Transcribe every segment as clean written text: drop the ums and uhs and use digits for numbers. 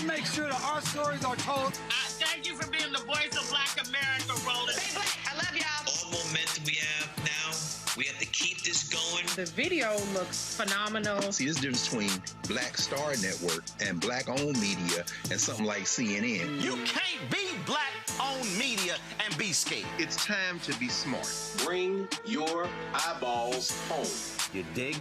make sure that our stories are told. Thank you for being the voice of Black America, Roland. Stay black. I love y'all. All momentum we have now, we have to keep this going. The video looks phenomenal. See, there's a difference between Black Star Network and Black-owned media and something like CNN. You can't be Black-owned media and be scared. It's time to be smart. Bring your eyeballs home. You dig?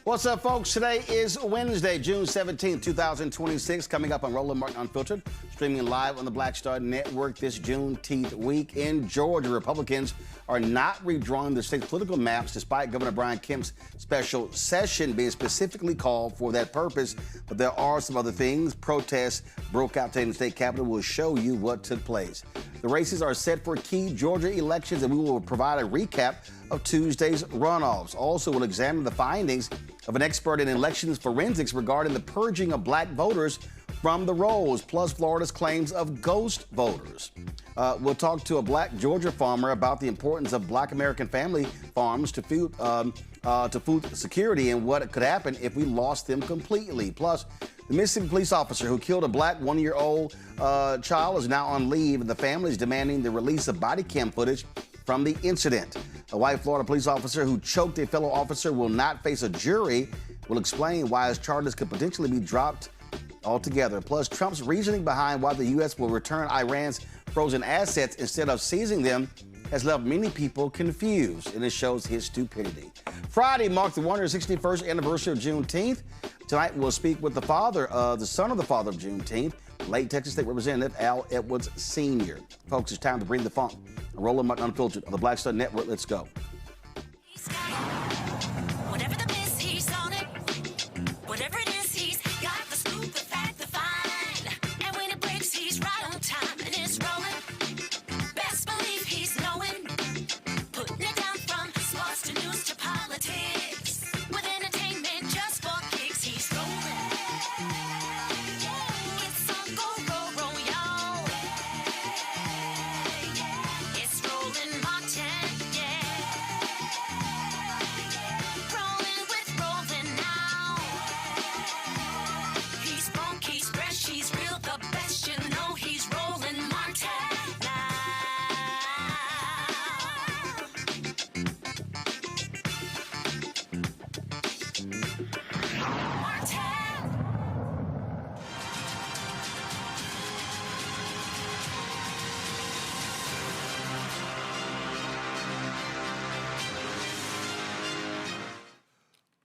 What's up, folks? Today is Wednesday, June 17th, 2026. Coming up on Roland Martin Unfiltered, streaming live on the Black Star Network this Juneteenth week in Georgia. Republicans are not redrawing the state's political maps despite Governor Brian Kemp's special session being specifically called for that purpose. But there are some other things. Protests broke out today in the state capitol. We'll show you what took place. The races are set for key Georgia elections, and we will provide a recap of Tuesday's runoffs. Also, we'll examine the findings of an expert in elections forensics regarding the purging of Black voters from the rolls, plus Florida's claims of ghost voters. We'll talk to a Black Georgia farmer about the importance of Black American family farms to food security and what could happen if we lost them completely. Plus, the Mississippi police officer who killed a Black one-year-old child is now on leave, and the family is demanding the release of body cam footage from the incident. A white Florida police officer who choked a fellow officer will not face a jury. Will explain why his charges could potentially be dropped altogether. Plus, Trump's reasoning behind why the U.S. will return Iran's frozen assets instead of seizing them has left many people confused, and it shows his stupidity. Friday marked the 161st anniversary of Juneteenth. Tonight, we'll speak with the son of the father of Juneteenth, late Texas State Representative Al Edwards Sr. Folks, it's time to bring the funk. Roland Martin Unfiltered on the Black Star Network. Let's go. Whatever the miss, he's on it. Whatever it is, he's got the scoop, the fact, the find. And when it breaks, he's right on time and it's rolling. Best believe he's knowing. Putting it down from sports to news to politics. With entertainment just for kicks, he's rolling. It's on go, roll, roll, y'all. It's Roland Martin, yeah. Rolling with Roland now. He's funky, he's fresh, he's real, the best, you know he's Roland Martin now. Martin.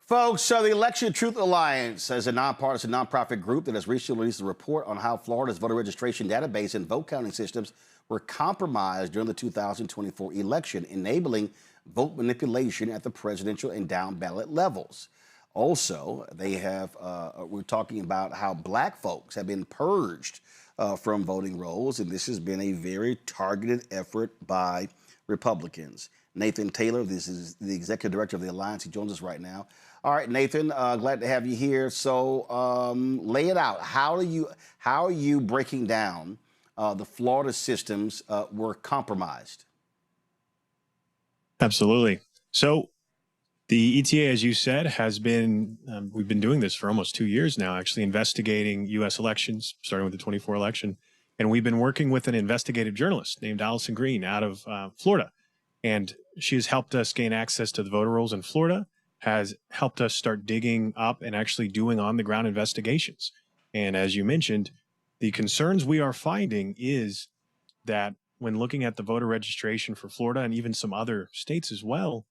Folks, so the Election Truth Alliance is a nonpartisan nonprofit group that has recently released a report on how Florida's voter registration database and vote counting systems were compromised during the 2024 election, enabling vote manipulation at the presidential and down ballot levels. Also, we're talking about how Black folks have been purged from voting rolls, and this has been a very targeted effort by Republicans. Nathan Taylor, this is the executive director of the Alliance. He joins us right now. All right, Nathan, glad to have you here. So lay it out. How are you breaking down the Florida systems were compromised? Absolutely. So the ETA, as you said, has been, we've been doing this for almost 2 years now, actually investigating U.S. elections, starting with the 24 election. And we've been working with an investigative journalist named Allison Green out of Florida. And she has helped us gain access to the voter rolls in Florida has helped us start digging up and actually doing on-the-ground investigations. And as you mentioned, the concerns we are finding is that when looking at the voter registration for Florida and even some other states as well,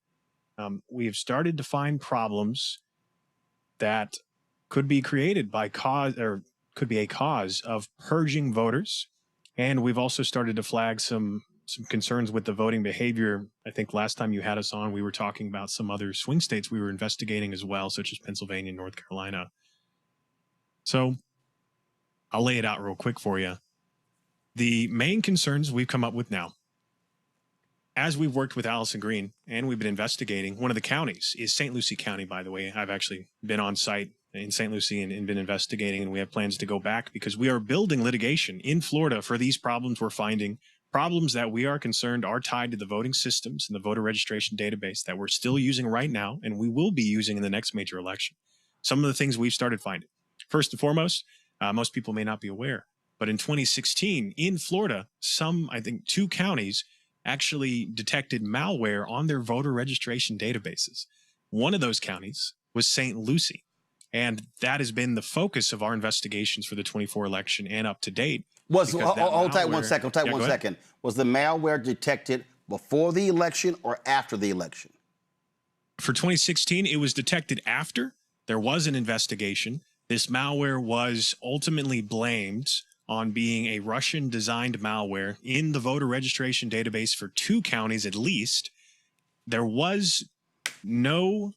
we have started to find problems that could be created by could be a cause of purging voters. And we've also started to flag some concerns with the voting behavior. I think last time you had us on, we were talking about some other swing states we were investigating as well, such as Pennsylvania and North Carolina. So I'll lay it out real quick for you. The main concerns we've come up with now, as we've worked with Allison Green and we've been investigating, one of the counties is St. Lucie County, by the way. I've actually been on site in St. Lucie and been investigating, and we have plans to go back because we are building litigation in Florida for these problems we're finding, problems that we are concerned are tied to the voting systems and the voter registration database that we're still using right now and we will be using in the next major election. Some of the things we've started finding. First and foremost, most people may not be aware, but in 2016 in Florida, I think 2 counties actually detected malware on their voter registration databases. One of those counties was St. Lucie, and that has been the focus of our investigations for the 24 election and up to date. Hold tight one second. Was the malware detected before the election or after the election? For 2016, it was detected after. There was an investigation. This malware was ultimately blamed on being a Russian-designed malware in the voter registration database for 2 counties at least. There was no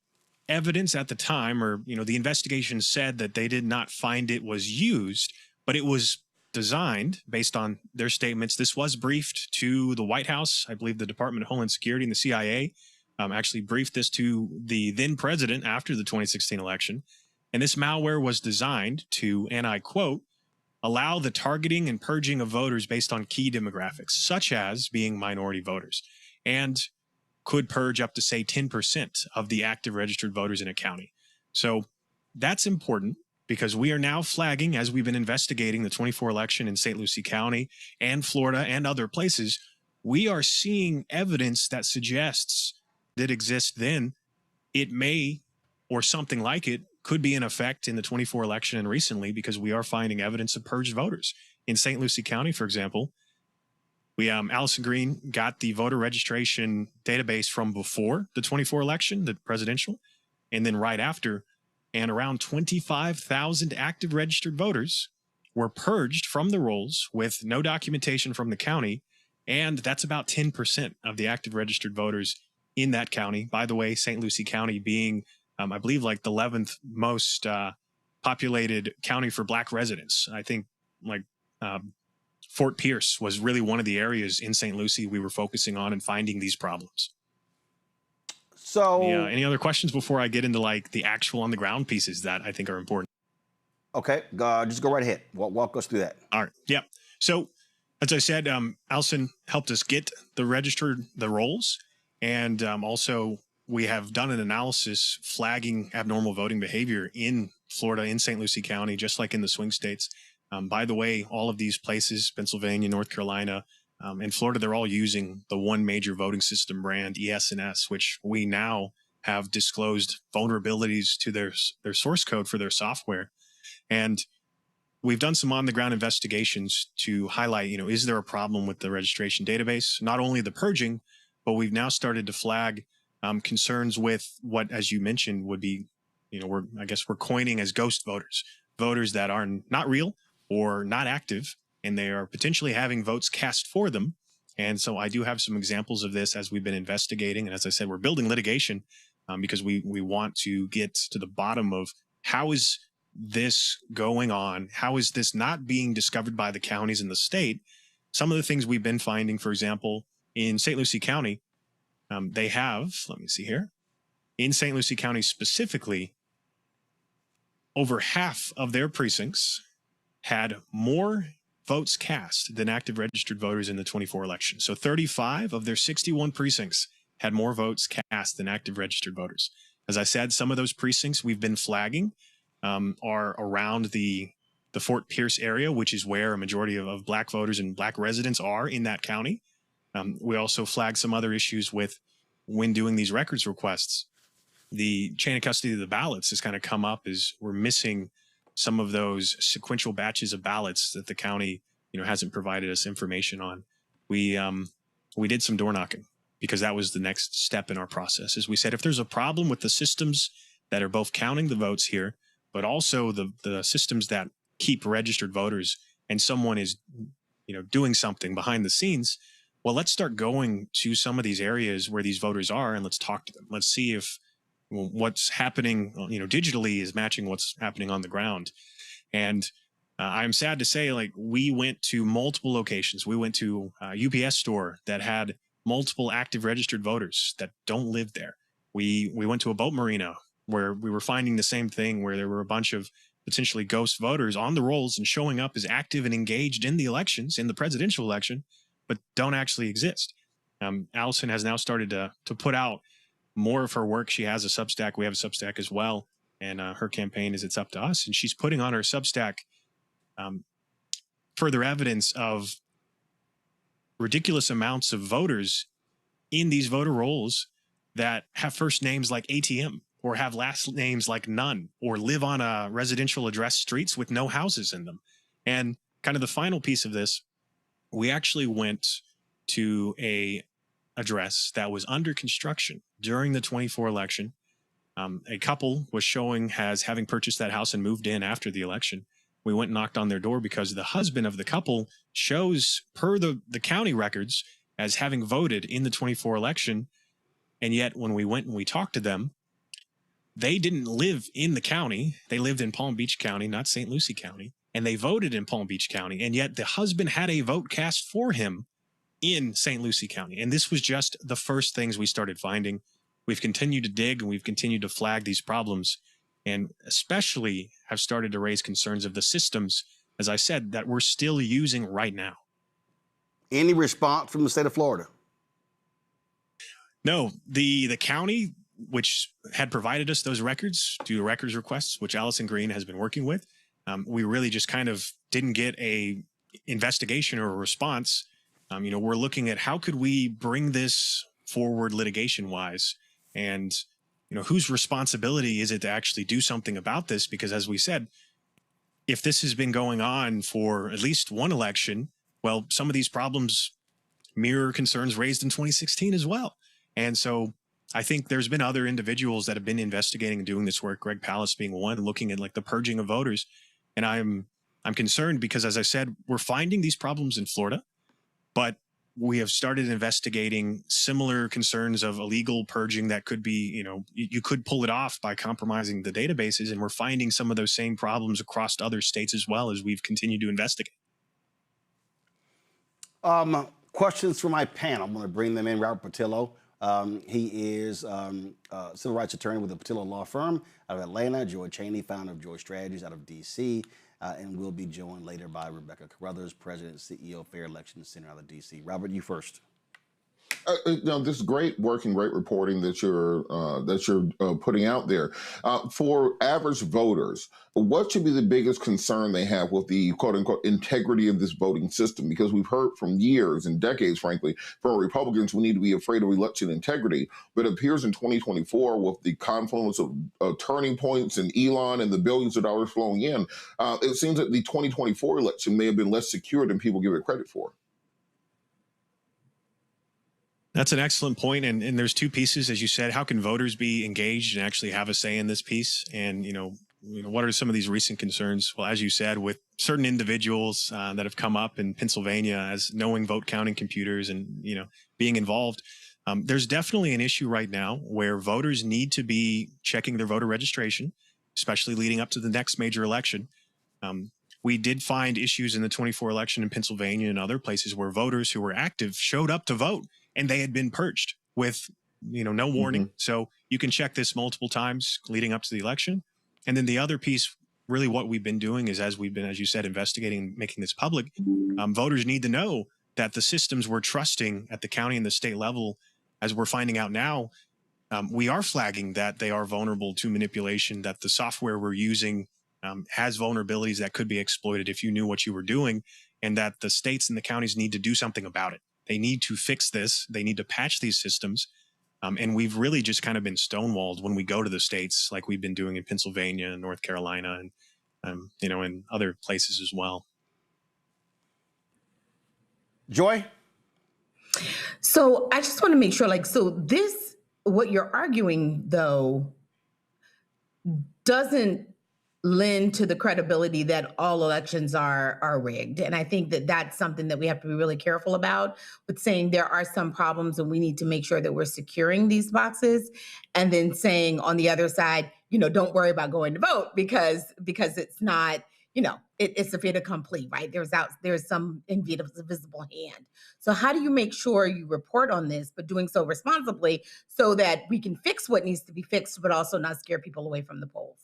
evidence at the time, or the investigation said that they did not find it was used, but it was designed based on their statements. This was briefed to the White House. I believe the Department of Homeland Security and the CIA actually briefed this to the then president after the 2016 election. And this malware was designed to, and I quote, allow the targeting and purging of voters based on key demographics, such as being minority voters, and could purge up to, say, 10% of the active registered voters in a county. So that's important because we are now flagging, as we've been investigating the 24 election in St. Lucie County and Florida and other places, we are seeing evidence that suggests that exists then. It may, or something like it, could be in effect in the 24 election and recently, because we are finding evidence of purged voters. In St. Lucie County, for example, Allison Green got the voter registration database from before the 24 election, the presidential, and then right after, and around 25,000 active registered voters were purged from the rolls with no documentation from the county, and that's about 10% of the active registered voters in that county. By the way, St. Lucie County being I believe like the 11th most populated county for Black residents. I think Fort Pierce was really one of the areas in St. Lucie we were focusing on and finding these problems. So, any other questions before I get into the actual on the ground pieces that I think are important? Okay, just go right ahead. Walk us through that. All right. Yeah. So, as I said, Allison helped us get the rolls, and also we have done an analysis flagging abnormal voting behavior in Florida, in St. Lucie County, just like in the swing states. By the way, all of these places, Pennsylvania, North Carolina, and Florida, they're all using the one major voting system brand, ES&S, which we now have disclosed vulnerabilities to their source code for their software. And we've done some on-the-ground investigations to highlight, is there a problem with the registration database? Not only the purging, but we've now started to flag concerns with what, as you mentioned, would be, we're coining as ghost voters, voters that are not real or not active, and they are potentially having votes cast for them. And so I do have some examples of this as we've been investigating. And as I said, we're building litigation because we want to get to the bottom of how is this going on? How is this not being discovered by the counties in the state? Some of the things we've been finding, for example, in St. Lucie County, they have, let me see here, in St. Lucie County specifically, over half of their precincts had more votes cast than active registered voters in the 24 election. So 35 of their 61 precincts had more votes cast than active registered voters. As I said, some of those precincts we've been flagging are around the Fort Pierce area, which is where a majority of Black voters and Black residents are in that county. We also flagged some other issues with when doing these records requests. the chain of custody of the ballots has kind of come up is we're missing some of those sequential batches of ballots that the county, hasn't provided us information on. We did some door knocking because that was the next step in our process. As we said, if there's a problem with the systems that are both counting the votes here, but also the systems that keep registered voters, and someone is, doing something behind the scenes, well, let's start going to some of these areas where these voters are and let's talk to them. Let's see if what's happening, digitally is matching what's happening on the ground. And I'm sad to say, like, we went to multiple locations. We went to a UPS store that had multiple active registered voters that don't live there. We went to a boat marina where we were finding the same thing, where there were a bunch of potentially ghost voters on the rolls and showing up as active and engaged in the elections, in the presidential election, but don't actually exist. Allison has now started to put out more of her work. She has a Substack. We have a Substack as well. And her campaign is It's Up to Us. And she's putting on her Substack further evidence of ridiculous amounts of voters in these voter rolls that have first names like ATM or have last names like none or live on a residential address streets with no houses in them. And kind of the final piece of this, we actually went to a address that was under construction during the 24 election. A couple was showing as having purchased that house and moved in after the election. We went and knocked on their door because the husband of the couple shows, per the county records, as having voted in the 24 election. And yet when we went and we talked to them, they didn't live in the county. They lived in Palm Beach County, not St. Lucie County. And they voted in Palm Beach County. And yet the husband had a vote cast for him in St. Lucie County. And this was just the first things we started finding. We've continued to dig and we've continued to flag these problems, and especially have started to raise concerns of the systems, as I said, that we're still using right now. Any response from the state of Florida? No, the county, which had provided us those records due to records requests, which Allison Green has been working with, we really just kind of didn't get a investigation or a response. We're looking at how could we bring this forward litigation wise, and whose responsibility is it to actually do something about this? Because as we said, if this has been going on for at least one election, well, some of these problems mirror concerns raised in 2016 as well. And so I think there's been other individuals that have been investigating and doing this work, Greg Palast being one, looking at like the purging of voters. And I'm concerned because, as I said, we're finding these problems in Florida, but we have started investigating similar concerns of illegal purging that could be, you could pull it off by compromising the databases. And we're finding some of those same problems across other states as well as we've continued to investigate. Questions from my panel. I'm going to bring them in. Robert Patillo. He is a civil rights attorney with the Patillo Law Firm out of Atlanta. Joy Cheney, founder of Joy Strategies out of D.C., and we'll be joined later by Rebecca Carruthers, President and CEO of Fair Elections Center out of D.C. Robert, you first. This is great work and great reporting that you're putting out there. For average voters, what should be the biggest concern they have with the quote unquote integrity of this voting system? Because we've heard from years and decades, frankly, from Republicans, we need to be afraid of election integrity. But it appears in 2024, with the confluence of turning points and Elon and the billions of dollars flowing in, it seems that the 2024 election may have been less secure than people give it credit for. That's an excellent point. And there's two pieces, as you said. How can voters be engaged and actually have a say in this piece? And, what are some of these recent concerns? Well, as you said, with certain individuals that have come up in Pennsylvania as knowing vote counting computers and, being involved, there's definitely an issue right now where voters need to be checking their voter registration, especially leading up to the next major election. We did find issues in the 24 election in Pennsylvania and other places where voters who were active showed up to vote and they had been purged with, no warning. Mm-hmm. So you can check this multiple times leading up to the election. And then the other piece, really what we've been doing is, as we've been, as you said, investigating and making this public, voters need to know that the systems we're trusting at the county and the state level, as we're finding out now, we are flagging that they are vulnerable to manipulation, that the software we're using has vulnerabilities that could be exploited if you knew what you were doing, and that the states and the counties need to do something about it. They need to fix this. They need to patch these systems. And we've really just kind of been stonewalled when we go to the states, like we've been doing in Pennsylvania and North Carolina and, and other places as well. Joy? So I just want to make sure, what you're arguing, though, doesn't lend to the credibility that all elections are rigged. And I think that that's something that we have to be really careful about, with saying there are some problems and we need to make sure that we're securing these boxes, and then saying on the other side, don't worry about going to vote because it's not, it's a fait accompli, right? There's some invisible hand. So how do you make sure you report on this, but doing so responsibly so that we can fix what needs to be fixed, but also not scare people away from the polls?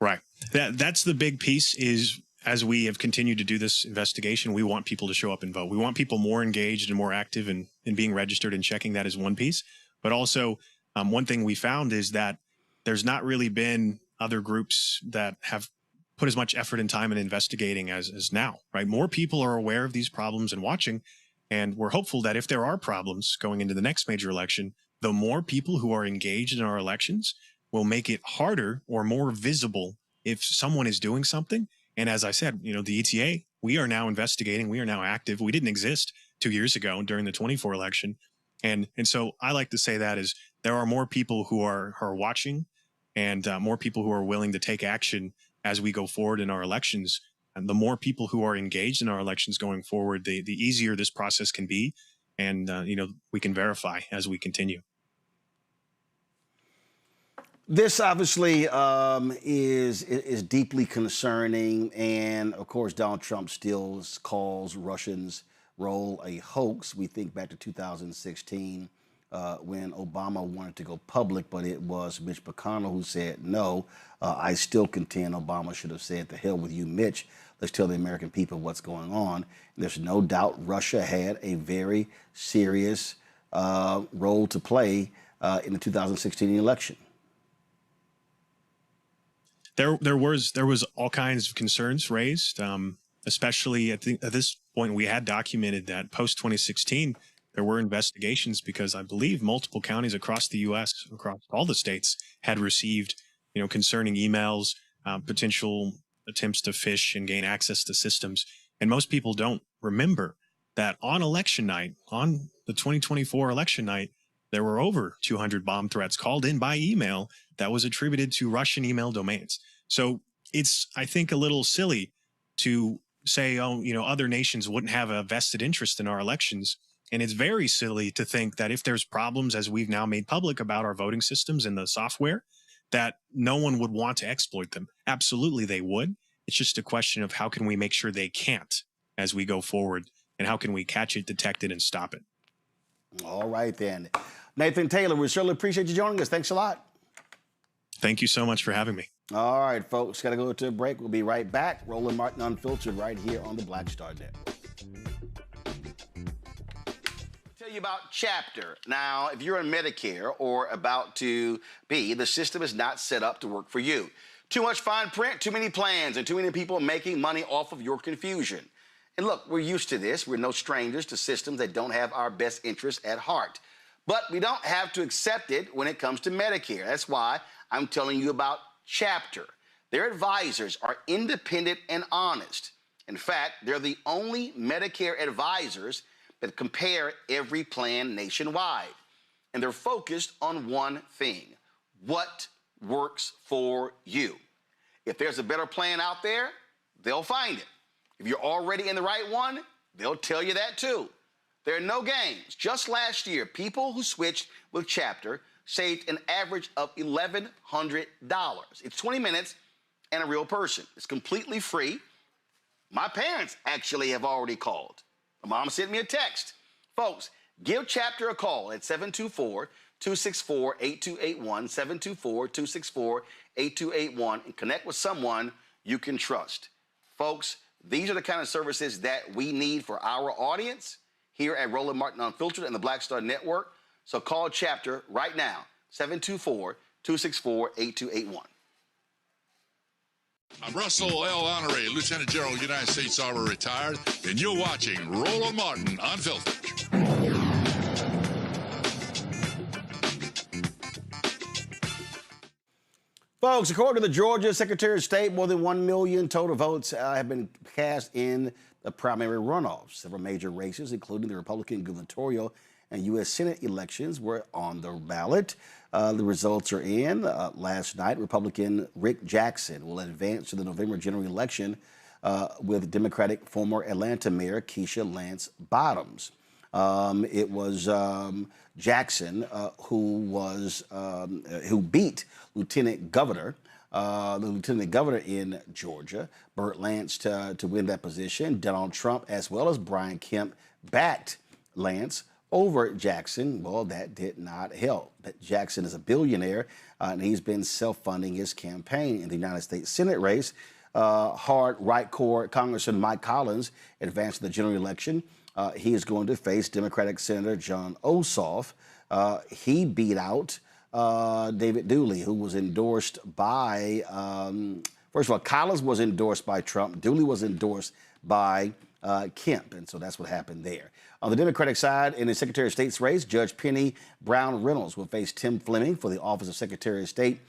Right. That's the big piece is, as we have continued to do this investigation, we want people to show up and vote. We want people more engaged and more active in being registered and checking. That is one piece. But also, one thing we found is that there's not really been other groups that have put as much effort and time in investigating as now, right? More people are aware of these problems and watching. And we're hopeful that if there are problems going into the next major election, the more people who are engaged in our elections will make it harder or more visible if someone is doing something. And as I said, the ETA, we are now investigating. We are now active. We didn't exist 2 years ago during the 24 election. And so I like to say that is there are more people who are watching, and more people who are willing to take action as we go forward in our elections. And the more people who are engaged in our elections going forward, the easier this process can be. And, we can verify as we continue. This obviously is deeply concerning, and of course Donald Trump still calls Russians' role a hoax. We think back to 2016 when Obama wanted to go public, but it was Mitch McConnell who said no. I still contend Obama should have said, "The hell with you, Mitch. Let's tell the American people what's going on." And there's no doubt Russia had a very serious role to play in the 2016 election. There was all kinds of concerns raised, especially at this point we had documented that post 2016 there were investigations because I believe multiple counties across the U.S., across all the states, had received concerning emails, potential attempts to phish and gain access to systems. And most people don't remember that on election night, on the 2024 election night, there were over 200 bomb threats called in by email that was attributed to Russian email domains. So it's, I think, a little silly to say, other nations wouldn't have a vested interest in our elections. And it's very silly to think that if there's problems, as we've now made public about our voting systems and the software, that no one would want to exploit them. Absolutely, they would. It's just a question of how can we make sure they can't as we go forward, and how can we catch it, detect it, and stop it. All right, then. Nathan Taylor, we certainly appreciate you joining us. Thanks a lot. Thank you so much for having me. All right, folks, got to go to a break. We'll be right back. Roland Martin Unfiltered right here on the Black Star Network. Tell you about Chapter. Now, if you're on Medicare or about to be, the system is not set up to work for you. Too much fine print, too many plans, and too many people making money off of your confusion. And look, we're used to this. We're no strangers to systems that don't have our best interests at heart. But we don't have to accept it when it comes to Medicare. That's why I'm telling you about Chapter. Their advisors are independent and honest. In fact, they're the only Medicare advisors that compare every plan nationwide. And they're focused on one thing: what works for you. If there's a better plan out there, they'll find it. If you're already in the right one, they'll tell you that too. There are no games. Just last year, people who switched with Chapter saved an average of $1,100. It's 20 minutes and a real person. It's completely free. My parents actually have already called. My mom sent me a text. Folks, give Chapter a call at 724-264-8281, 724-264-8281, and connect with someone you can trust. Folks, these are the kind of services that we need for our audience here at Roland Martin Unfiltered and the Black Star Network. So call Chapter right now, 724-264-8281. I'm Russell L. Honoré, Lieutenant General, United States Army, retired, and you're watching Roland Martin Unfiltered. Folks, according to the Georgia Secretary of State, more than 1 million total votes have been cast in the primary runoffs. Several major races, including the Republican gubernatorial and U.S. Senate elections, were on the ballot. The results are in. Last night, Republican Rick Jackson will advance to the November general election with Democratic former Atlanta Mayor Keisha Lance Bottoms. It was Jackson who beat the lieutenant governor in Georgia, Burt Lance, to win that position. Donald Trump, as well as Brian Kemp, backed Lance over Jackson. Well, that did not help. But Jackson is a billionaire, and he's been self-funding his campaign in the United States Senate race. Hard right core Congressman Mike Collins advanced to the general election. He is going to face Democratic Senator John Ossoff. He beat out David Dooley, who was endorsed by, first of all, Collins was endorsed by Trump. Dooley was endorsed by Kemp, and so that's what happened there. On the Democratic side, in the Secretary of State's race, Judge Penny Brown Reynolds will face Tim Fleming for the office of Secretary of State.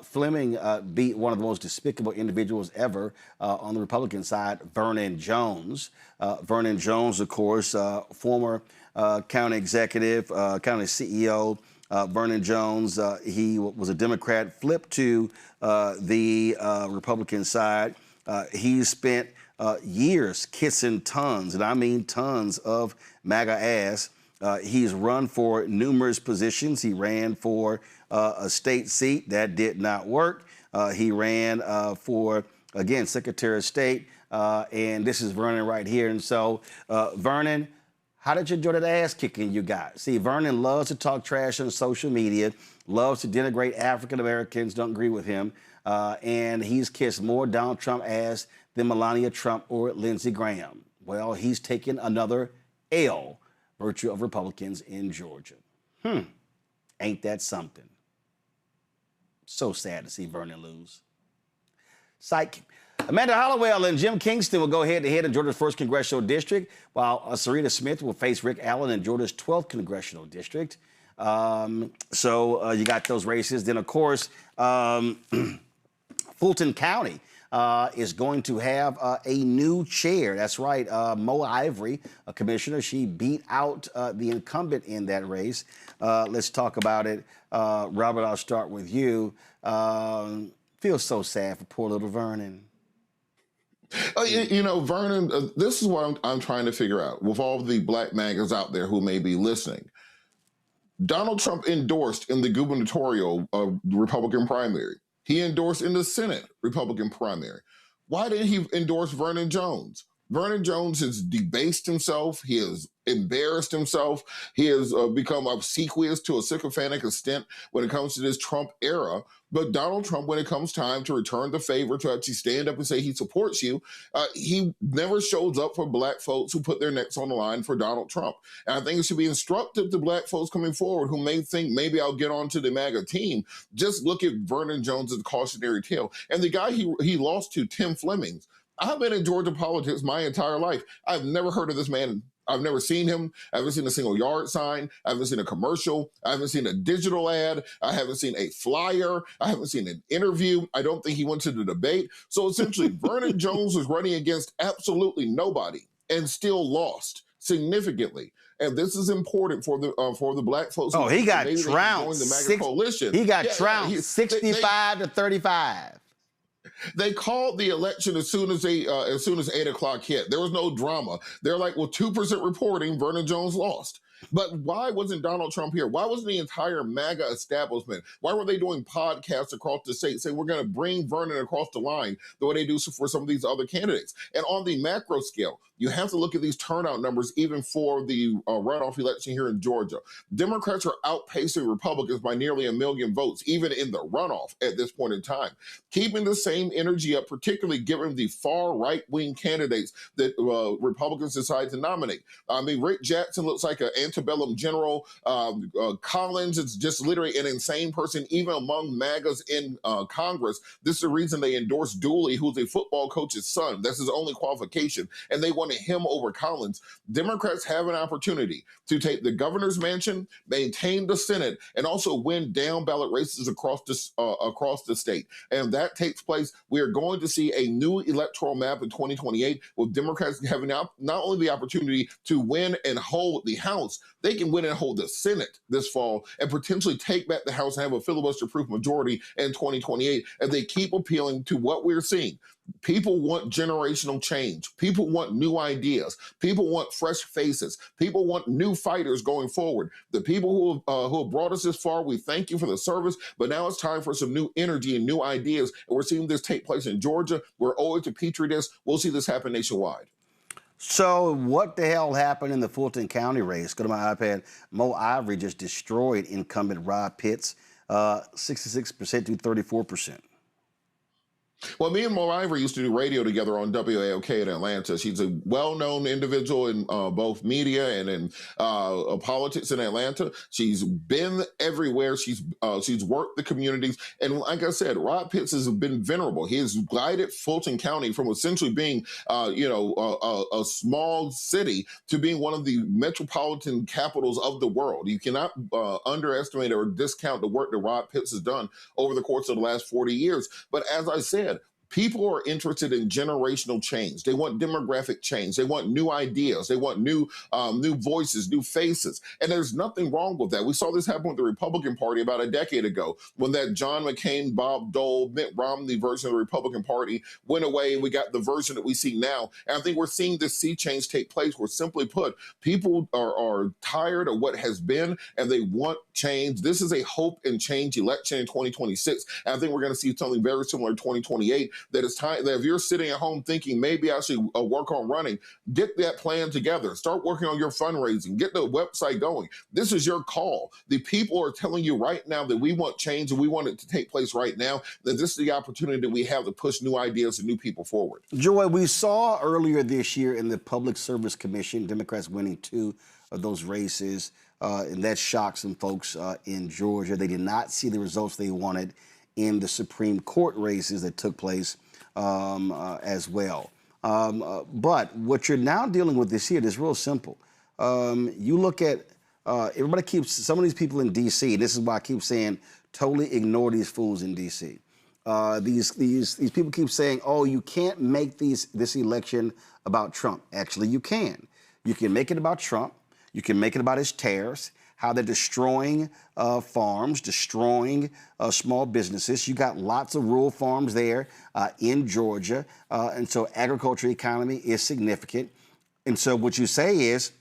Fleming beat one of the most despicable individuals ever on the Republican side, Vernon Jones. Vernon Jones, of course, former county executive, county CEO. Vernon Jones, he was a Democrat, flipped to the Republican side. He spent years kissing tons, and I mean tons, of MAGA ass. He's run for numerous positions. He ran for a state seat. That did not work. He ran for, again, Secretary of State. And this is Vernon right here. And so, Vernon, how did you enjoy that ass kicking you got? See, Vernon loves to talk trash on social media, loves to denigrate African Americans, don't agree with him. And he's kissed more Donald Trump ass than Melania Trump or Lindsey Graham. Well, he's taken another L, virtue of Republicans in Georgia. Ain't that something? So sad to see Vernon lose. Psych. Amanda Hollowell and Jim Kingston will go head-to-head in Georgia's 1st Congressional District, while Sarita Smith will face Rick Allen in Georgia's 12th Congressional District. So you got those races. Then, of course, Fulton County is going to have a new chair. That's right, Mo Ivory, a commissioner. She beat out the incumbent in that race. Let's talk about it. Robert, I'll start with you. Feel so sad for poor little Vernon. You know, Vernon, this is what I'm trying to figure out with all the black MAGAs out there who may be listening. Donald Trump endorsed in the gubernatorial Republican primary. He endorsed in the Senate Republican primary. Why didn't he endorse Vernon Jones? Vernon Jones has debased himself. He has embarrassed himself. He has become obsequious to a sycophantic extent when it comes to this Trump era. But Donald Trump, when it comes time to return the favor, to actually stand up and say he supports you, he never shows up for black folks who put their necks on the line for Donald Trump. And I think it should be instructive to black folks coming forward who may think maybe I'll get onto the MAGA team. Just look at Vernon Jones as a cautionary tale. And the guy he lost to, Tim Fleming, I've been in Georgia politics my entire life. I've never heard of this man. I've never seen him. I haven't seen a single yard sign. I haven't seen a commercial. I haven't seen a digital ad. I haven't seen a flyer. I haven't seen an interview. I don't think he went to the debate. So essentially, Vernon Jones was running against absolutely nobody and still lost significantly. And this is important for the black folks. Oh, he got trounced. The MAGA coalition. He got trounced 65 to 35. They called the election as soon as 8 o'clock hit. There was no drama. They're like, well, 2% reporting, Vernon Jones lost. But why wasn't Donald Trump here? Why wasn't the entire MAGA establishment? Why were they doing podcasts across the state saying we're going to bring Vernon across the line the way they do for some of these other candidates? And on the macro scale, you have to look at these turnout numbers even for the runoff election here in Georgia. Democrats are outpacing Republicans by nearly 1 million votes, even in the runoff at this point in time. Keeping the same energy up, particularly given the far right-wing candidates that Republicans decide to nominate. I mean, Rick Jackson looks like an antebellum general. Collins is just literally an insane person, even among MAGAs in Congress. This is the reason they endorsed Dooley, who's a football coach's son. That's his only qualification. And they want appointed him over Collins. Democrats have an opportunity to take the governor's mansion, maintain the Senate, and also win down ballot races across the state. And that takes place. We are going to see a new electoral map in 2028 with Democrats having not only the opportunity to win and hold the House, they can win and hold the Senate this fall and potentially take back the House and have a filibuster-proof majority in 2028 as they keep appealing to what we're seeing. People want generational change. People want new ideas. People want fresh faces. People want new fighters going forward. The people who have brought us this far, we thank you for the service, but now it's time for some new energy and new ideas. And we're seeing this take place in Georgia. We're owed to Petri this. We'll see this happen nationwide. So what the hell happened in the Fulton County race? Go to my iPad. Mo Ivory just destroyed incumbent Rob Pitts, 66% to 34%. Well, me and Mo Ivory used to do radio together on WAOK in Atlanta. She's a well-known individual in both media and in politics in Atlanta. She's been everywhere. She's worked the communities. And like I said, Rob Pitts has been venerable. He has guided Fulton County from essentially being, a small city to being one of the metropolitan capitals of the world. You cannot underestimate or discount the work that Rob Pitts has done over the course of the last 40 years. But as I said, people are interested in generational change. They want demographic change. They want new ideas. They want new voices, new faces. And there's nothing wrong with that. We saw this happen with the Republican Party about a decade ago when that John McCain, Bob Dole, Mitt Romney version of the Republican Party went away, and we got the version that we see now. And I think we're seeing this sea change take place where, simply put, people are tired of what has been and they want change. This is a hope and change election in 2026. And I think we're going to see something very similar in 2028. That it's time that if you're sitting at home thinking maybe I should work on running, get that plan together. Start working on your fundraising. Get the website going. This is your call. The people are telling you right now that we want change and we want it to take place right now. That this is the opportunity that we have to push new ideas and new people forward. Joy, we saw earlier this year in the Public Service Commission, Democrats winning 2 of those races, and that shocked some folks in Georgia. They did not see the results they wanted in the Supreme Court races that took place as well. But what you're now dealing with this year is real simple. You look at, everybody keeps, some of these people in D.C., and this is why I keep saying, totally ignore these fools in D.C. These people keep saying, oh, you can't make this election about Trump. Actually, you can. You can make it about Trump. You can make it about his tariffs, how they're destroying farms, destroying small businesses. You got lots of rural farms there in Georgia. And so agriculture economy is significant. And so what you say is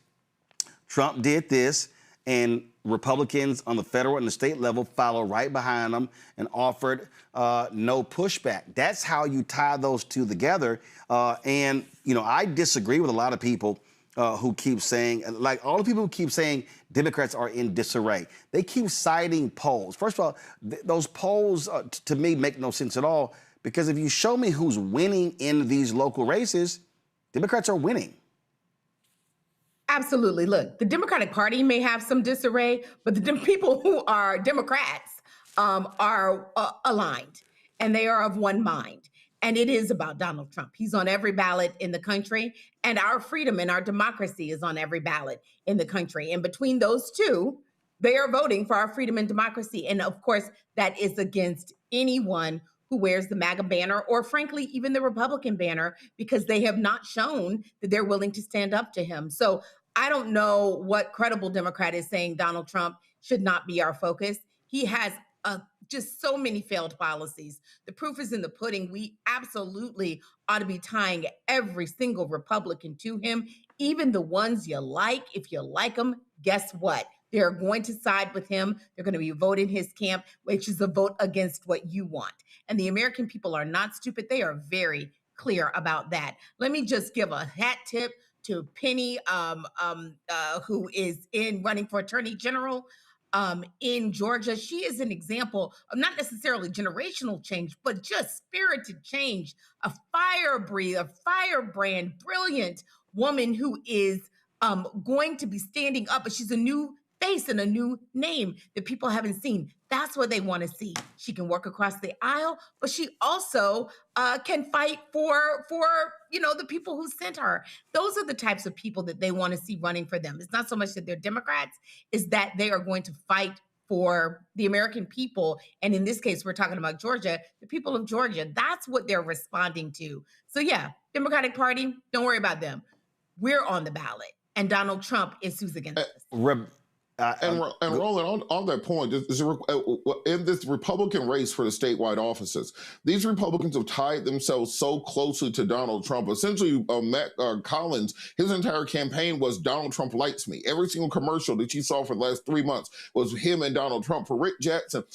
Trump did this, and Republicans on the federal and the state level follow right behind them and offered no pushback. That's how you tie those two together. And, you know, I disagree with a lot of people who keep saying, like all the people who keep saying Democrats are in disarray. They keep citing polls. First of all, those polls to me make no sense at all, because if you show me who's winning in these local races, Democrats are winning. Absolutely. Look, the Democratic Party may have some disarray, but the people who are Democrats are aligned, and they are of one mind. And it is about Donald Trump. He's on every ballot in the country, and our freedom and our democracy is on every ballot in the country. And between those two, they are voting for our freedom and democracy. And of course, that is against anyone who wears the MAGA banner, or frankly, even the Republican banner, because they have not shown that they're willing to stand up to him. So I don't know what credible Democrat is saying Donald Trump should not be our focus. He has just so many failed policies. The proof is in the pudding. We absolutely ought to be tying every single Republican to him, even the ones you like. If you like them, guess what? They're going to side with him. They're going to be voting his camp, which is a vote against what you want. And the American people are not stupid. They are very clear about that. Let me just give a hat tip to Penny, who is running for Attorney General in Georgia. She is an example of not necessarily generational change, but just spirited change, a firebrand, brilliant woman who is going to be standing up. But she's a new face and a new name that people haven't seen. That's what they want to see. She can work across the aisle, but she also can fight for the people who sent her. Those are the types of people that they want to see running for them. It's not so much that they're Democrats, is that they are going to fight for the American people. And in this case, we're talking about Georgia, the people of Georgia. That's what they're responding to. So yeah, Democratic Party, don't worry about them. We're on the ballot, and Donald Trump is who's against us. And Roland, on that point, in this Republican race for the statewide offices, these Republicans have tied themselves so closely to Donald Trump. Essentially, Matt Collins, his entire campaign was Donald Trump likes me. Every single commercial that you saw for the last 3 months was him and Donald Trump. For Rick Jackson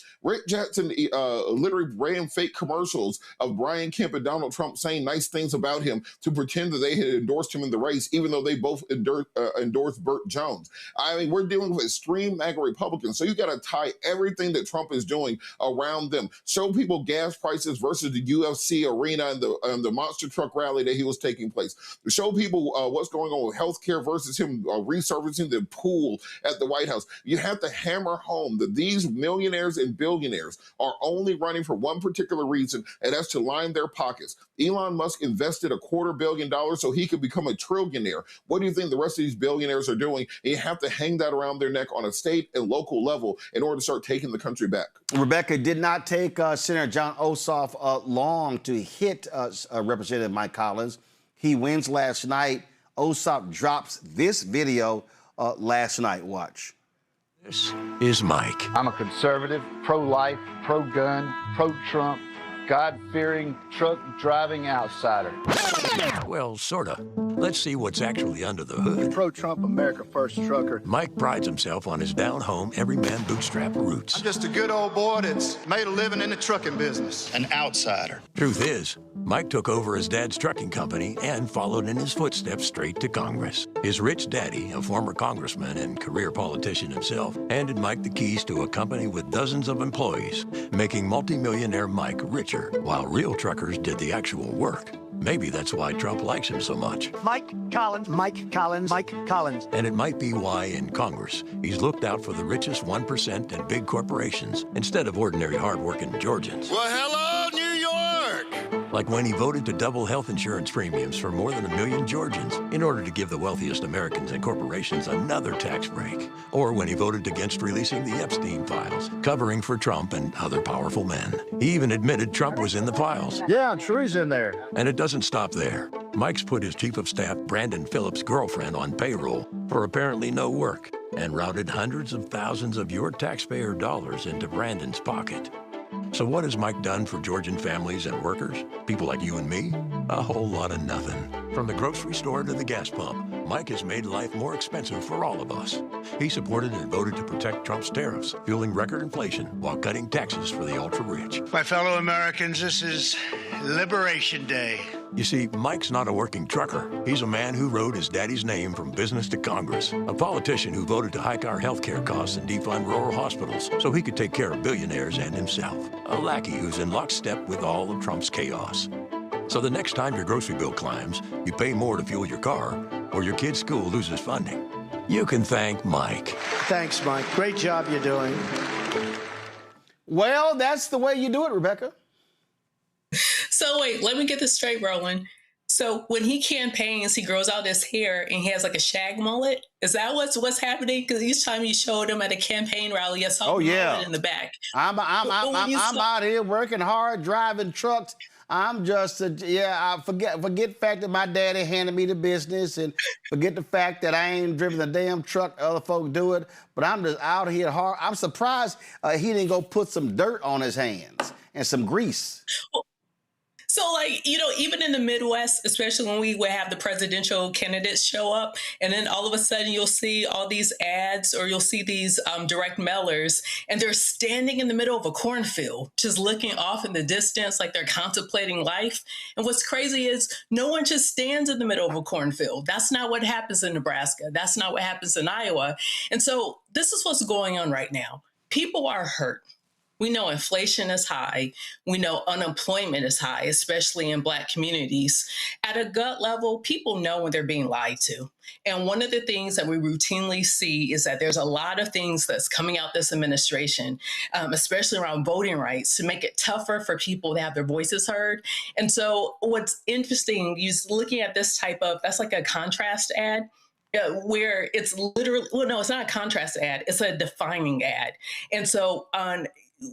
literally ran fake commercials of Brian Kemp and Donald Trump saying nice things about him to pretend that they had endorsed him in the race, even though they both endorsed Burt Jones. I mean, we're dealing with extreme MAGA Republicans. So you got to tie everything that Trump is doing around them. Show people gas prices versus the UFC arena and the monster truck rally that he was taking place. Show people what's going on with healthcare versus him resurfacing the pool at the White House. You have to hammer home that these millionaires and billionaires are only running for one particular reason, and that's to line their pockets. Elon Musk invested $250 million so he could become a trillionaire. What do you think the rest of these billionaires are doing? And you have to hang that around their neck on a state and local level in order to start taking the country back. Rebecca, did not take Senator John Ossoff long to hit Representative Mike Collins. He wins last night. Ossoff drops this video last night. Watch. This is Mike. I'm a conservative, pro-life, pro-gun, pro-Trump, God-fearing, truck-driving outsider. Well, sorta. Let's see what's actually under the hood. Pro-Trump, America First trucker. Mike prides himself on his down-home, everyman bootstrap roots. I'm just a good old boy that's made a living in the trucking business. An outsider. Truth is, Mike took over his dad's trucking company and followed in his footsteps straight to Congress. His rich daddy, a former congressman and career politician himself, handed Mike the keys to a company with dozens of employees, making multimillionaire Mike richer, while real truckers did the actual work. Maybe that's why Trump likes him so much. Mike Collins, Mike Collins, Mike Collins. And it might be why in Congress, he's looked out for the richest 1% and big corporations instead of ordinary hardworking Georgians. Well, hello, New York! Like when he voted to double health insurance premiums for more than 1 million Georgians in order to give the wealthiest Americans and corporations another tax break. Or when he voted against releasing the Epstein files, covering for Trump and other powerful men. He even admitted Trump was in the files. Yeah, I'm sure he's in there. And it doesn't stop there. Mike's put his chief of staff, Brandon Phillips' girlfriend, on payroll for apparently no work and routed hundreds of thousands of your taxpayer dollars into Brandon's pocket. So what has Mike done for Georgian families and workers? People like you and me? A whole lot of nothing. From the grocery store to the gas pump, Mike has made life more expensive for all of us. He supported and voted to protect Trump's tariffs, fueling record inflation while cutting taxes for the ultra-rich. My fellow Americans, this is Liberation Day. You see, Mike's not a working trucker. He's a man who wrote his daddy's name from business to Congress. A politician who voted to hike our health care costs and defund rural hospitals so he could take care of billionaires and himself. A lackey who's in lockstep with all of Trump's chaos. So the next time your grocery bill climbs, you pay more to fuel your car, or your kid's school loses funding, you can thank Mike. Thanks, Mike. Great job you're doing. Well, that's the way you do it, Rebecca. So wait, let me get this straight, Roland. So when he campaigns, he grows out his hair and he has like a shag mullet. Is that what's happening? Because each time you showed him at a campaign rally, I saw him in the back. I'm out here working hard, driving trucks. I'm just I forget the fact that my daddy handed me the business, and forget the fact that I ain't driven the damn truck other folk do it. But I'm just out here hard. I'm surprised he didn't go put some dirt on his hands and some grease. So, like, you know, even in the Midwest, especially when we would have the presidential candidates show up, and then all of a sudden you'll see all these ads or you'll see these direct mailers, and they're standing in the middle of a cornfield, just looking off in the distance like they're contemplating life. And what's crazy is no one just stands in the middle of a cornfield. That's not what happens in Nebraska. That's not what happens in Iowa. And so this is what's going on right now. People are hurt. We know inflation is high. We know unemployment is high, especially in Black communities. At a gut level, people know when they're being lied to. And one of the things that we routinely see is that there's a lot of things that's coming out this administration, especially around voting rights, to make it tougher for people to have their voices heard. And so what's interesting, you looking at this type of, that's like a contrast ad, where it's literally, well, no, it's not a contrast ad, it's a defining ad. And so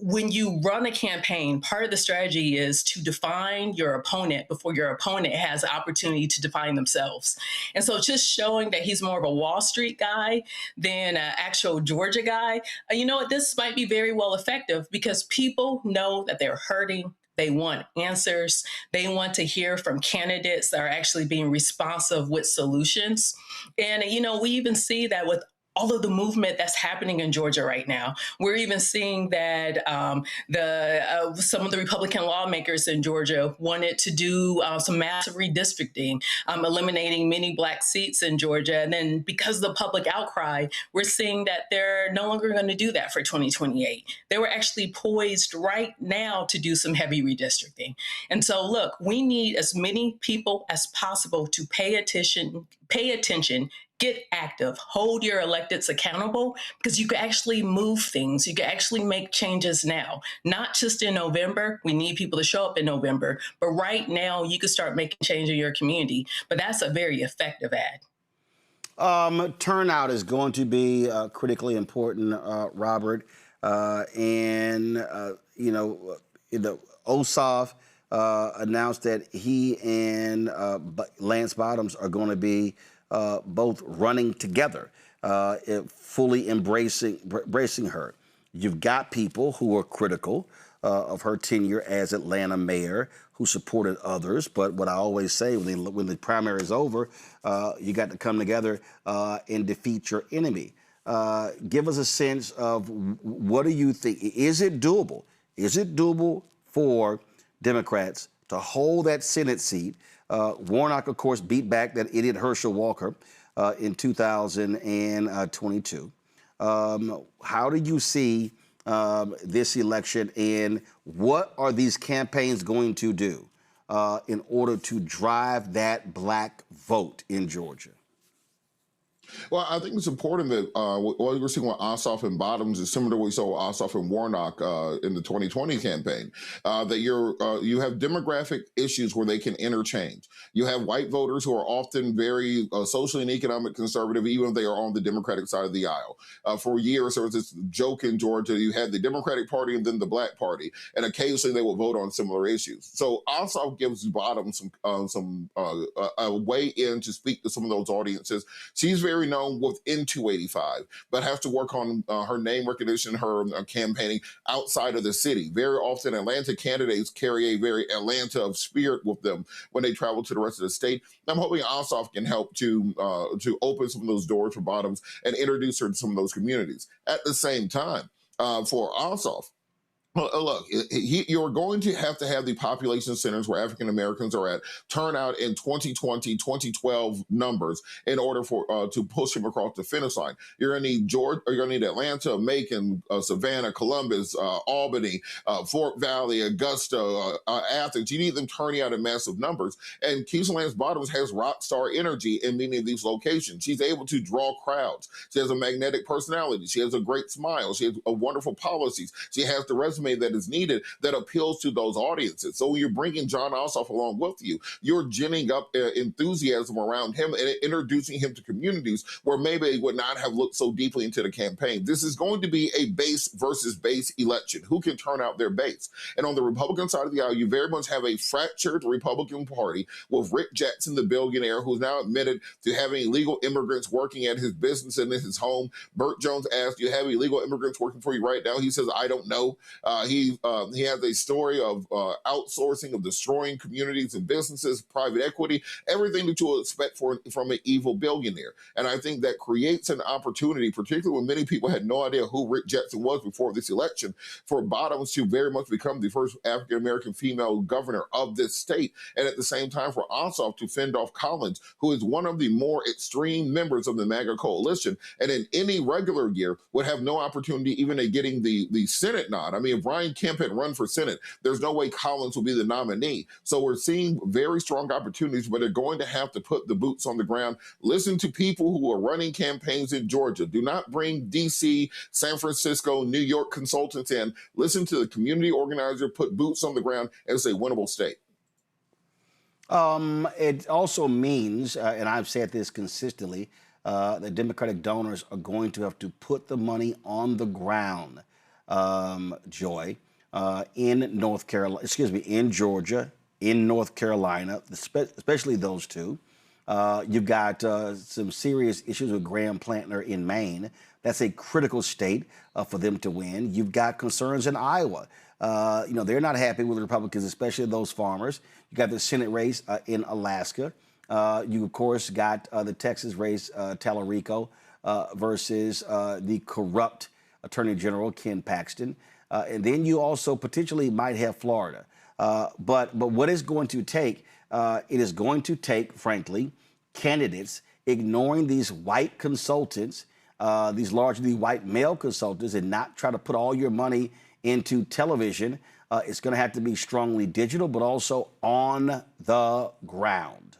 when you run a campaign, part of the strategy is to define your opponent before your opponent has the opportunity to define themselves. And so just showing that he's more of a Wall Street guy than an actual Georgia guy, you know what, this might be very well effective because people know that they're hurting. They want answers. They want to hear from candidates that are actually being responsive with solutions. And, you know, we even see that with all of the movement that's happening in Georgia right now. We're even seeing that some of the Republican lawmakers in Georgia wanted to do some massive redistricting, eliminating many Black seats in Georgia. And then because of the public outcry, we're seeing that they're no longer going to do that for 2028. They were actually poised right now to do some heavy redistricting. And so, look, we need as many people as possible to pay attention, get active, hold your electeds accountable, because you can actually move things. You can actually make changes now, not just in November. We need people to show up in November, but right now you can start making change in your community. But that's a very effective ad. Turnout is going to be critically important, Robert. Ossoff announced that he and Lance Bottoms are going to be both running together, fully embracing her. You've got people who are critical of her tenure as Atlanta mayor, who supported others. But what I always say, when the primary is over, you got to come together and defeat your enemy. Give us a sense of what do you think? Is it doable? Is it doable for Democrats to hold that Senate seat? Warnock, of course, beat back that idiot Herschel Walker in 2022. How do you see this election, and what are these campaigns going to do in order to drive that Black vote in Georgia? Well, I think it's important that what we're seeing with Ossoff and Bottoms is similar to what we saw with Ossoff and Warnock in the 2020 campaign. That you have demographic issues where they can interchange. You have white voters who are often very socially and economic conservative, even if they are on the Democratic side of the aisle. For years, there was this joke in Georgia: you had the Democratic Party and then the Black Party, and occasionally they will vote on similar issues. So Ossoff gives Bottoms a way in to speak to some of those audiences. She's very known within 285, but has to work on her name recognition, her campaigning outside of the city. Very often, Atlanta candidates carry a very Atlanta of spirit with them when they travel to the rest of the state. I'm hoping Ossoff can help to open some of those doors for Bottoms and introduce her to some of those communities. At the same time, for Ossoff, look, you're going to have the population centers where African Americans are at turn out in 2020, 2012 numbers in order for to push him across the finish line. You're going to need Georgia, you're going to need Atlanta, Macon, Savannah, Columbus, Albany, Fort Valley, Augusta, Athens. You need them turning out in massive numbers. And Keisha Lance Bottoms has rock star energy in many of these locations. She's able to draw crowds. She has a magnetic personality. She has a great smile. She has wonderful policies. She has the resume that is needed that appeals to those audiences. So when you're bringing John Ossoff along with you, you're ginning up enthusiasm around him and introducing him to communities where maybe they would not have looked so deeply into the campaign. This is going to be a base versus base election. Who can turn out their base? And on the Republican side of the aisle, you very much have a fractured Republican Party with Rick Jackson, the billionaire, who's now admitted to having illegal immigrants working at his business and in his home. Burt Jones asked, "Do you have illegal immigrants working for you right now?" He says, "I don't know." He has a story of outsourcing, of destroying communities and businesses, private equity, everything that you would expect from an evil billionaire. And I think that creates an opportunity, particularly when many people had no idea who Rick Jackson was before this election, for Bottoms to very much become the first African-American female governor of this state. And at the same time, for Ossoff to fend off Collins, who is one of the more extreme members of the MAGA coalition, and in any regular year would have no opportunity even at getting the Senate nod. I mean, if if Ryan Kemp had run for Senate, there's no way Collins will be the nominee. So we're seeing very strong opportunities, but they're going to have to put the boots on the ground. Listen to people who are running campaigns in Georgia. Do not bring D.C., San Francisco, New York consultants in. Listen to the community organizer, put boots on the ground, and it's a winnable state. It also means, and I've said this consistently, that Democratic donors are going to have to put the money on the ground, Joy, in North Carolina, in Georgia, in North Carolina, especially those two. You've got some serious issues with Graham Plantner in Maine. That's a critical state for them to win. You've got concerns in Iowa. They're not happy with the Republicans, especially those farmers. You got the Senate race in Alaska. You, of course, got the Texas race, Tallarico versus the corrupt Attorney General, Ken Paxton. And then you also potentially might have Florida. But what it's going to take, it is going to take, frankly, candidates ignoring these white consultants, these largely white male consultants, and not try to put all your money into television. It's going to have to be strongly digital, but also on the ground.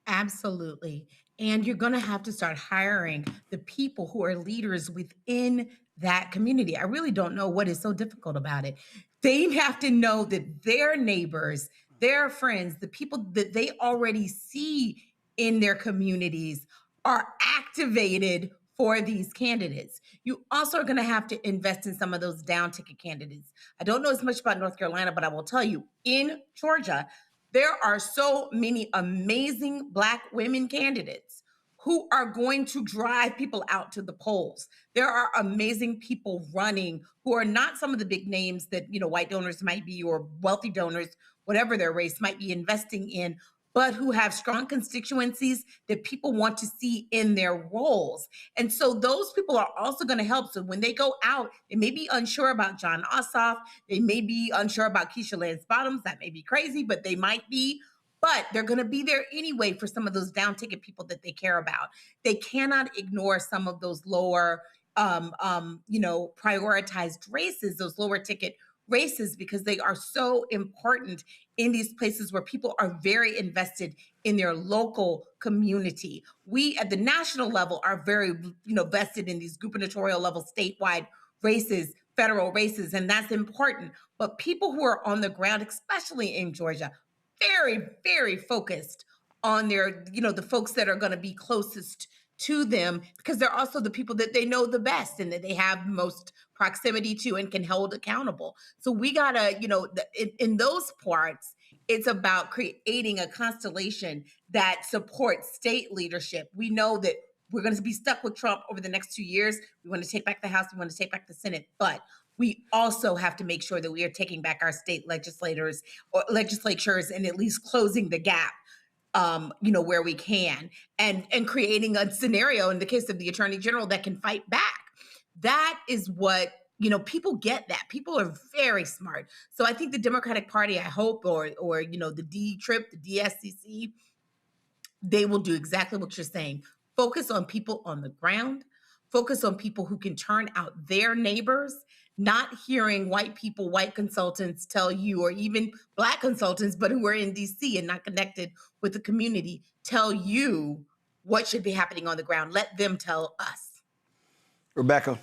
Absolutely. And you're going to have to start hiring the people who are leaders within that community. I really don't know what is so difficult about it. They have to know that their neighbors, their friends, the people that they already see in their communities are activated for these candidates. You also are going to have to invest in some of those down ticket candidates. I don't know as much about North Carolina, but I will tell you, in Georgia, there are so many amazing Black women candidates who are going to drive people out to the polls. There are amazing people running who are not some of the big names that, white donors might be, or wealthy donors, whatever their race might be investing in, but who have strong constituencies that people want to see in their roles. And so those people are also going to help. So when they go out, they may be unsure about John Ossoff. They may be unsure about Keisha Lance Bottoms. That may be crazy, but they might be. But they're going to be there anyway for some of those down ticket people that they care about. They cannot ignore some of those lower, prioritized races, those lower ticket races, because they are so important in these places where people are very invested in their local community. We at the national level are very, vested in these gubernatorial level, statewide races, federal races, and that's important. But people who are on the ground, especially in Georgia, very, very focused on their, the folks that are going to be closest to them, because they're also the people that they know the best and that they have most proximity to and can hold accountable. So we gotta, in those parts, it's about creating a constellation that supports state leadership. We know that we're going to be stuck with Trump over the next 2 years. We want to take back the House. We want to take back the Senate, but we also have to make sure that we are taking back our state legislators or legislatures and at least closing the gap, where we can, and creating a scenario in the case of the Attorney General that can fight back. That is what, people get that. People are very smart. So I think the Democratic Party, I hope, or the D-TRIP, the DSCC, they will do exactly what you're saying. Focus on people on the ground. Focus on people who can turn out their neighbors, not hearing white people, white consultants tell you, or even Black consultants, but who are in DC and not connected with the community, tell you what should be happening on the ground. Let them tell us. Rebecca.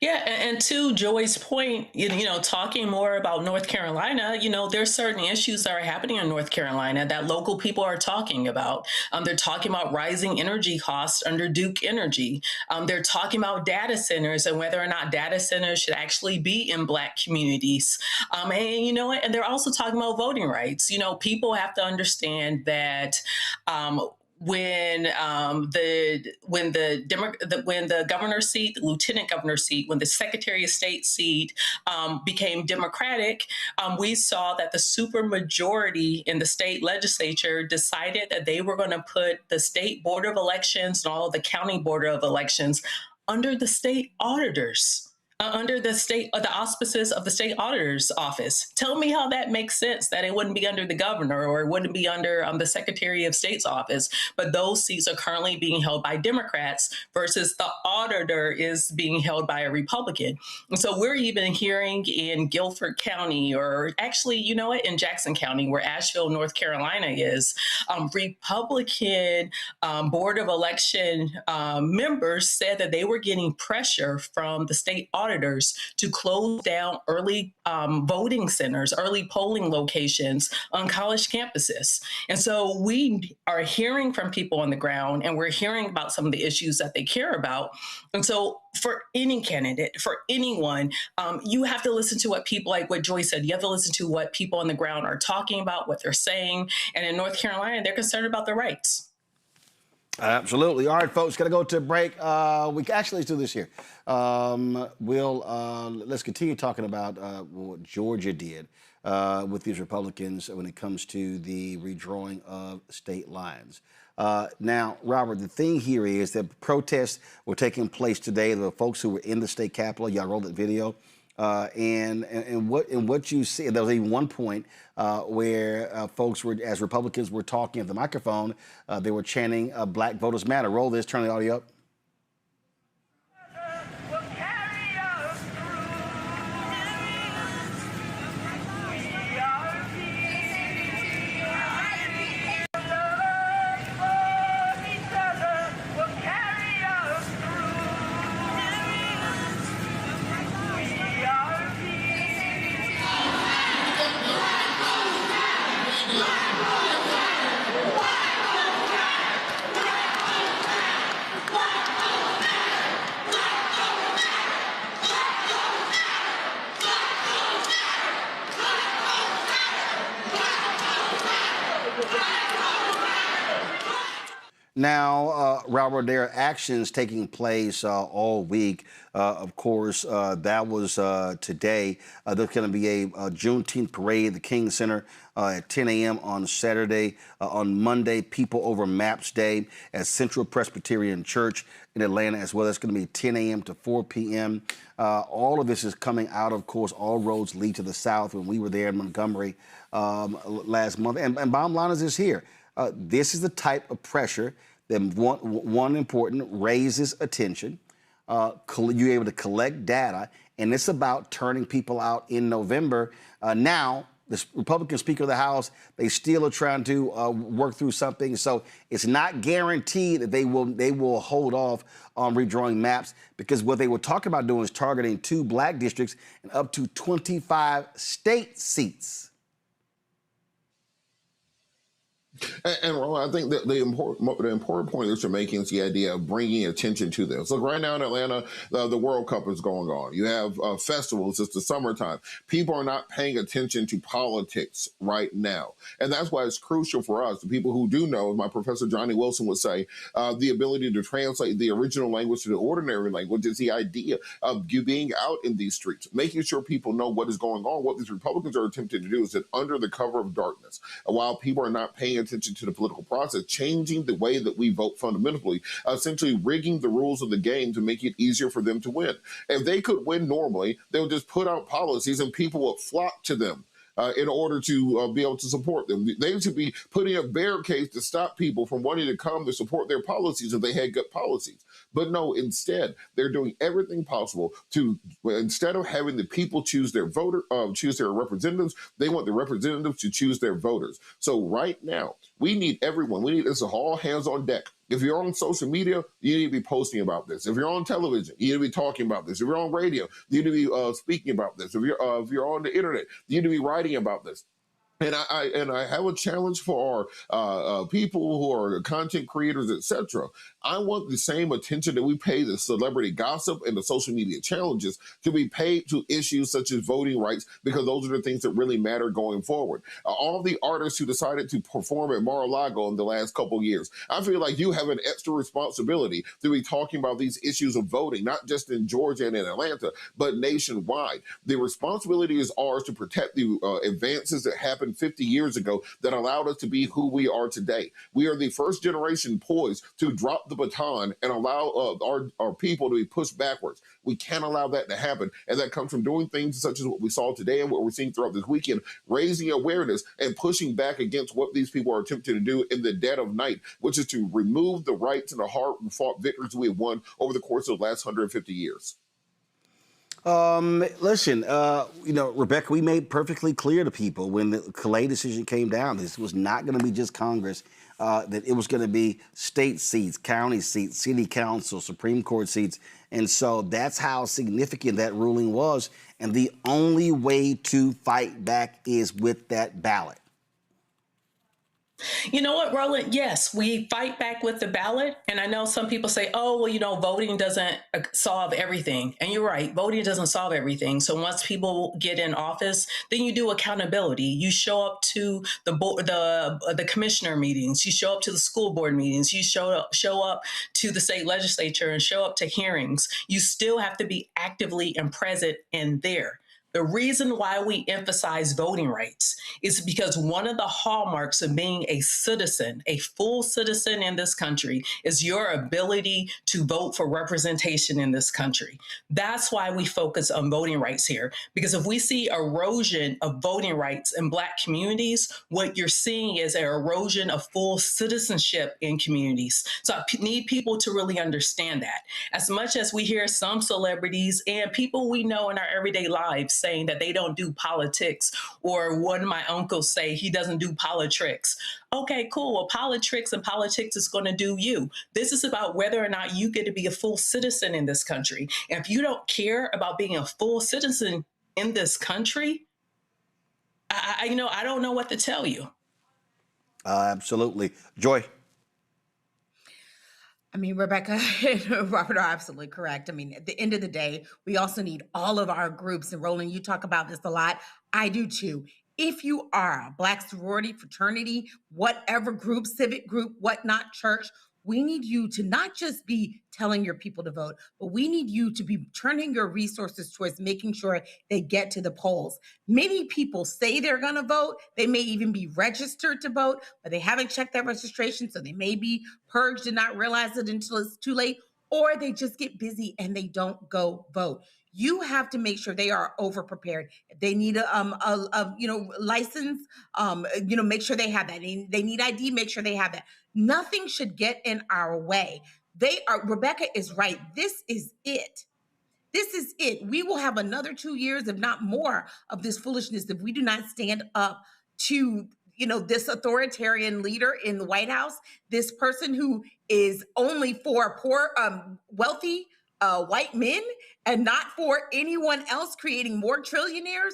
Yeah, and to Joy's point, talking more about North Carolina, there's certain issues that are happening in North Carolina that local people are talking about. They're talking about rising energy costs under Duke Energy. They're talking about data centers and whether or not data centers should actually be in Black communities. And they're also talking about voting rights. People have to understand that when the governor's seat, the lieutenant governor's seat, when the Secretary of State seat became Democratic, we saw that the supermajority in the state legislature decided that they were going to put the state board of elections and all the county board of elections under the state auditors. under the auspices of the state auditor's office. Tell me how that makes sense, that it wouldn't be under the governor or it wouldn't be under the Secretary of State's office, but those seats are currently being held by Democrats versus the auditor is being held by a Republican. And so we're even hearing in Guilford County, or actually, you know what, in Jackson County, where Asheville, North Carolina is, Republican Board of Election members said that they were getting pressure from the state auditors to close down early voting centers, early polling locations on college campuses. And so we are hearing from people on the ground, and we're hearing about some of the issues that they care about. And so for any candidate, for anyone, you have to listen to what people, like what Joy said, you have to listen to what people on the ground are talking about, what they're saying. And in North Carolina, they're concerned about their rights. Absolutely. All right, folks, got to go to a break. We actually, let's do this here. Let's continue talking about what Georgia did with these Republicans when it comes to the redrawing of state lines. Now, Robert, the thing here is that protests were taking place today. There were folks who were in the state capitol. Y'all rolled that video. And what you see, there was even one point where folks were, as Republicans were talking at the microphone, they were chanting Black Voters Matter. Roll this, turn the audio up. Now, Robert, there are actions taking place all week. Of course, that was today. There's going to be a Juneteenth parade at the King Center at 10 a.m. on Saturday. On Monday, People Over Maps Day at Central Presbyterian Church in Atlanta as well. That's going to be 10 a.m. to 4 p.m. All of this is coming out, of course, all roads lead to the South when we were there in Montgomery last month. And bottom line is this here. This is the type of pressure that, one important, raises attention. You're able to collect data, and it's about turning people out in November. Now, the Republican Speaker of the House, they still are trying to work through something. So it's not guaranteed that they will hold off on redrawing maps, because what they were talking about doing is targeting 2 Black districts and up to 25 state seats. And Ron, I think that the important point that you're making is the idea of bringing attention to this. Look, right now in Atlanta, the World Cup is going on. You have festivals. It's the summertime. People are not paying attention to politics right now. And that's why it's crucial for us, the people who do know, as my professor Johnny Wilson would say, the ability to translate the original language to the ordinary language is the idea of you being out in these streets, making sure people know what is going on. What these Republicans are attempting to do is that under the cover of darkness, while people are not paying attention to the political process, changing the way that we vote fundamentally, essentially rigging the rules of the game to make it easier for them to win. If they could win normally, they would just put out policies and people would flock to them in order to be able to support them. They should be putting up barricades to stop people from wanting to come to support their policies if they had good policies. But no, instead, they're doing everything possible to, instead of having the people choose their choose their representatives, they want the representatives to choose their voters. So right now, we need everyone. This is all hands on deck. If you're on social media, you need to be posting about this. If you're on television, you need to be talking about this. If you're on radio, you need to be speaking about this. If you're on the internet, you need to be writing about this. And I have a challenge for our people who are content creators, etc. I want the same attention that we pay the celebrity gossip and the social media challenges to be paid to issues such as voting rights, because those are the things that really matter going forward. All the artists who decided to perform at Mar-a-Lago in the last couple of years, I feel like you have an extra responsibility to be talking about these issues of voting, not just in Georgia and in Atlanta, but nationwide. The responsibility is ours to protect the advances that happen happened 50 years ago that allowed us to be who we are today. We are the first generation poised to drop the baton and allow our people to be pushed backwards. We can't allow that to happen. And that comes from doing things such as what we saw today and what we're seeing throughout this weekend, raising awareness and pushing back against what these people are attempting to do in the dead of night, which is to remove the rights and the hard-fought victories we have won over the course of the last 150 years. Listen, Rebecca, we made perfectly clear to people when the Calais decision came down, this was not going to be just Congress, that it was going to be state seats, county seats, city council, Supreme Court seats. And so that's how significant that ruling was. And the only way to fight back is with that ballot. You know what, Roland? Yes, we fight back with the ballot. And I know some people say, oh, well, voting doesn't solve everything. And you're right, voting doesn't solve everything. So once people get in office, then you do accountability. You show up to the commissioner meetings. You show up to the school board meetings. You show up to the state legislature and show up to hearings. You still have to be actively and present in there. The reason why we emphasize voting rights is because one of the hallmarks of being a citizen, a full citizen in this country, is your ability to vote for representation in this country. That's why we focus on voting rights here, because if we see erosion of voting rights in Black communities, what you're seeing is an erosion of full citizenship in communities. So I need people to really understand that. As much as we hear some celebrities and people we know in our everyday lives saying that they don't do politics, or one of my uncles say he doesn't do politics. Okay, cool. Well, politics and politics is going to do you. This is about whether or not you get to be a full citizen in this country. And if you don't care about being a full citizen in this country, I don't know what to tell you. Absolutely. Joy. I mean, Rebecca and Robert are absolutely correct. I mean, at the end of the day, we also need all of our groups. And Roland, you talk about this a lot. I do too. If you are a Black sorority, fraternity, whatever group, civic group, whatnot, church, we need you to not just be telling your people to vote, but we need you to be turning your resources towards making sure they get to the polls. Many people say they're going to vote. They may even be registered to vote, but they haven't checked their registration, so they may be purged and not realize it until it's too late, or they just get busy and they don't go vote. You have to make sure they are over prepared. If they need a license, make sure they have that. They need ID, make sure they have that. Nothing should get in our way. Rebecca is right. This is it. This is it. We will have another 2 years, if not more, of this foolishness if we do not stand up to this authoritarian leader in the White House, this person who is only for poor, wealthy white men and not for anyone else, creating more trillionaires,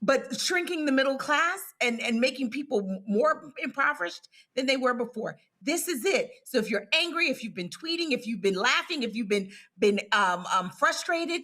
but shrinking the middle class and making people more impoverished than they were before. This is it. So if you're angry, if you've been tweeting, if you've been laughing, if you've been frustrated,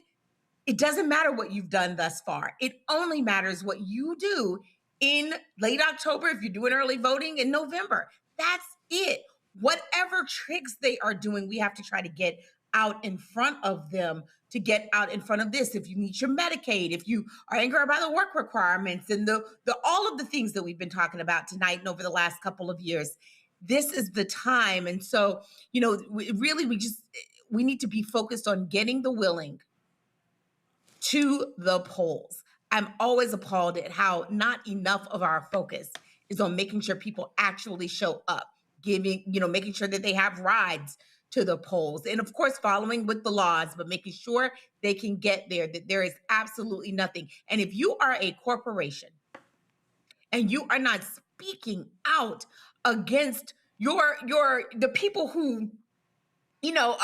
it doesn't matter what you've done thus far. It only matters what you do in late October, if you're doing early voting in November. That's it. Whatever tricks they are doing, we have to try to get out in front of them, to get out in front of this. If you need your Medicaid, if you are angry by the work requirements and the all of the things that we've been talking about tonight and over the last couple of years, this is the time. And so, we need to be focused on getting the willing to the polls. I'm always appalled at how not enough of our focus is on making sure people actually show up, making sure that they have rides to the polls, and of course, following with the laws, but making sure they can get there, that there is absolutely nothing. And if you are a corporation and you are not speaking out against the people who, your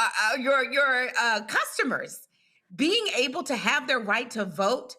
customers being able to have their right to vote,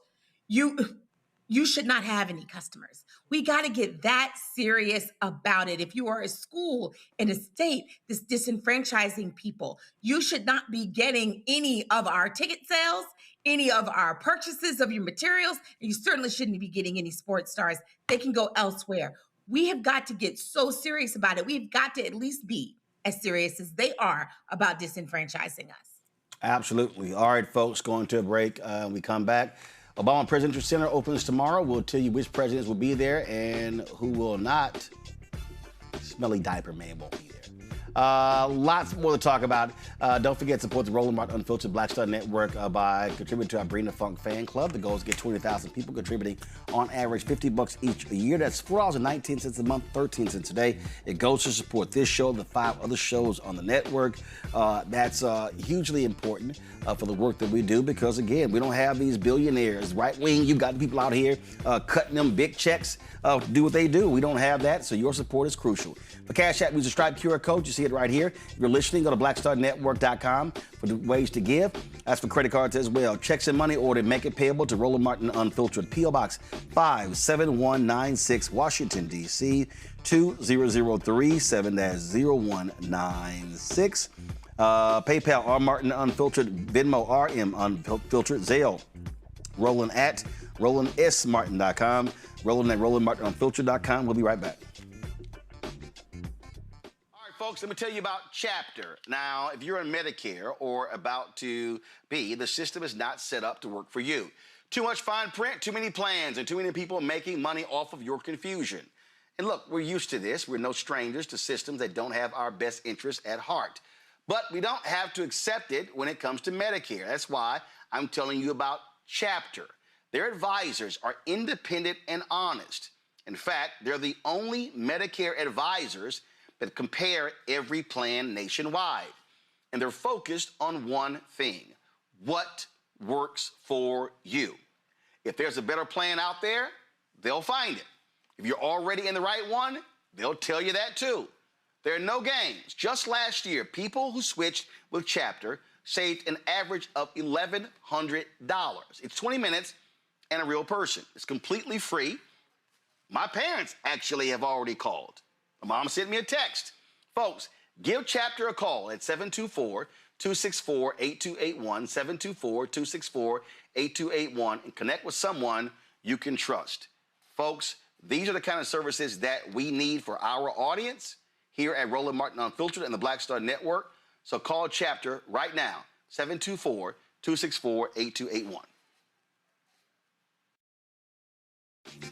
you should not have any customers. We got to get that serious about it. If you are a school in a state that's disenfranchising people, you should not be getting any of our ticket sales, any of our purchases of your materials, and you certainly shouldn't be getting any sports stars. They can go elsewhere. We have got to get so serious about it. We've got to at least be as serious as they are about disenfranchising us. Absolutely. All right, folks, going to a break. We come back. Obama Presidential Center opens tomorrow. We'll tell you which presidents will be there and who will not. Smelly diaper man won't be there. Lots more to talk about. Don't forget to support the Roland Martin Unfiltered Black Star Network by contributing to our Bring the Funk fan club. The goal is to get 20,000 people contributing on average $50 each a year. That's $4.19 a month, 13 cents a day. It goes to support this show, the 5 other shows on the network. That's hugely important for the work that we do because, again, we don't have these billionaires, right wing. You've got people out here cutting them big checks to do what they do. We don't have that, so your support is crucial. For Cash App, use the Stripe QR code. You see it right here. If you're listening, go to blackstarnetwork.com for the ways to give. As for credit cards as well, checks and money order, make it payable to Roland Martin Unfiltered, P.O. Box 57196, Washington, D.C. 20037, 0196. PayPal, R. Martin Unfiltered, Venmo, RM Unfiltered, Zelle, Roland at RolandSMartin.com, Roland at RolandMartinUnfiltered.com. We'll be right back. Folks, let me tell you about Chapter. Now, if you're on Medicare or about to be, the system is not set up to work for you. Too much fine print, too many plans, and too many people making money off of your confusion. And look, we're used to this. We're no strangers to systems that don't have our best interests at heart. But we don't have to accept it when it comes to Medicare. That's why I'm telling you about Chapter. Their advisors are independent and honest. In fact, they're the only Medicare advisors that compare every plan nationwide. And they're focused on one thing: what works for you. If there's a better plan out there, they'll find it. If you're already in the right one, they'll tell you that too. There are no games. Just last year, people who switched with Chapter saved an average of $1,100. It's 20 minutes and a real person. It's completely free. My parents actually have already called. My mom sent me a text. Folks, give Chapter a call at 724-264-8281, 724-264-8281, and connect with someone you can trust. Folks, these are the kind of services that we need for our audience here at Roland Martin Unfiltered and the Black Star Network. So call Chapter right now, 724-264-8281.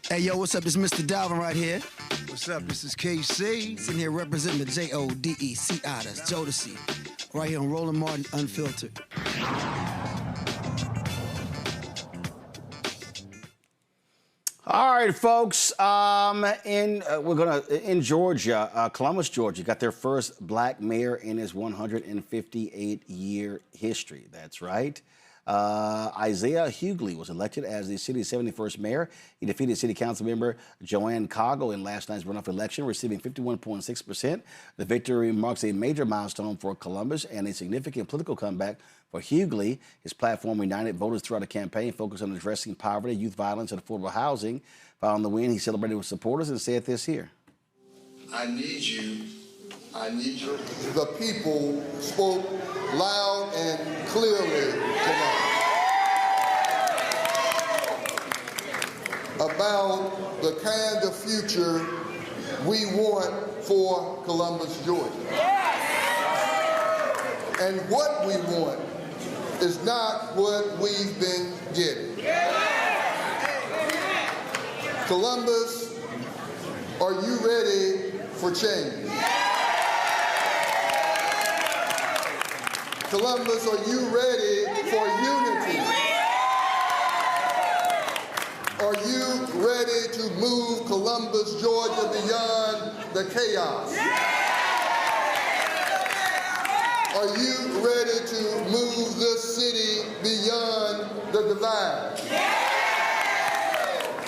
Hey, yo, what's up? This is Mr. Dalvin right here. What's up? This is KC. Sitting here representing the Jodeci. That's Jodeci. Right here on Roland Martin Unfiltered. All right, folks. In Georgia, Columbus, Georgia, got their first black mayor in its 158-year history. That's right. Isaiah Hughley was elected as the city's 71st mayor. He defeated city council member Joanne Coggle in last night's runoff election, receiving 51.6%. The victory marks a major milestone for Columbus and a significant political comeback for Hughley. His platform united voters throughout the campaign, focused on addressing poverty, youth violence, and affordable housing. Following the win, he celebrated with supporters and said this here. I need you. The people spoke loud and clearly tonight about the kind of future we want for Columbus, Georgia. And what we want is not what we've been getting. Columbus, are you ready for change? Columbus, are you ready for unity? Are you ready to move Columbus, Georgia beyond the chaos? Are you ready to move this city beyond the divide?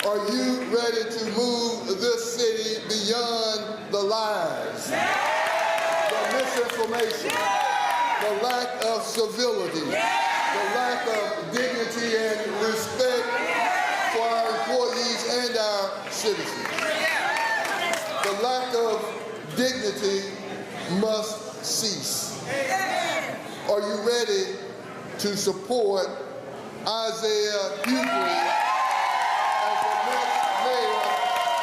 Are you ready to move this city beyond the lies, the misinformation, the lack of civility, the lack of dignity and respect for our employees and our citizens? The lack of dignity must cease. Are you ready to support Isaiah Hughley as the next mayor,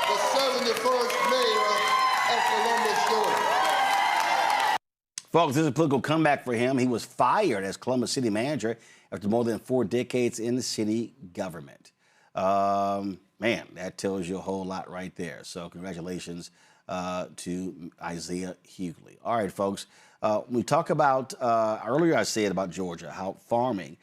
the 71st mayor of Columbus, Georgia? Folks, this is a political comeback for him. He was fired as Columbus city manager after more than 4 decades in the city government. Man, that tells you a whole lot right there. So congratulations to Isaiah Hughley. All right, folks. We talk about, earlier I said about Georgia, how farming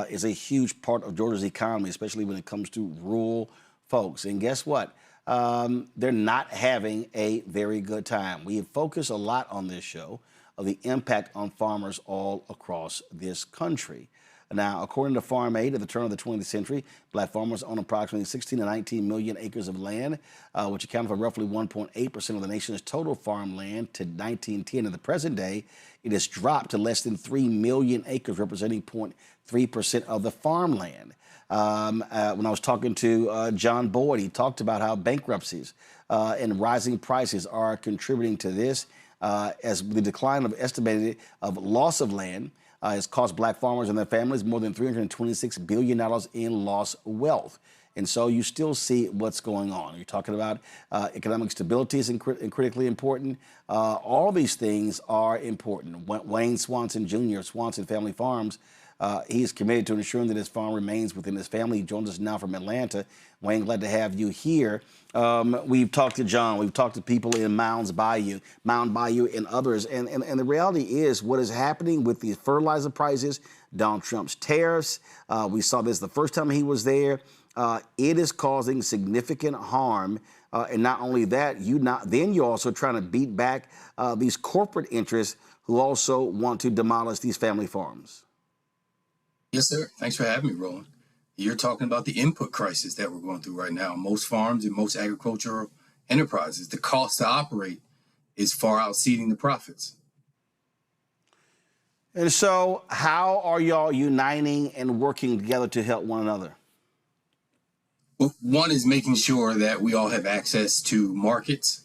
is a huge part of Georgia's economy, especially when it comes to rural folks. And guess what? They're not having a very good time. We focus a lot on this show of the impact on farmers all across this country. Now, according to Farm Aid, at the turn of the 20th century, black farmers own approximately 16 to 19 million acres of land, which accounted for roughly 1.8% of the nation's total farmland. To 1910, in the present day, it has dropped to less than 3 million acres, representing 0.3% of the farmland. When I was talking to John Boyd, he talked about how bankruptcies and rising prices are contributing to this, as the decline of estimated of loss of land has cost black farmers and their families more than $326 billion in lost wealth. And so you still see what's going on. You're talking about economic stability is critically important. All these things are important. Wayne Swanson Jr. of Swanson Family Farms, he is committed to ensuring that his farm remains within his family. He joins us now from Atlanta. Wayne, glad to have you here. We've talked to John. We've talked to people in Mound Bayou, and others. And the reality is what is happening with these fertilizer prices, Donald Trump's tariffs. We saw this the first time he was there. It is causing significant harm. And not only that, then you're also trying to beat back these corporate interests who also want to demolish these family farms. Yes, sir. Thanks for having me, Roland. You're talking about the input crisis that we're going through right now. Most farms and most agricultural enterprises, the cost to operate is far exceeding the profits. And so how are y'all uniting and working together to help one another? Well, one is making sure that we all have access to markets,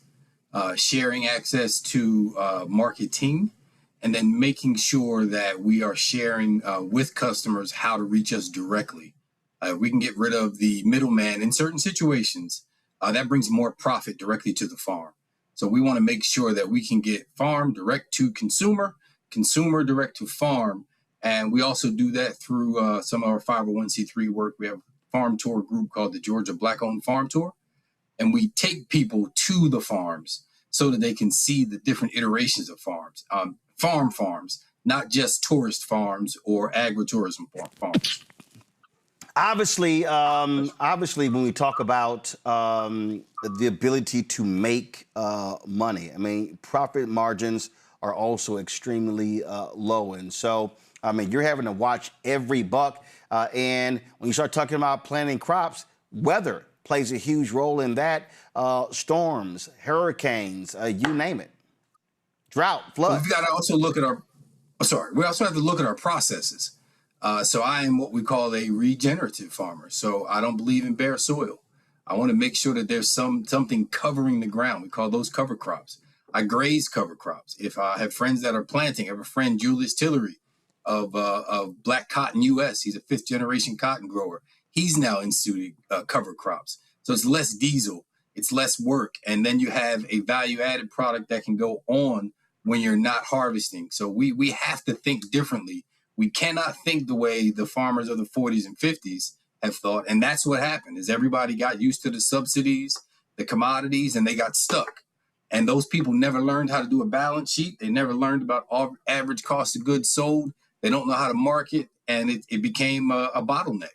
sharing access to marketing, and then making sure that we are sharing with customers how to reach us directly. We can get rid of the middleman in certain situations. That brings more profit directly to the farm. So we want to make sure that we can get farm direct to consumer, consumer direct to farm. And we also do that through some of our 501c3 work. We have a farm tour group called the Georgia Black-Owned Farm Tour. And we take people to the farms so that they can see the different iterations of farms. Farms, not just tourist farms or agritourism farms. Obviously, when we talk about the ability to make money, I mean, profit margins are also extremely low. And so, I mean, you're having to watch every buck. And when you start talking about planting crops, weather plays a huge role in that. Storms, hurricanes, you name it. Drought, flood. Well, we've got to also look at we also have to look at our processes. So I am what we call a regenerative farmer. So I don't believe in bare soil. I want to make sure that there's something covering the ground. We call those cover crops. I graze cover crops. If I have friends that are planting, I have a friend, Julius Tillery of Black Cotton US. He's a 5th generation cotton grower. He's now instituting cover crops. So it's less diesel, it's less work. And then you have a value added product that can go on when you're not harvesting. So we have to think differently. We cannot think the way the farmers of the 40s and 50s have thought. And that's what happened is everybody got used to the subsidies, the commodities, and they got stuck. And those people never learned how to do a balance sheet. They never learned about average cost of goods sold. They don't know how to market. And it became a bottleneck.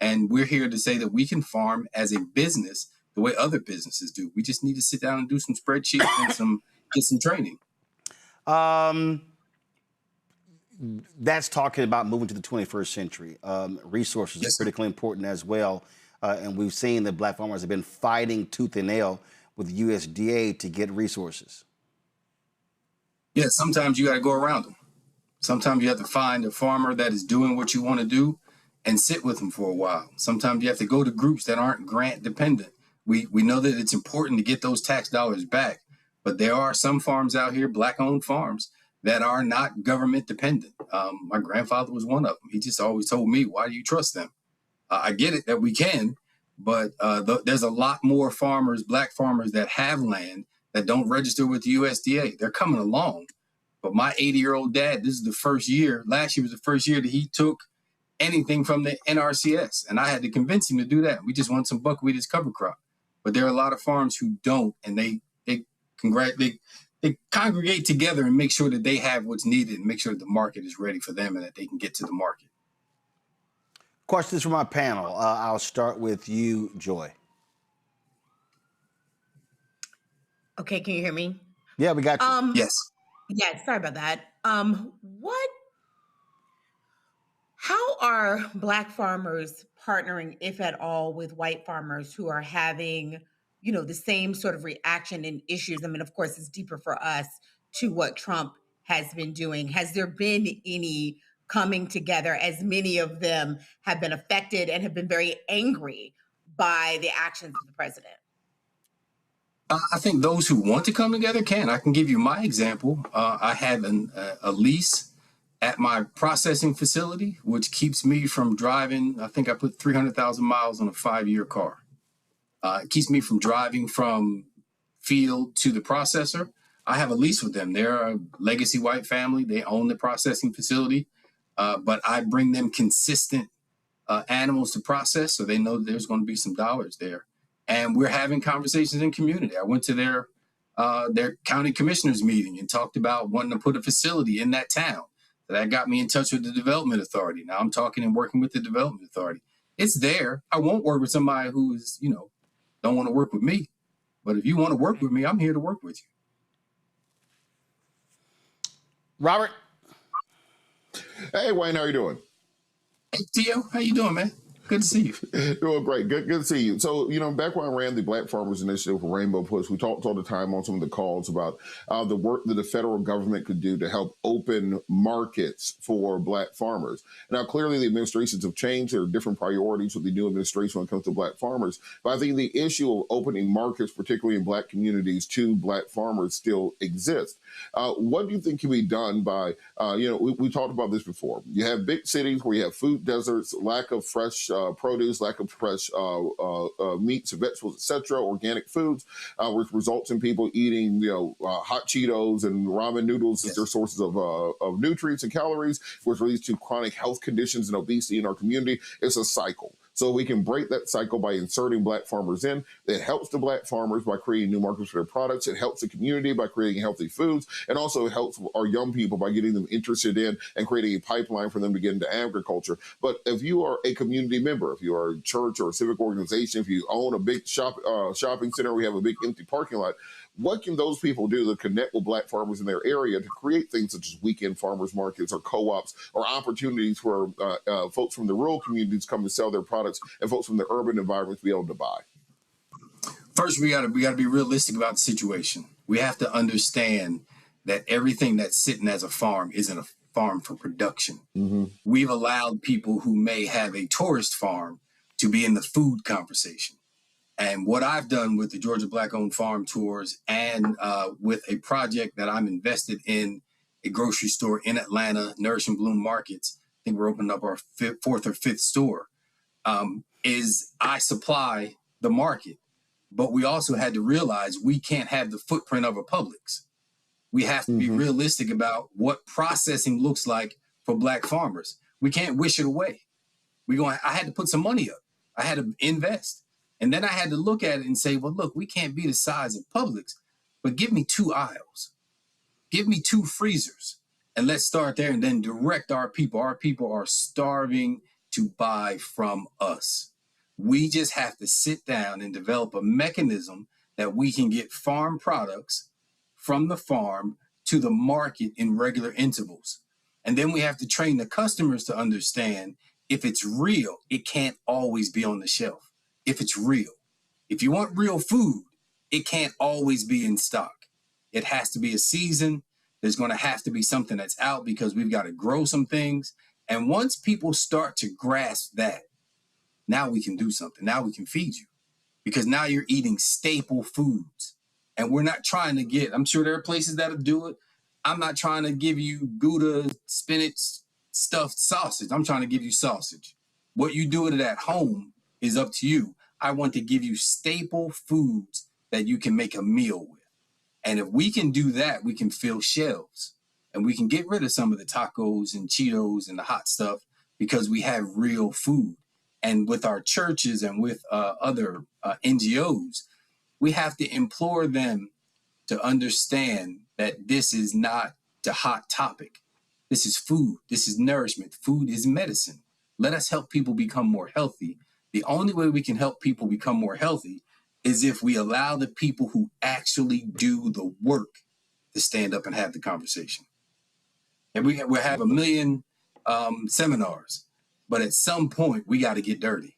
And we're here to say that we can farm as a business the way other businesses do. We just need to sit down and do some spreadsheets and get some training. That's talking about moving to the 21st century. Resources are critically important as well. And we've seen that black farmers have been fighting tooth and nail with USDA to get resources. Yeah, sometimes you got to go around them. Sometimes you have to find a farmer that is doing what you want to do and sit with them for a while. Sometimes you have to go to groups that aren't grant dependent. We know that it's important to get those tax dollars back, but there are some farms out here, black-owned farms, that are not government dependent. My grandfather was one of them. He just always told me, why do you trust them? I get it that we can, but there's a lot more farmers, black farmers that have land that don't register with the USDA. They're coming along, But my 80-year-old dad, this is the first year, last year was the first year that he took anything from the NRCS. And I had to convince him to do that. We just want some buckwheat as cover crop. But there are a lot of farms who don't, and they congregate together and make sure that they have what's needed and make sure that the market is ready for them and that they can get to the market. Questions from my panel. I'll start with you, Joy. Okay, can you hear me? Yeah, we got you. Yes. Yeah, sorry about that. How are Black farmers partnering, if at all, with white farmers who are having, the same sort of reaction and issues? I mean, of course, it's deeper for us to what Trump has been doing. Has there been any coming together, as many of them have been affected and have been very angry by the actions of the president? I think those who want to come together can. I can give you my example. I have a lease at my processing facility, which keeps me from driving. I think I put 300,000 miles on a 5-year car. It keeps me from driving from field to the processor. I have a lease with them. They're a legacy white family. They own the processing facility, but I bring them consistent animals to process, so they know there's going to be some dollars there. And we're having conversations in community. I went to their county commissioners meeting and talked about wanting to put a facility in that town. That got me in touch with the development authority. Now I'm talking and working with the development authority. It's there. I won't work with somebody who is, don't want to work with me. But if you want to work with me, I'm here to work with you. Robert. Hey, Wayne, how you doing? Hey, Tio, how you doing, man? Good to see you. Doing great. Good to see you. So, back when I ran the Black Farmers Initiative for Rainbow Push, we talked all the time on some of the calls about the work that the federal government could do to help open markets for Black farmers. Now, clearly, the administrations have changed. There are different priorities with the new administration when it comes to Black farmers. But I think the issue of opening markets, particularly in Black communities, to Black farmers still exists. What do you think can be done by, we talked about this before. You have big cities where you have food deserts, lack of fresh produce, lack of fresh meats, vegetables, etc., organic foods, which results in people eating, hot Cheetos and ramen noodles as their sources of nutrients and calories, which leads to chronic health conditions and obesity in our community. It's a cycle. So we can break that cycle by inserting Black farmers in. It helps the Black farmers by creating new markets for their products. It helps the community by creating healthy foods. And also it helps our young people by getting them interested in and creating a pipeline for them to get into agriculture. But if you are a community member, if you are a church or a civic organization, if you own a big shopping center, we have a big empty parking lot, what can those people do to connect with Black farmers in their area to create things such as weekend farmers markets or co-ops or opportunities where folks from the rural communities come to sell their products and folks from the urban environments be able to buy? First, we got to be realistic about the situation. We have to understand that everything that's sitting as a farm isn't a farm for production. Mm-hmm. We've allowed people who may have a tourist farm to be in the food conversation. And what I've done with the Georgia Black-owned farm tours and with a project that I'm invested in, a grocery store in Atlanta, Nourish and Bloom Markets, I think we're opening up our fourth or fifth store, is I supply the market. But we also had to realize we can't have the footprint of a Publix. We have to be realistic about what processing looks like for Black farmers. We can't wish it away. I had to put some money up. I had to invest. And then I had to look at it and say, well, look, we can't be the size of Publix, but give me 2 aisles. Give me 2 freezers. And let's start there and then direct our people. Our people are starving to buy from us. We just have to sit down and develop a mechanism that we can get farm products from the farm to the market in regular intervals. And then we have to train the customers to understand if it's real, it can't always be on the shelf. If it's real. If you want real food, it can't always be in stock. It has to be a season. There's going to have to be something that's out because we've got to grow some things. And once people start to grasp that, now we can do something. Now we can feed you because now you're eating staple foods. And we're not trying to get, I'm sure there are places that'll do it. I'm not trying to give you Gouda, spinach, stuffed sausage. I'm trying to give you sausage. What you do with it at home is up to you. I want to give you staple foods that you can make a meal with. And if we can do that, we can fill shelves. And we can get rid of some of the tacos and Cheetos and the hot stuff because we have real food. And with our churches and with other NGOs, we have to implore them to understand that this is not a hot topic. This is food. This is nourishment. Food is medicine. Let us help people become more healthy. The only way we can help people become more healthy is if we allow the people who actually do the work to stand up and have the conversation. And we have a million seminars, but at some point we got to get dirty.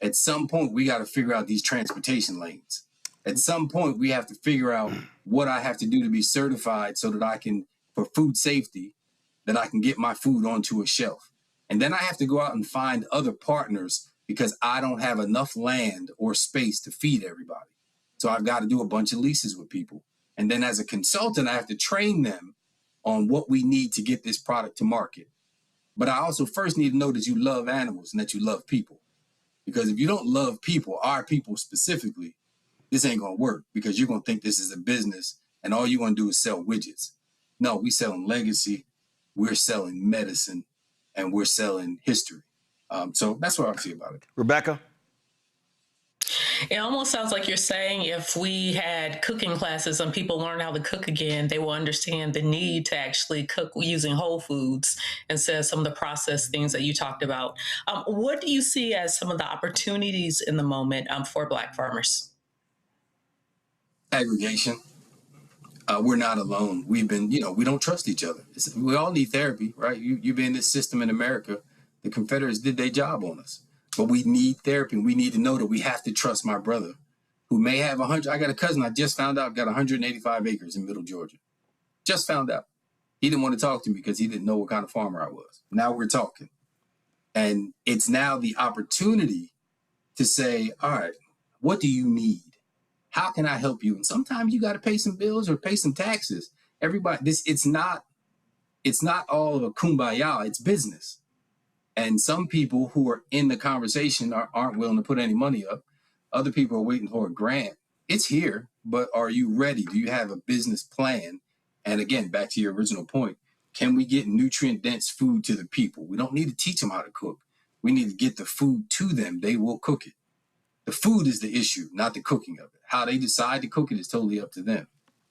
At some point we got to figure out these transportation lanes. At some point we have to figure out what I have to do to be certified so that I can, for food safety, that I can get my food onto a shelf. And then I have to go out and find other partners because I don't have enough land or space to feed everybody. So I've got to do a bunch of leases with people. And then as a consultant, I have to train them on what we need to get this product to market. But I also first need to know that you love animals and that you love people. Because if you don't love people, our people specifically, this ain't going to work because you're going to think this is a business and all you're going to do is sell widgets. No, we selling legacy, we're selling medicine, and we're selling history. So that's what I see about it. Rebecca? It almost sounds like you're saying if we had cooking classes and people learn how to cook again, they will understand the need to actually cook using whole foods instead of some of the processed things that you talked about. What do you see as some of the opportunities in the moment for Black farmers? Aggregation. We're not alone. We've been, we don't trust each other. We all need therapy, right? You've been in this system in America. The Confederates did their job on us. But we need therapy. We need to know that we have to trust my brother who may have 100. I got a cousin I just found out got 185 acres in Middle Georgia. Just found out. He didn't want to talk to me because he didn't know what kind of farmer I was. Now we're talking. And it's now the opportunity to say, all right, what do you need? How can I help you? And sometimes you got to pay some bills or pay some taxes. Everybody, it's not all of a kumbaya, it's business. And some people who are in the conversation aren't willing to put any money up. Other people are waiting for a grant. It's here, but are you ready? Do you have a business plan? And again, back to your original point, can we get nutrient-dense food to the people? We don't need to teach them how to cook. We need to get the food to them. They will cook it. The food is the issue, not the cooking of it. How they decide to cook it is totally up to them.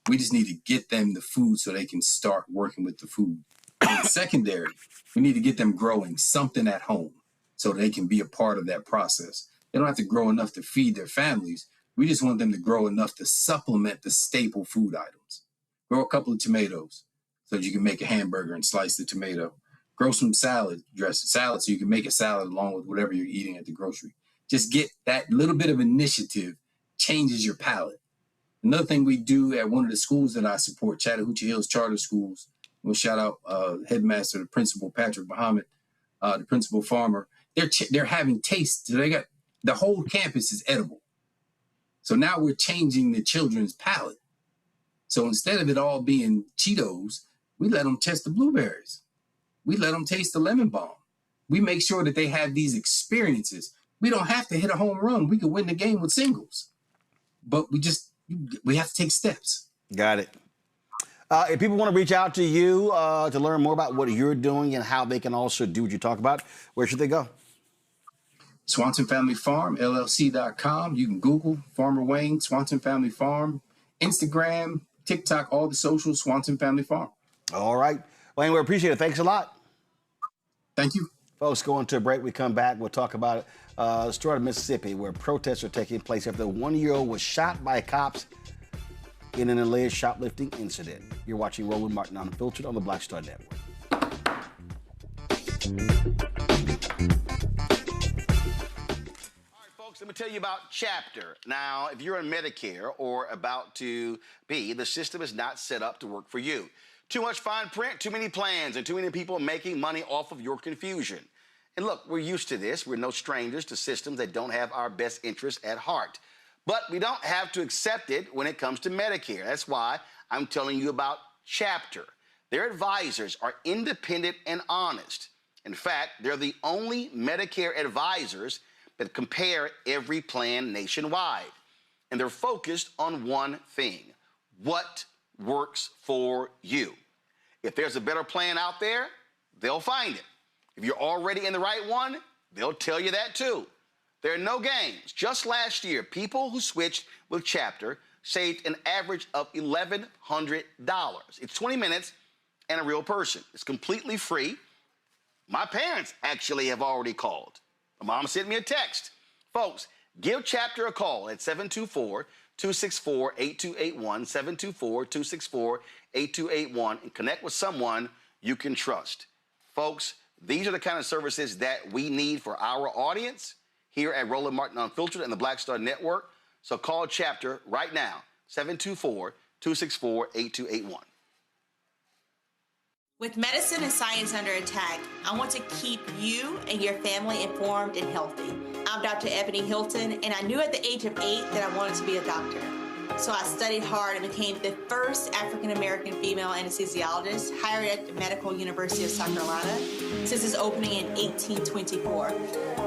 We just need to get them the food so they can start working with the food. And secondary, we need to get them growing something at home so they can be a part of that process. They don't have to grow enough to feed their families. We just want them to grow enough to supplement the staple food items. Grow a couple of tomatoes so that you can make a hamburger and slice the tomato. Grow some salad so you can make a salad along with whatever you're eating at the grocery. Just get that little bit of initiative changes your palate. Another thing we do at one of the schools that I support, Chattahoochee Hills Charter Schools, we'll shout out headmaster, the principal, Patrick Muhammad, the principal farmer. They're having tastes. So they got the whole campus is edible. So now we're changing the children's palate. So instead of it all being Cheetos, we let them test the blueberries. We let them taste the lemon balm. We make sure that they have these experiences. We don't have to hit a home run. We can win the game with singles. But we have to take steps. Got it. If people want to reach out to you to learn more about what you're doing and how they can also do what you talk about, where should they go? Swanson Family Farm, LLC.com. You can Google Farmer Wayne, Swanson Family Farm, Instagram, TikTok, all the socials, Swanson Family Farm. All right. Wayne, we appreciate it. Thanks a lot. Thank you. Folks, going to a break. We come back. We'll talk about the story of Mississippi, where protests are taking place after a 1-year-old was shot by cops in an alleged shoplifting incident. You're watching Roland Martin Unfiltered on the Black Star Network. Let me tell you about Chapter. Now, if you're on Medicare or about to be, the system is not set up to work for you. Too much fine print, too many plans, and too many people making money off of your confusion. And look, we're used to this. We're no strangers to systems that don't have our best interests at heart. But we don't have to accept it when it comes to Medicare. That's why I'm telling you about Chapter. Their advisors are independent and honest. In fact, they're the only Medicare advisors that compare every plan nationwide. And they're focused on one thing: what works for you. If there's a better plan out there, they'll find it. If you're already in the right one, they'll tell you that too. There are no games. Just last year, people who switched with Chapter saved an average of $1,100. It's 20 minutes and a real person. It's completely free. My parents actually have already called. My mom sent me a text. Folks, give Chapter a call at 724-264-8281, 724-264-8281, and connect with someone you can trust. Folks, these are the kind of services that we need for our audience here at Roland Martin Unfiltered and the Black Star Network. So call Chapter right now, 724-264-8281. With medicine and science under attack, I want to keep you and your family informed and healthy. I'm Dr. Ebony Hilton, and I knew at the age of 8 that I wanted to be a doctor. So I studied hard and became the first African-American female anesthesiologist hired at the Medical University of South Carolina since its opening in 1824.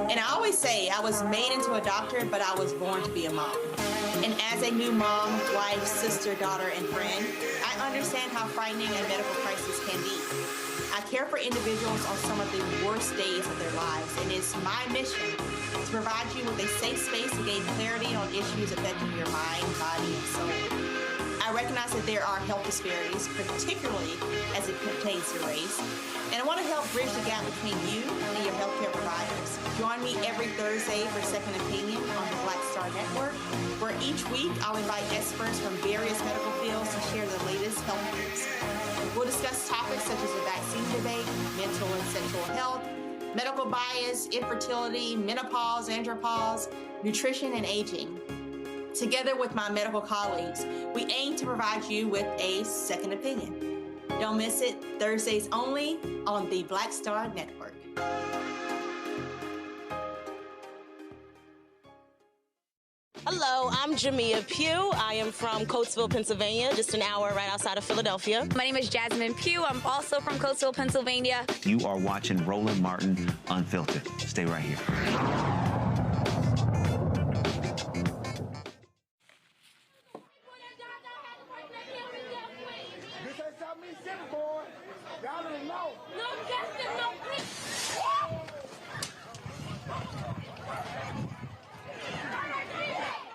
And I always say I was made into a doctor, but I was born to be a mom. And as a new mom, wife, sister, daughter, and friend, I understand how frightening a medical crisis can be. I care for individuals on some of the worst days of their lives, and it's my mission to provide you with a safe space to gain clarity on issues affecting your mind, body, and soul. I recognize that there are health disparities, particularly as it pertains to race, and I want to help bridge the gap between you and your healthcare providers. Join me every Thursday for Second Opinion on the Black Star Network, where each week I'll invite experts from various medical fields to share the latest health news. We'll discuss topics such as the vaccine debate, mental and sexual health, medical bias, infertility, menopause, andropause, nutrition, and aging. Together with my medical colleagues, we aim to provide you with a second opinion. Don't miss it, Thursdays only on the Black Star Network. Hello, I'm Jamia Pugh. I am from Coatesville, Pennsylvania, just an hour right outside of Philadelphia. My name is Jasmine Pugh. I'm also from Coatesville, Pennsylvania. You are watching Roland Martin Unfiltered. Stay right here.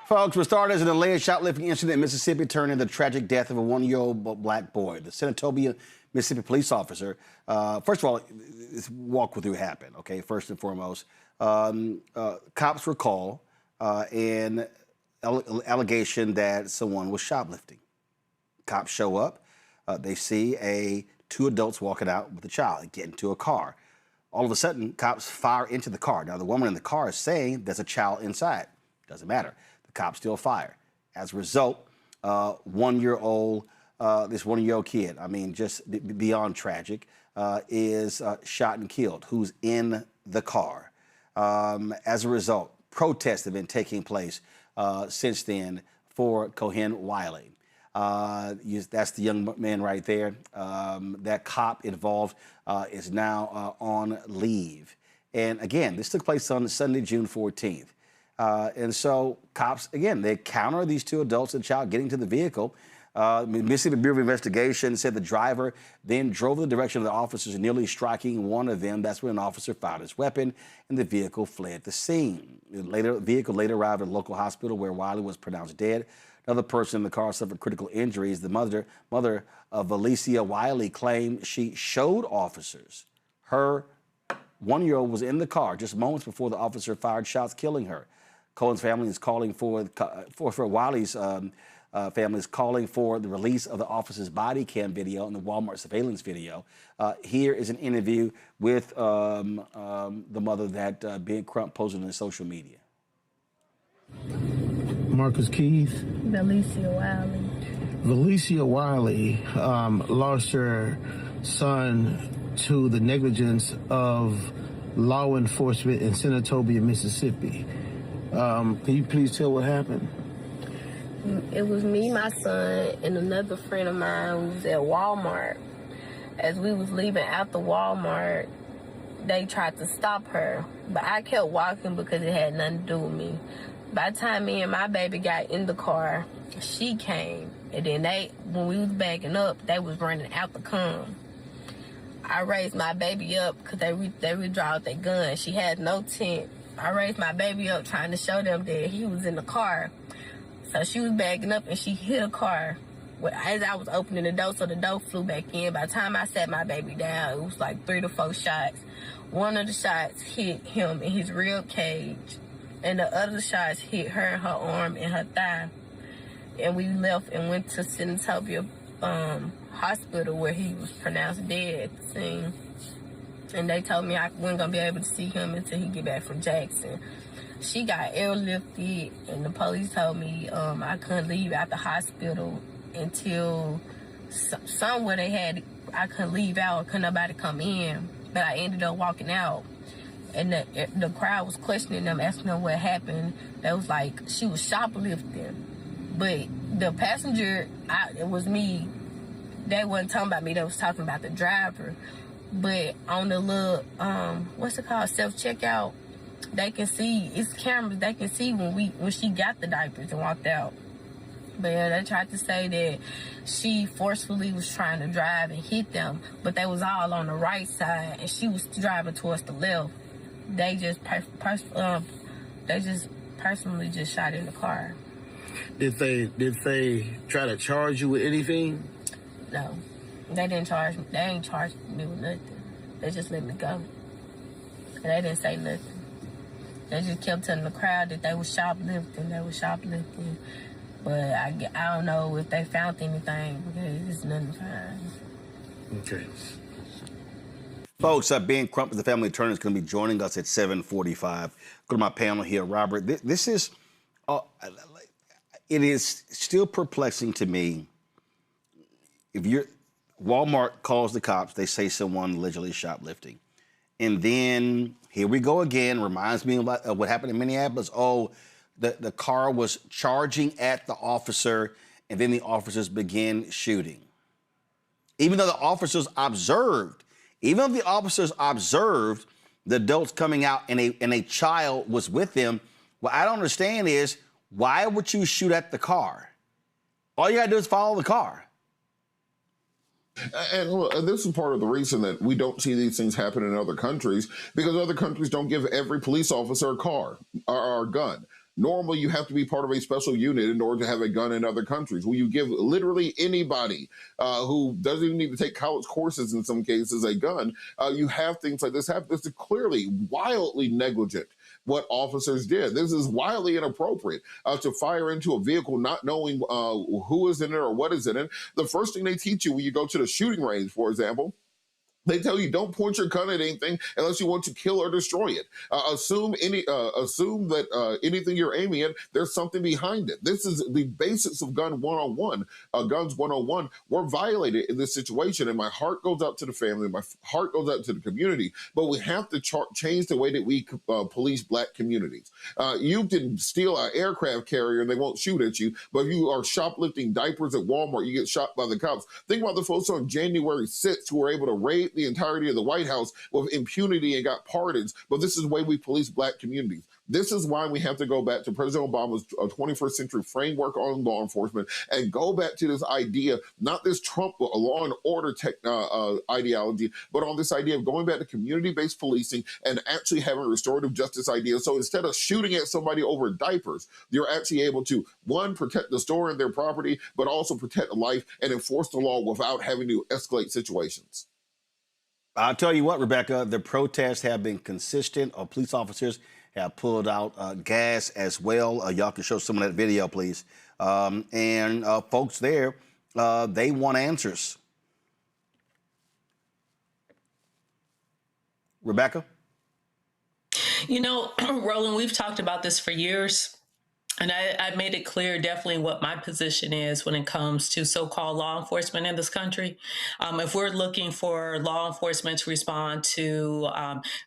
Folks, what started as an alleged shoplifting incident in Mississippi turned into the tragic death of a 1-year-old black boy. The Senatobia, Mississippi police officer, first of all, let's walk with you what happened, okay, first and foremost. Cops were called and allegation that someone was shoplifting. Cops show up. They see two adults walking out with a child, get into a car. All of a sudden, cops fire into the car. Now, the woman in the car is saying there's a child inside. Doesn't matter. The cops still fire. As a result, this 1-year-old kid, I mean, just beyond tragic, is shot and killed, who's in the car. As a result, protests have been taking place since then for Cohen Wiley. That's the young man right there. That cop involved is now on leave. And again, this took place on Sunday, June 14th. And so cops, again, they counter these two adults and child getting to the vehicle. Mississippi Bureau of Investigation said the driver then drove in the direction of the officers, nearly striking one of them. That's when an officer fired his weapon and the vehicle fled the scene. The vehicle later arrived at a local hospital where Wiley was pronounced dead. Another person in the car suffered critical injuries. The mother of Alicia Wiley claimed she showed officers her 1-year-old was in the car just moments before the officer fired shots, killing her. Cohen's family is calling for Wiley's family is calling for the release of the officer's body cam video and the Walmart surveillance video. Here is an interview with the mother that Ben Crump posted on social media. Marcus Keith. Valicia Wiley. Valicia Wiley lost her son to the negligence of law enforcement in Senatobia, Mississippi. Can you please tell what happened? It was me, my son, and another friend of mine who was at Walmart. As we was leaving out the Walmart, they tried to stop her, but I kept walking because it had nothing to do with me. By the time me and my baby got in the car, she came, and then when we was backing up, they was running out the come. I raised my baby up because they withdrew their gun. She had no tent. I raised my baby up trying to show them that he was in the car. So she was backing up and she hit a car as I was opening the door, so the door flew back in. By the time I sat my baby down, it was like 3 to 4 shots. One of the shots hit him in his rib cage, and the other shots hit her in her arm and her thigh. And we left and went to Senatobia Hospital, where he was pronounced dead at the scene. And they told me I wasn't going to be able to see him until he get back from Jackson. She got airlifted, and the police told me I couldn't leave out the hospital until somewhere I couldn't leave out, couldn't nobody come in. But I ended up walking out, and the crowd was questioning them, asking them what happened. They was like, she was shoplifting. But the passenger, it was me. They wasn't talking about me. They was talking about the driver. But on the little, what's it called, self-checkout, they can see, it's cameras, they can see when she got the diapers and walked out. But yeah, they tried to say that she forcefully was trying to drive and hit them, but they was all on the right side, and she was driving towards the left. They just personally just shot in the car. Did they try to charge you with anything? No, they didn't charge me. They ain't charged me with nothing. They just let me go. And they didn't say nothing. They just kept telling the crowd that they was shoplifting. But I don't know if they found anything, because there's nothing to find. Okay. Folks, Ben Crump, the family attorney, is going to be joining us at 7:45. Go to my panel here, Robert. This is, it is still perplexing to me. If Walmart calls the cops, they say someone allegedly shoplifting. And then here we go again, reminds me of what happened in Minneapolis. Oh, the car was charging at the officer, and then the officers began shooting. Even though the officers observed the adults coming out and a child was with them, what I don't understand is, why would you shoot at the car? All you gotta do is follow the car. And this is part of the reason that we don't see these things happen in other countries, because other countries don't give every police officer a car or a gun. Normally, you have to be part of a special unit in order to have a gun in other countries, where you give literally anybody who doesn't even need to take college courses in some cases a gun. You have things like this happen. This is clearly wildly negligent what officers did. This is wildly inappropriate to fire into a vehicle not knowing who is in it or what is in it. The first thing they teach you when you go to the shooting range, for example, they tell you don't point your gun at anything unless you want to kill or destroy it. Assume that anything you're aiming at, there's something behind it. This is the basics of guns 101 were violated in this situation, and my heart goes out to the family, my heart goes out to the community. But we have to change the way that we police Black communities. You can steal an aircraft carrier and they won't shoot at you, but if you are shoplifting diapers at Walmart, you get shot by the cops. Think about the folks on January 6th who were able to raid the entirety of the White House with impunity and got pardons. But this is the way we police Black communities. This is why we have to go back to President Obama's 21st century framework on law enforcement and go back to this idea, not this Trump law and order ideology, but on this idea of going back to community-based policing and actually having a restorative justice idea. So instead of shooting at somebody over diapers, you're actually able to, one, protect the store and their property, but also protect life and enforce the law without having to escalate situations. I'll tell you what, Rebecca, the protests have been consistent. Police officers have pulled out gas as well. Y'all can show some of that video, please. And folks there, they want answers. Rebecca? You know, Roland, we've talked about this for years. And I made it clear definitely what my position is when it comes to so-called law enforcement in this country. If we're looking for law enforcement to respond to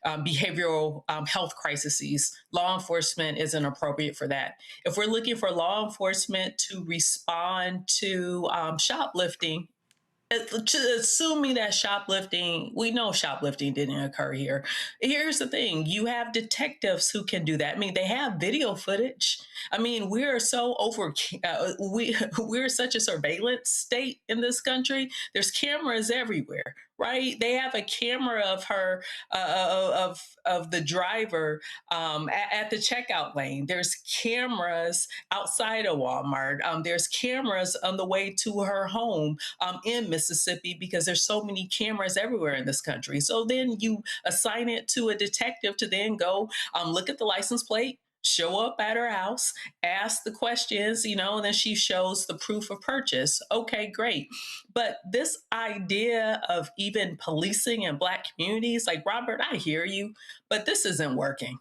behavioral health crises, law enforcement isn't appropriate for that. If we're looking for law enforcement to respond to shoplifting, assuming that shoplifting, we know shoplifting didn't occur here. Here's the thing. You have detectives who can do that. I mean, they have video footage. I mean, we're so we're such a surveillance state in this country. There's cameras everywhere, right? They have a camera of her, of the driver at the checkout lane. There's cameras outside of Walmart. There's cameras on the way to her home in Mississippi because there's so many cameras everywhere in this country. So then you assign it to a detective to then go look at the license plate, show up at her house, ask the questions, and then she shows the proof of purchase. Okay, great. But this idea of even policing in Black communities, like, Robert, I hear you, but this isn't working.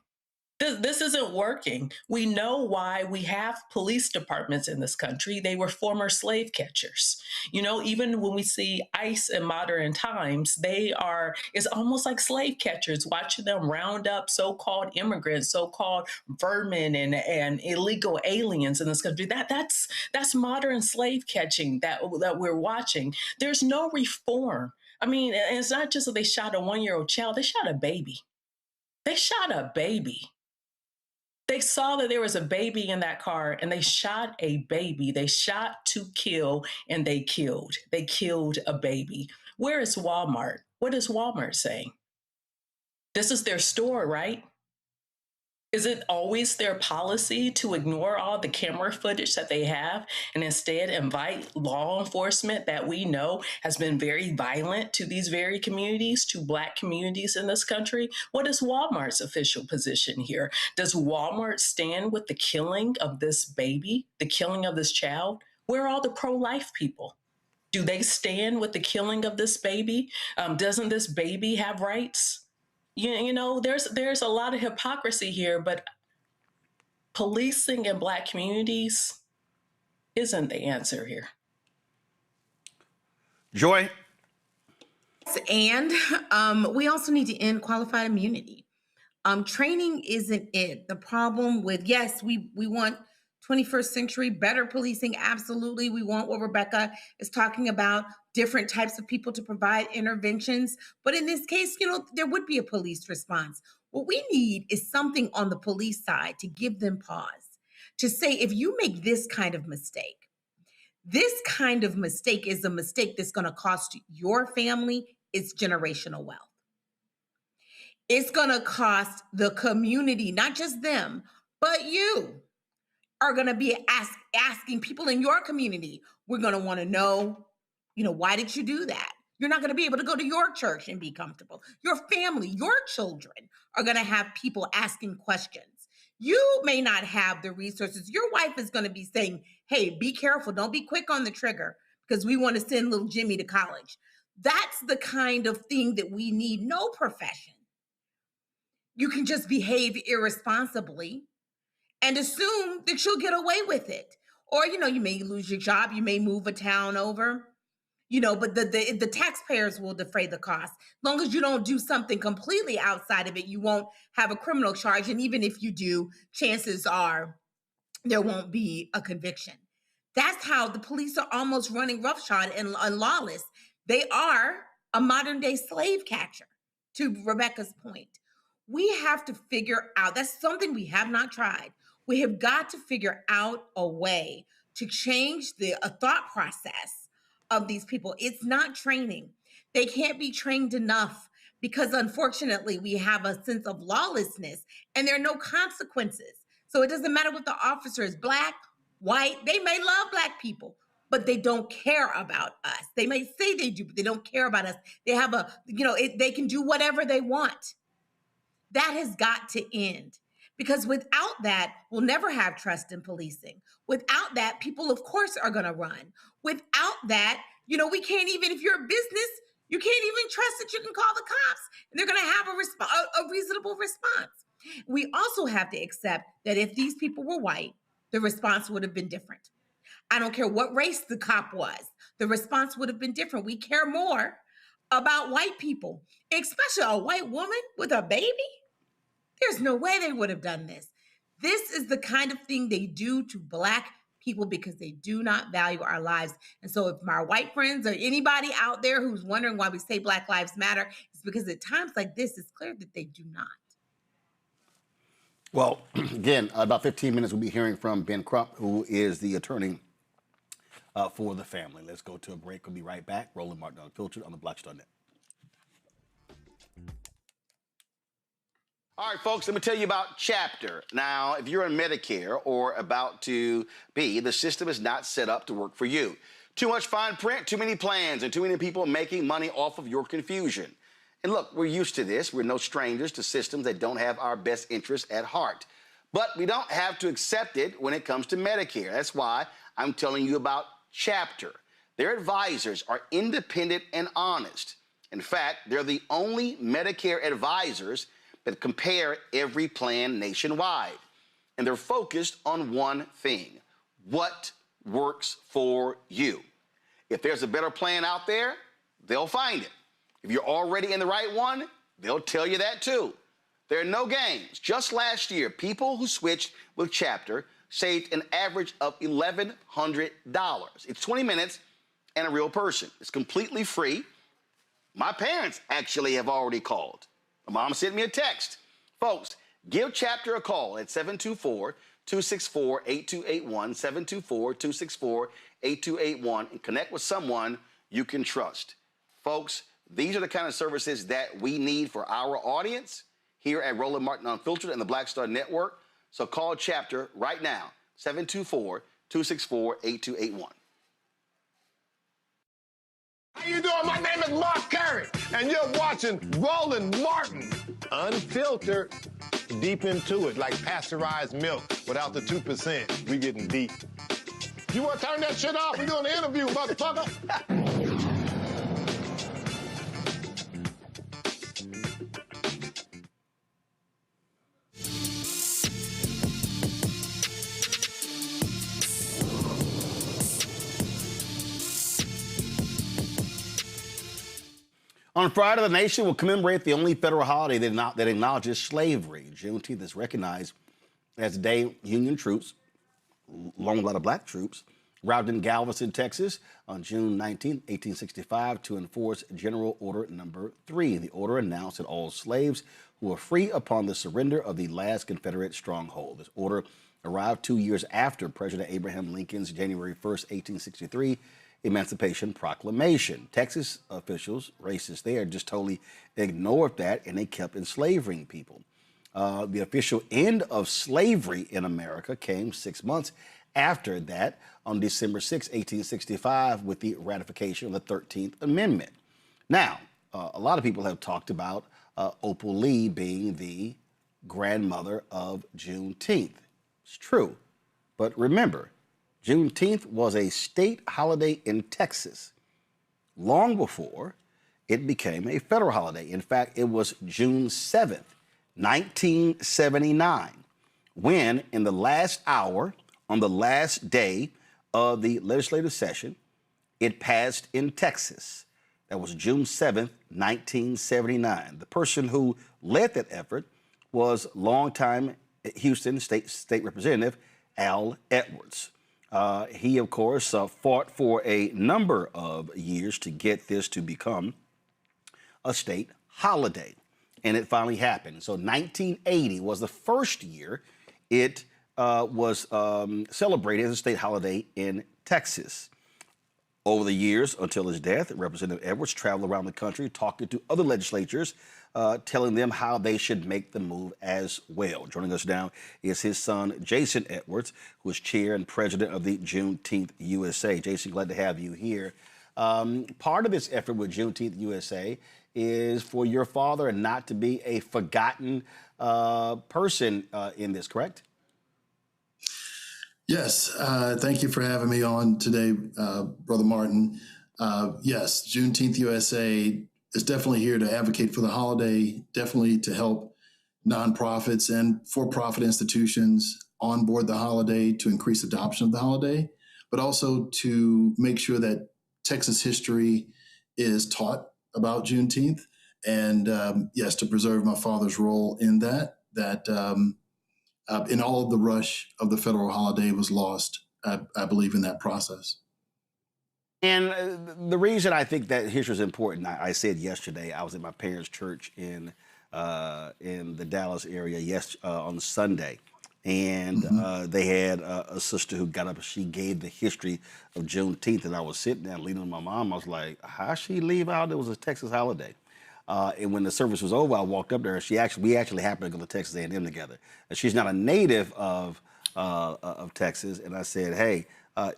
This isn't working. We know why we have police departments in this country. They were former slave catchers. Even when we see ICE in modern times, it's almost like slave catchers, watching them round up so-called immigrants, so-called vermin and illegal aliens in this country. That's modern slave catching that we're watching. There's no reform. I mean, it's not just that they shot a 1-year-old child, they shot a baby. They shot a baby. They saw that there was a baby in that car and they shot a baby. They shot to kill and they killed. They killed a baby. Where is Walmart? What is Walmart saying? This is their store, right? Is it always their policy to ignore all the camera footage that they have and instead invite law enforcement that we know has been very violent to these very communities, to Black communities in this country? What is Walmart's official position here? Does Walmart stand with the killing of this baby, the killing of this child? Where are all the pro-life people? Do they stand with the killing of this baby? Doesn't this baby have rights? There's a lot of hypocrisy here, but policing in Black communities isn't the answer here. Joy? And we also need to end qualified immunity. Training isn't it. The problem with, yes, we want 21st century better policing. Absolutely. We want what Rebecca is talking about, different types of people to provide interventions. But in this case, there would be a police response. What we need is something on the police side to give them pause, to say, if you make this kind of mistake is a mistake that's going to cost your family its generational wealth. It's going to cost the community, not just them, but you are going to be asking people in your community. We're going to want to know, why did you do that? You're not going to be able to go to your church and be comfortable. Your family, your children are going to have people asking questions. You may not have the resources. Your wife is going to be saying, hey, be careful. Don't be quick on the trigger because we want to send little Jimmy to college. That's the kind of thing that we need. No profession. You can just behave irresponsibly and assume that you'll get away with it. Or, you may lose your job, you may move a town over, but the taxpayers will defray the cost. As long as you don't do something completely outside of it, you won't have a criminal charge. And even if you do, chances are there won't be a conviction. That's how the police are almost running roughshod and lawless. They are a modern day slave catcher, to Rebecca's point. We have to figure out, that's something we have not tried. We have got to figure out a way to change the thought process of these people. It's not training. They can't be trained enough because unfortunately we have a sense of lawlessness and there are no consequences. So it doesn't matter what the officer is, Black, white, they may love Black people, but they don't care about us. They may say they do, but they don't care about us. They have they can do whatever they want. That has got to end. Because without that, we'll never have trust in policing. Without that, people, of course, are going to run. Without that, we can't even, if you're a business, you can't even trust that you can call the cops and they're going to have a reasonable response. We also have to accept that if these people were white, the response would have been different. I don't care what race the cop was. The response would have been different. We care more about white people, especially a white woman with a baby. There's no way they would have done this. This is the kind of thing they do to Black people because they do not value our lives. And so if my white friends or anybody out there who's wondering why we say Black Lives Matter, it's because at times like this, it's clear that they do not. Well, again, about 15 minutes, we'll be hearing from Ben Crump, who is the attorney for the family. Let's go to a break. We'll be right back. Roland Martin Unfiltered on the Black Star Net. All right, folks, let me tell you about Chapter. Now, if you're on Medicare or about to be, the system is not set up to work for you. Too much fine print, too many plans, and too many people making money off of your confusion. And look, we're used to this. We're no strangers to systems that don't have our best interests at heart. But we don't have to accept it when it comes to Medicare. That's why I'm telling you about Chapter. Their advisors are independent and honest. In fact, they're the only Medicare advisors that compare every plan nationwide. And they're focused on one thing: what works for you. If there's a better plan out there, they'll find it. If you're already in the right one, they'll tell you that too. There are no games. Just last year, people who switched with Chapter saved an average of $1,100. It's 20 minutes and a real person. It's completely free. My parents actually have already called. My mom sent me a text. Folks, give Chapter a call at 724-264-8281, 724-264-8281, and connect with someone you can trust. Folks, these are the kind of services that we need for our audience here at Roland Martin Unfiltered and the Black Star Network. So call Chapter right now, 724-264-8281. How you doing? My name is Mark Curry, and you're watching Roland Martin Unfiltered. Deep into it, like pasteurized milk without the 2%. We getting deep. You want to turn that shit off? We're doing an interview, motherfucker. On Friday, the nation will commemorate the only federal holiday that acknowledges slavery. Juneteenth is recognized as the day Union troops, along with a lot of black troops, arrived in Galveston, Texas on June 19, 1865, to enforce General Order Number 3. The order announced that all slaves who were free upon the surrender of the last Confederate stronghold. This order arrived 2 years after President Abraham Lincoln's January 1st, 1863, Emancipation Proclamation. Texas officials, racists there, just totally ignored that, and they kept enslaving people. The official end of slavery in America came 6 months after that, on December 6, 1865, with the ratification of the 13th Amendment. Now, a lot of people have talked about Opal Lee being the grandmother of Juneteenth. It's true, but remember, Juneteenth was a state holiday in Texas long before it became a federal holiday. In fact, it was June 7th, 1979, when in the last hour, on the last day of the legislative session, it passed in Texas. That was June 7th, 1979. The person who led that effort was longtime Houston State Representative Al Edwards. He, of course, fought for a number of years to get this to become a state holiday, and it finally happened. So 1980 was the first year it was celebrated as a state holiday in Texas. Over the years, until his death, Representative Edwards traveled around the country talking to other legislatures, telling them how they should make the move as well. Joining us now is his son, Jason Edwards, who is chair and president of the Juneteenth USA. Jason, glad to have you here. Part of this effort with Juneteenth USA is for your father not to be a forgotten person in this, correct? Yes, thank you for having me on today, Brother Martin. Yes, Juneteenth USA is definitely here to advocate for the holiday, definitely to help nonprofits and for-profit institutions onboard the holiday to increase adoption of the holiday, but also to make sure that Texas history is taught about Juneteenth, and yes, to preserve my father's role in that in all of the rush of the federal holiday was lost, I believe, in that process. And the reason I think that history is important, I said yesterday, I was at my parents' church in the Dallas area on Sunday, and they had a sister who got up. She gave the history of Juneteenth, and I was sitting there leaning on my mom. I was like, "How she leave out? It was a Texas holiday." And when the service was over, I walked up there. We actually happened to go to Texas A&M together. And she's not a native of Texas. And I said, hey,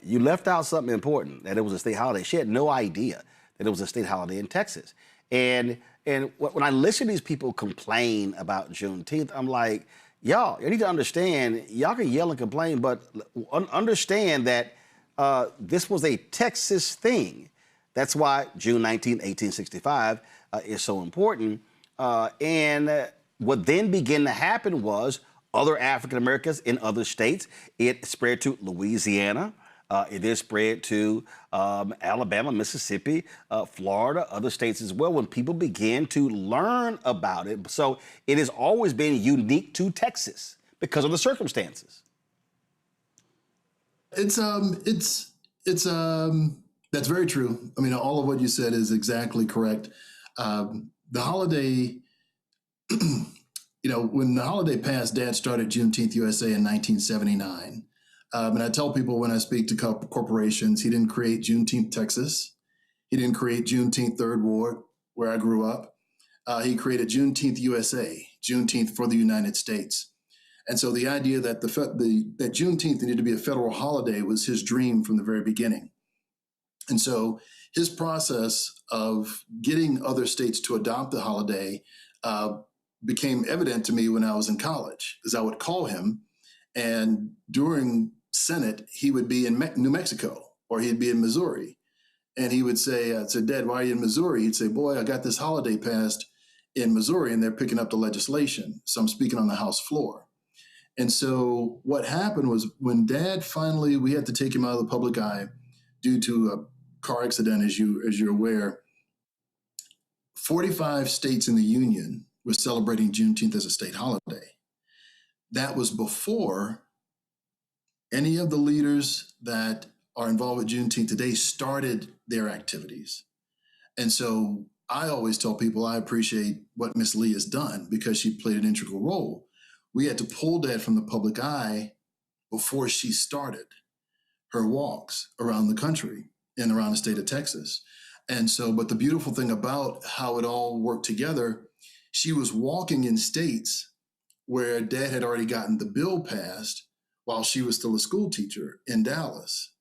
you left out something important, that it was a state holiday. She had no idea that it was a state holiday in Texas. And when I listen to these people complain about Juneteenth, I'm like, y'all, you need to understand, y'all can yell and complain, but understand that this was a Texas thing. That's why June 19, 1865 is so important. And what then began to happen was other African Americans in other states. It spread to Louisiana. It is spread to Alabama, Mississippi, Florida, other states as well, when people began to learn about it. So it has always been unique to Texas because of the circumstances. It's that's very true. I mean, all of what you said is exactly correct. The holiday, when the holiday passed, Dad started Juneteenth USA in 1979. And I tell people when I speak to corporations, he didn't create Juneteenth, Texas. He didn't create Juneteenth, Third Ward, where I grew up. He created Juneteenth USA, Juneteenth for the United States. And so the idea that that Juneteenth needed to be a federal holiday was his dream from the very beginning. And so his process of getting other states to adopt the holiday became evident to me when I was in college, as I would call him. And during Senate, he would be in New Mexico, or he'd be in Missouri. And he would say, I said, Dad, why are you in Missouri? He'd say, boy, I got this holiday passed in Missouri and they're picking up the legislation. So I'm speaking on the House floor. And so what happened was when Dad finally, we had to take him out of the public eye due to a car accident, as you're aware. 45 states in the Union were celebrating Juneteenth as a state holiday. That was before any of the leaders that are involved with Juneteenth today started their activities. And so I always tell people I appreciate what Miss Lee has done because she played an integral role. We had to pull Dad from the public eye before she started her walks around the country and around the state of Texas. And so, but the beautiful thing about how it all worked together, she was walking in states where Dad had already gotten the bill passed while she was still a school teacher in Dallas.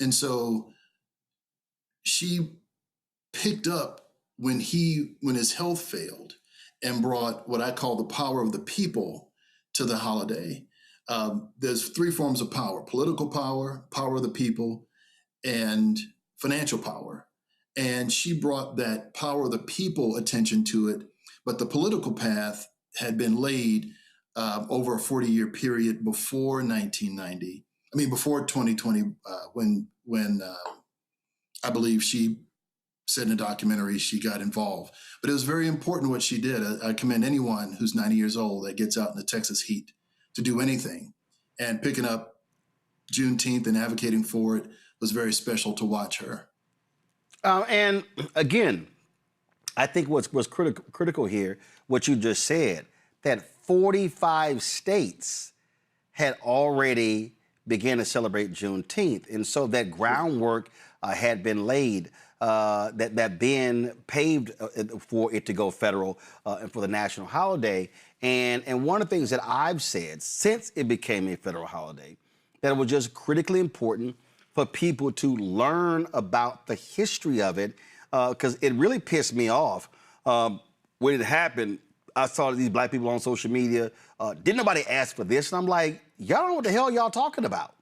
And so she picked up when his health failed and brought what I call the power of the people to the holiday. There's three forms of power: political power, power of the people, and financial power. And she brought that power of the people attention to it, but the political path had been laid over a 40-year period before 1990. I mean, before 2020, when I believe she said in a documentary she got involved. But it was very important what she did. I commend anyone who's 90 years old that gets out in the Texas heat to do anything. And picking up Juneteenth and advocating for it was very special to watch her. And again, I think what's critical here, what you just said, that 45 states had already began to celebrate Juneteenth. And so that groundwork had been laid, that been paved for it to go federal and for the national holiday. And one of the things that I've said since it became a federal holiday, that it was just critically important for people to learn about the history of it, because it really pissed me off when it happened. I saw these black people on social media. Didn't nobody ask for this? And I'm like, y'all don't know what the hell y'all talking about.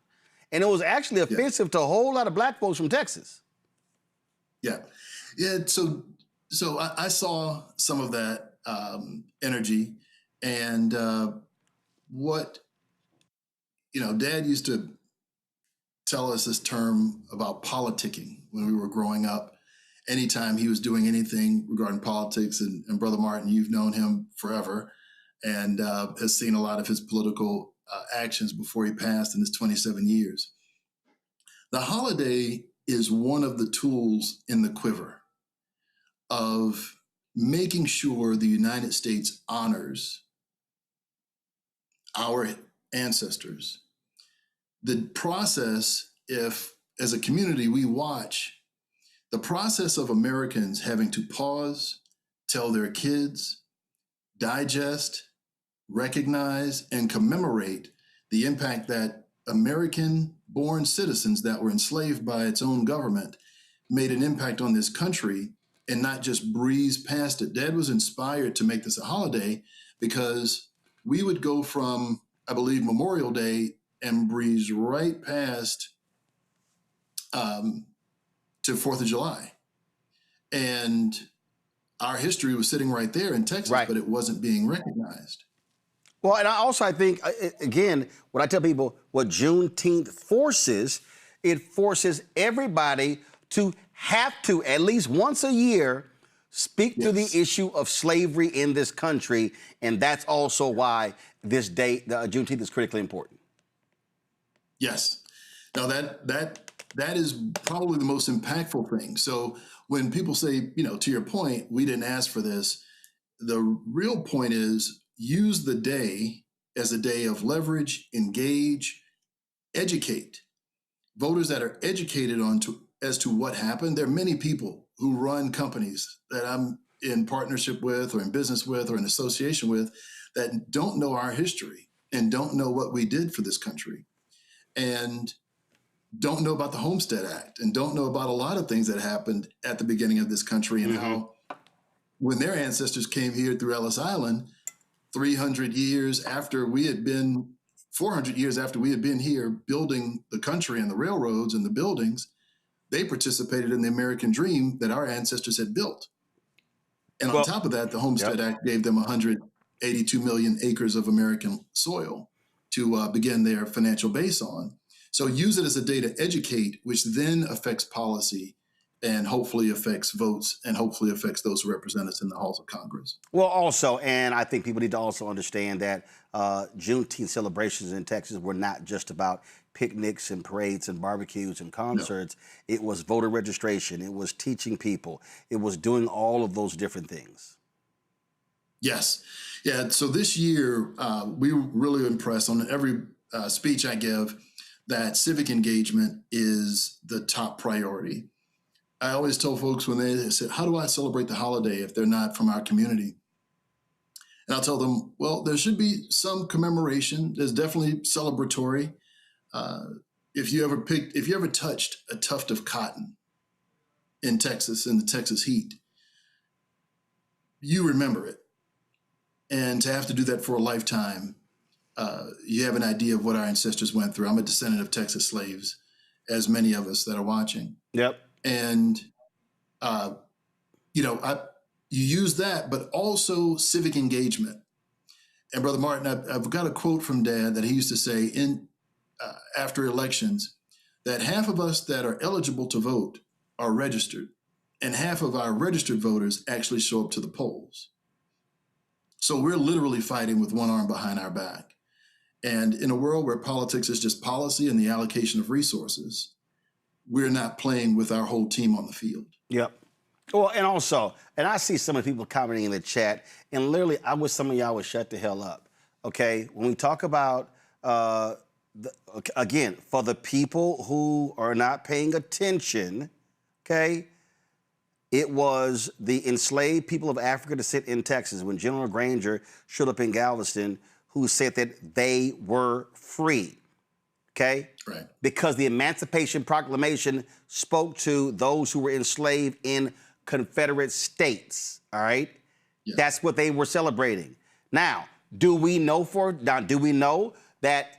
And it was actually offensive to a whole lot of black folks from Texas. Yeah. So I saw some of that energy, and what, Dad used to tell us this term about politicking when we were growing up. Anytime he was doing anything regarding politics, and Brother Martin, you've known him forever and has seen a lot of his political actions before he passed in his 27 years. The holiday is one of the tools in the quiver of making sure the United States honors our ancestors. The process, if as a community we watch the process of Americans having to pause, tell their kids, digest, recognize, and commemorate the impact that American-born citizens that were enslaved by its own government made an impact on this country, and not just breeze past it. Dad was inspired to make this a holiday because we would go from, I believe, Memorial Day and breeze right past to 4th of July. And our history was sitting right there in Texas, but it wasn't being recognized. Well, and I think, again, when I tell people what Juneteenth forces, it forces everybody to have to, at least once a year, speak to the issue of slavery in this country. And that's also why this date, Juneteenth, is critically important. Yes. Now, that is probably the most impactful thing. So when people say, to your point, we didn't ask for this, the real point is use the day as a day of leverage, engage, educate. Voters that are educated as to what happened. There are many people who run companies that I'm in partnership with or in business with or in association with that don't know our history and don't know what we did for this country and don't know about the Homestead Act and don't know about a lot of things that happened at the beginning of this country and how when their ancestors came here through Ellis Island, 300 years after we had been, 400 years after we had been here building the country and the railroads and the buildings, they participated in the American dream that our ancestors had built. And on top of that, the Homestead Act gave them 182 million acres of American soil to begin their financial base on. So use it as a day to educate, which then affects policy and hopefully affects votes and hopefully affects those who represent us in the halls of Congress. Well, also, and I think people need to also understand that Juneteenth celebrations in Texas were not just about picnics and parades and barbecues and concerts. No. It was voter registration. It was teaching people. It was doing all of those different things. Yes. Yeah. So this year, we were really impressed on every speech I give that civic engagement is the top priority. I always tell folks when they say, how do I celebrate the holiday if they're not from our community? And I'll tell them, well, there should be some commemoration. There's definitely celebratory. If you ever touched a tuft of cotton in Texas, in the Texas heat, you remember it. And to have to do that for a lifetime, you have an idea of what our ancestors went through. I'm a descendant of Texas slaves, as many of us that are watching. Yep. And, you use that, but also civic engagement. And Brother Martin, I've got a quote from Dad that he used to say after elections, that half of us that are eligible to vote are registered, and half of our registered voters actually show up to the polls. So we're literally fighting with one arm behind our back. And in a world where politics is just policy and the allocation of resources, we're not playing with our whole team on the field. Yep. Well, and also, and I see some of the people commenting in the chat, and literally, I wish some of y'all would shut the hell up, okay? When we talk about, again, for the people who are not paying attention, okay, it was the enslaved people of Africa descent in Texas when General Granger showed up in Galveston who said that they were free. Okay? Right. Because the Emancipation Proclamation spoke to those who were enslaved in Confederate states. All right? Yeah. That's what they were celebrating. Now, do we know that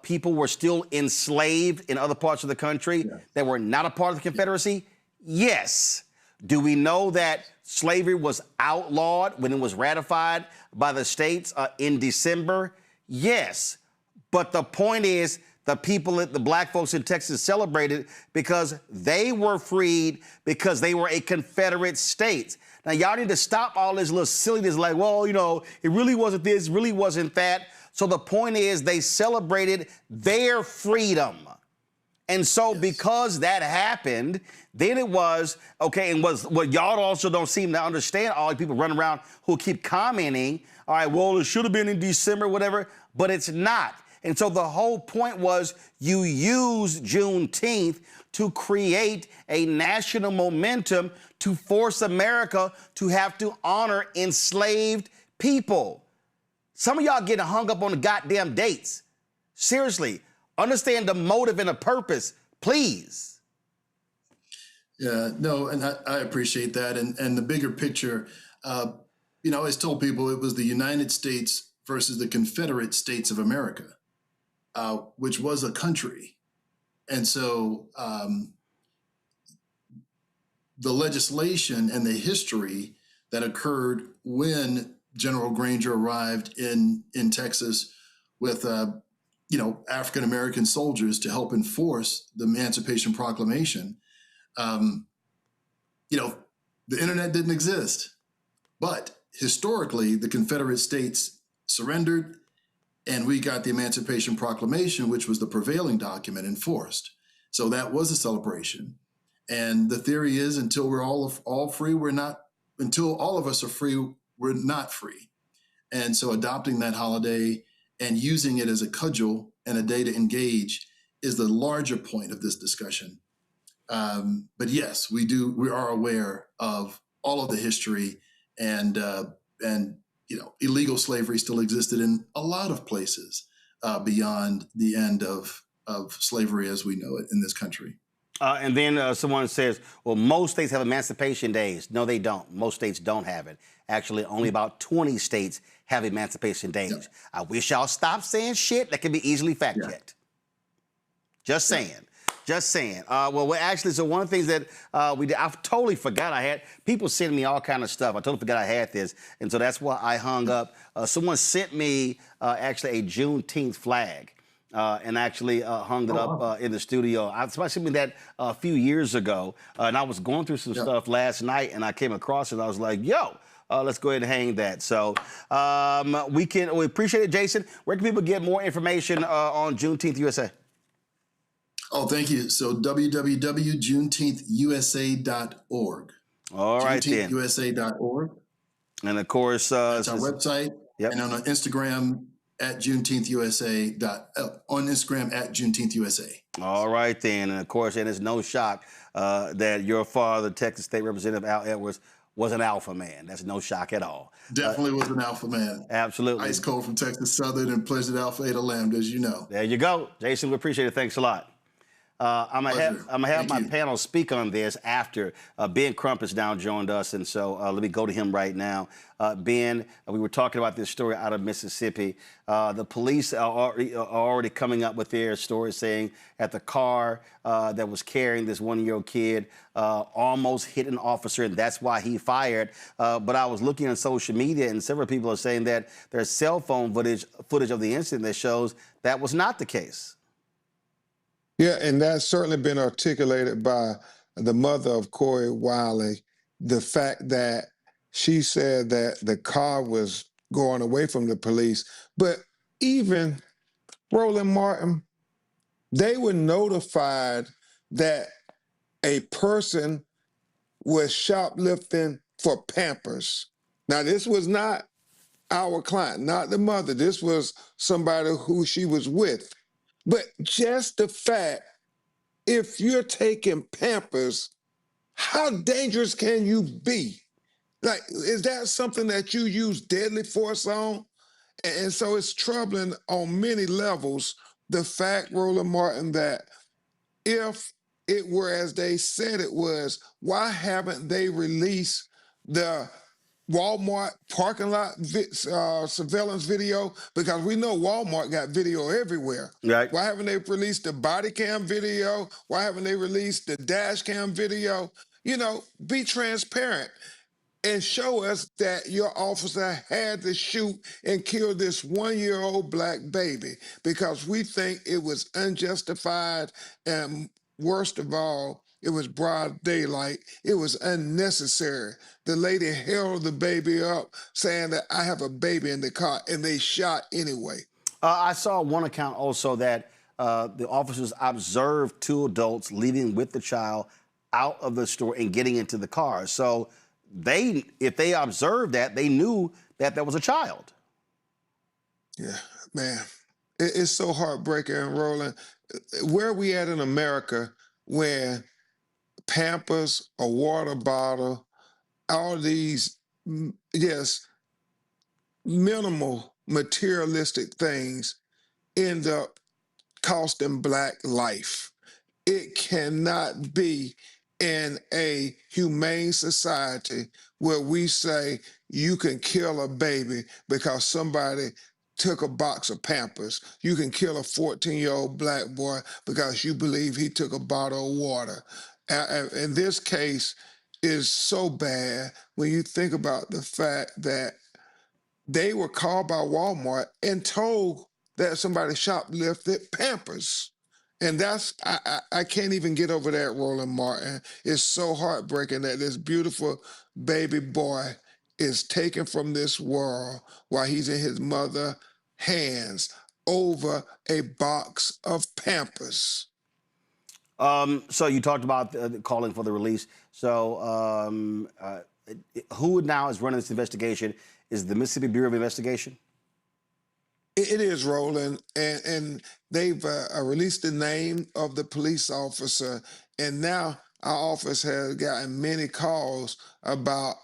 people were still enslaved in other parts of the country that were not a part of the Confederacy? Yes. Do we know that slavery was outlawed when it was ratified by the states in December? Yes. But the point is, the black folks in Texas celebrated because they were freed because they were a Confederate state. Now, y'all need to stop all this little silliness like, well, it really wasn't this, really wasn't that. So the point is they celebrated their freedom. And so because that happened, then it was, okay, and what y'all also don't seem to understand, all the people running around who keep commenting, all right, well, it should have been in December, whatever, but it's not. And so the whole point was you use Juneteenth to create a national momentum to force America to have to honor enslaved people. Some of y'all getting hung up on the goddamn dates. Seriously, understand the motive and the purpose, please. Yeah, no, and I appreciate that. And the bigger picture, you know, I always told people it was the United States versus the Confederate States of America, which was a country. And so the legislation and the history that occurred when General Granger arrived in Texas with, you know, African-American soldiers to help enforce the Emancipation Proclamation, you know, the internet didn't exist. But historically, the Confederate States surrendered, and we got the Emancipation Proclamation, which was the prevailing document, enforced. So that was a celebration. And the theory is until we're all free, we're not, until all of us are free, we're not free. And so adopting that holiday and using it as a cudgel and a day to engage is the larger point of this discussion. But yes, we are aware of all of the history, and you know, illegal slavery still existed in a lot of places beyond the end of slavery as we know it in this country. And then someone says, well, most states have emancipation days. No, they don't. Most states don't have it. Actually, only about 20 states have emancipation days. Yeah. I wish y'all stopped saying shit that can be easily fact-checked. Just saying. Just saying. Well, actually, so one of the things that we did, I totally forgot I had, people send me all kind of stuff. I totally forgot I had this. And so that's why I hung up. Someone sent me actually a Juneteenth flag. And actually hung it up in the studio. Somebody sent me that a few years ago, and I was going through some stuff last night, and I came across it, and I was like, yo, let's go ahead and hang that. So we appreciate it, Jason. Where can people get more information on Juneteenth USA? Oh, thank you. So www.juneteenthusa.org. All right, then. JuneteenthUSA.org. And of course, that's our website. Yep. And on Instagram, at JuneteenthUSA, on Instagram at JuneteenthUSA. All right, then. And of course, and it's no shock that your father, Texas State Representative Al Edwards, was an alpha man. That's no shock at all. Definitely was an alpha man. Absolutely. Ice cold from Texas Southern and Pleasant Alpha Eta Lambda, as you know. There you go. Jason, we appreciate it. Thanks a lot. I'm gonna have my panel speak on this after Ben Crump has now joined us, and so let me go to him right now. Ben, we were talking about this story out of Mississippi. The police are already coming up with their story saying that the car that was carrying this one-year-old kid almost hit an officer, and that's why he fired. But I was looking on social media, and several people are saying that there's cell phone footage of the incident that shows that was not the case. Yeah, and that's certainly been articulated by the mother of Corey Wiley, the fact that she said that the car was going away from the police. But even Roland Martin, they were notified that a person was shoplifting for Pampers. Now, this was not our client, not the mother. This was somebody who she was with. But just the fact, if you're taking Pampers, how dangerous can you be? Like, is that something that you use deadly force on? And so it's troubling on many levels, the fact, Roland Martin, that if it were as they said it was, why haven't they released the Walmart parking lot surveillance video? Because we know Walmart got video everywhere. Right. Why haven't they released the body cam video? Why haven't they released the dash cam video? You know, be transparent and show us that your officer had to shoot and kill this one-year-old black baby, because we think it was unjustified, and worst of all, it was broad daylight. It was unnecessary. The lady held the baby up saying that I have a baby in the car, and they shot anyway. I saw one account also that the officers observed two adults leaving with the child out of the store and getting into the car. So if they observed that, they knew that there was a child. Yeah, man, it's so heartbreaking, Roland. Where are we at in America when Pampers, a water bottle, all these, yes, minimal materialistic things end up costing Black life. It cannot be in a humane society where we say you can kill a baby because somebody took a box of Pampers. You can kill a 14-year-old Black boy because you believe he took a bottle of water. And this case is so bad when you think about the fact that they were called by Walmart and told that somebody shoplifted Pampers. And that's, I can't even get over that, Roland Martin. It's so heartbreaking that this beautiful baby boy is taken from this world while he's in his mother's hands over a box of Pampers. So you talked about calling for the release. So who now is running this investigation? Is the Mississippi Bureau of Investigation? It is, Roland, and they've released the name of the police officer, and now our office has gotten many calls about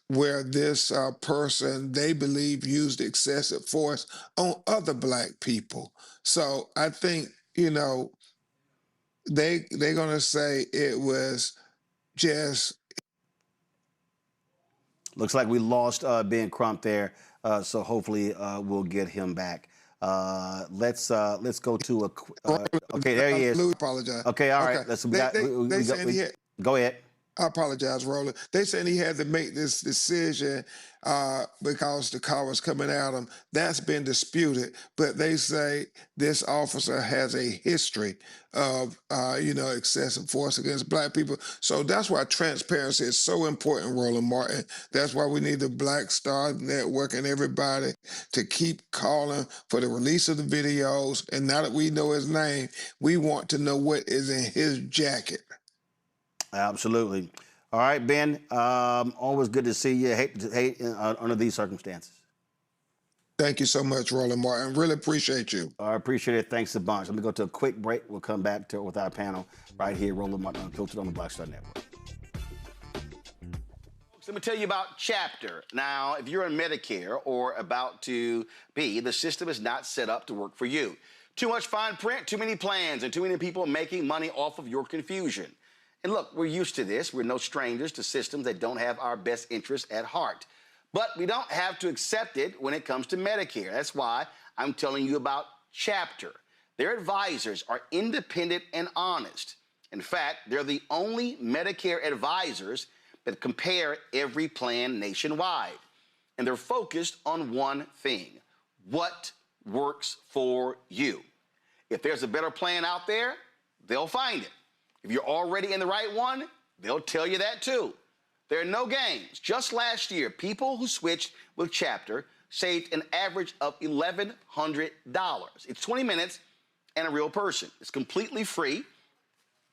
where this person, they believe, used excessive force on other Black people. So I think, you know, they're going to say it was just... Looks like we lost Ben Crump there, so hopefully we'll get him back. Let's go to a... okay, there he is. Louis, apologize. Okay, all right. Okay. Go ahead. I apologize, Roland. They said he had to make this decision because the car was coming at him. That's been disputed, but they say this officer has a history of, excessive force against Black people. So that's why transparency is so important, Roland Martin. That's why we need the Black Star Network and everybody to keep calling for the release of the videos. And now that we know his name, we want to know what is in his jacket. Absolutely. All right, Ben, always good to see you. Hate under these circumstances. Thank you so much, Roland Martin. Really appreciate you. I appreciate it. Thanks a bunch. Let me go to a quick break. We'll come back with our panel right here, Roland Martin Unfiltered on the Black Star Network. Let me tell you about Chapter. Now, if you're on Medicare or about to be, the system is not set up to work for you. Too much fine print, too many plans, and too many people making money off of your confusion. And look, we're used to this. We're no strangers to systems that don't have our best interests at heart. But we don't have to accept it when it comes to Medicare. That's why I'm telling you about Chapter. Their advisors are independent and honest. In fact, they're the only Medicare advisors that compare every plan nationwide. And they're focused on one thing: what works for you. If there's a better plan out there, they'll find it. If you're already in the right one, they'll tell you that too. There are no games. Just last year, people who switched with Chapter saved an average of $1,100. It's 20 minutes and a real person. It's completely free.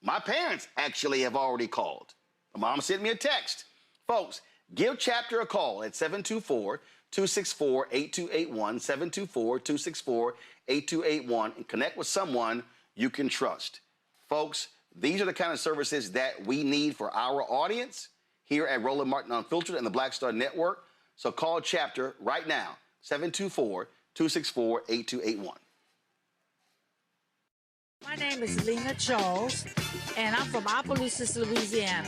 My parents actually have already called. My mom sent me a text. Folks, give Chapter a call at 724-264-8281, 724-264-8281, and connect with someone you can trust. Folks, these are the kind of services that we need for our audience here at Roland Martin Unfiltered and the Black Star Network. So call Chapter right now, 724-264-8281. My name is Lena Charles, and I'm from Opelousas, Louisiana.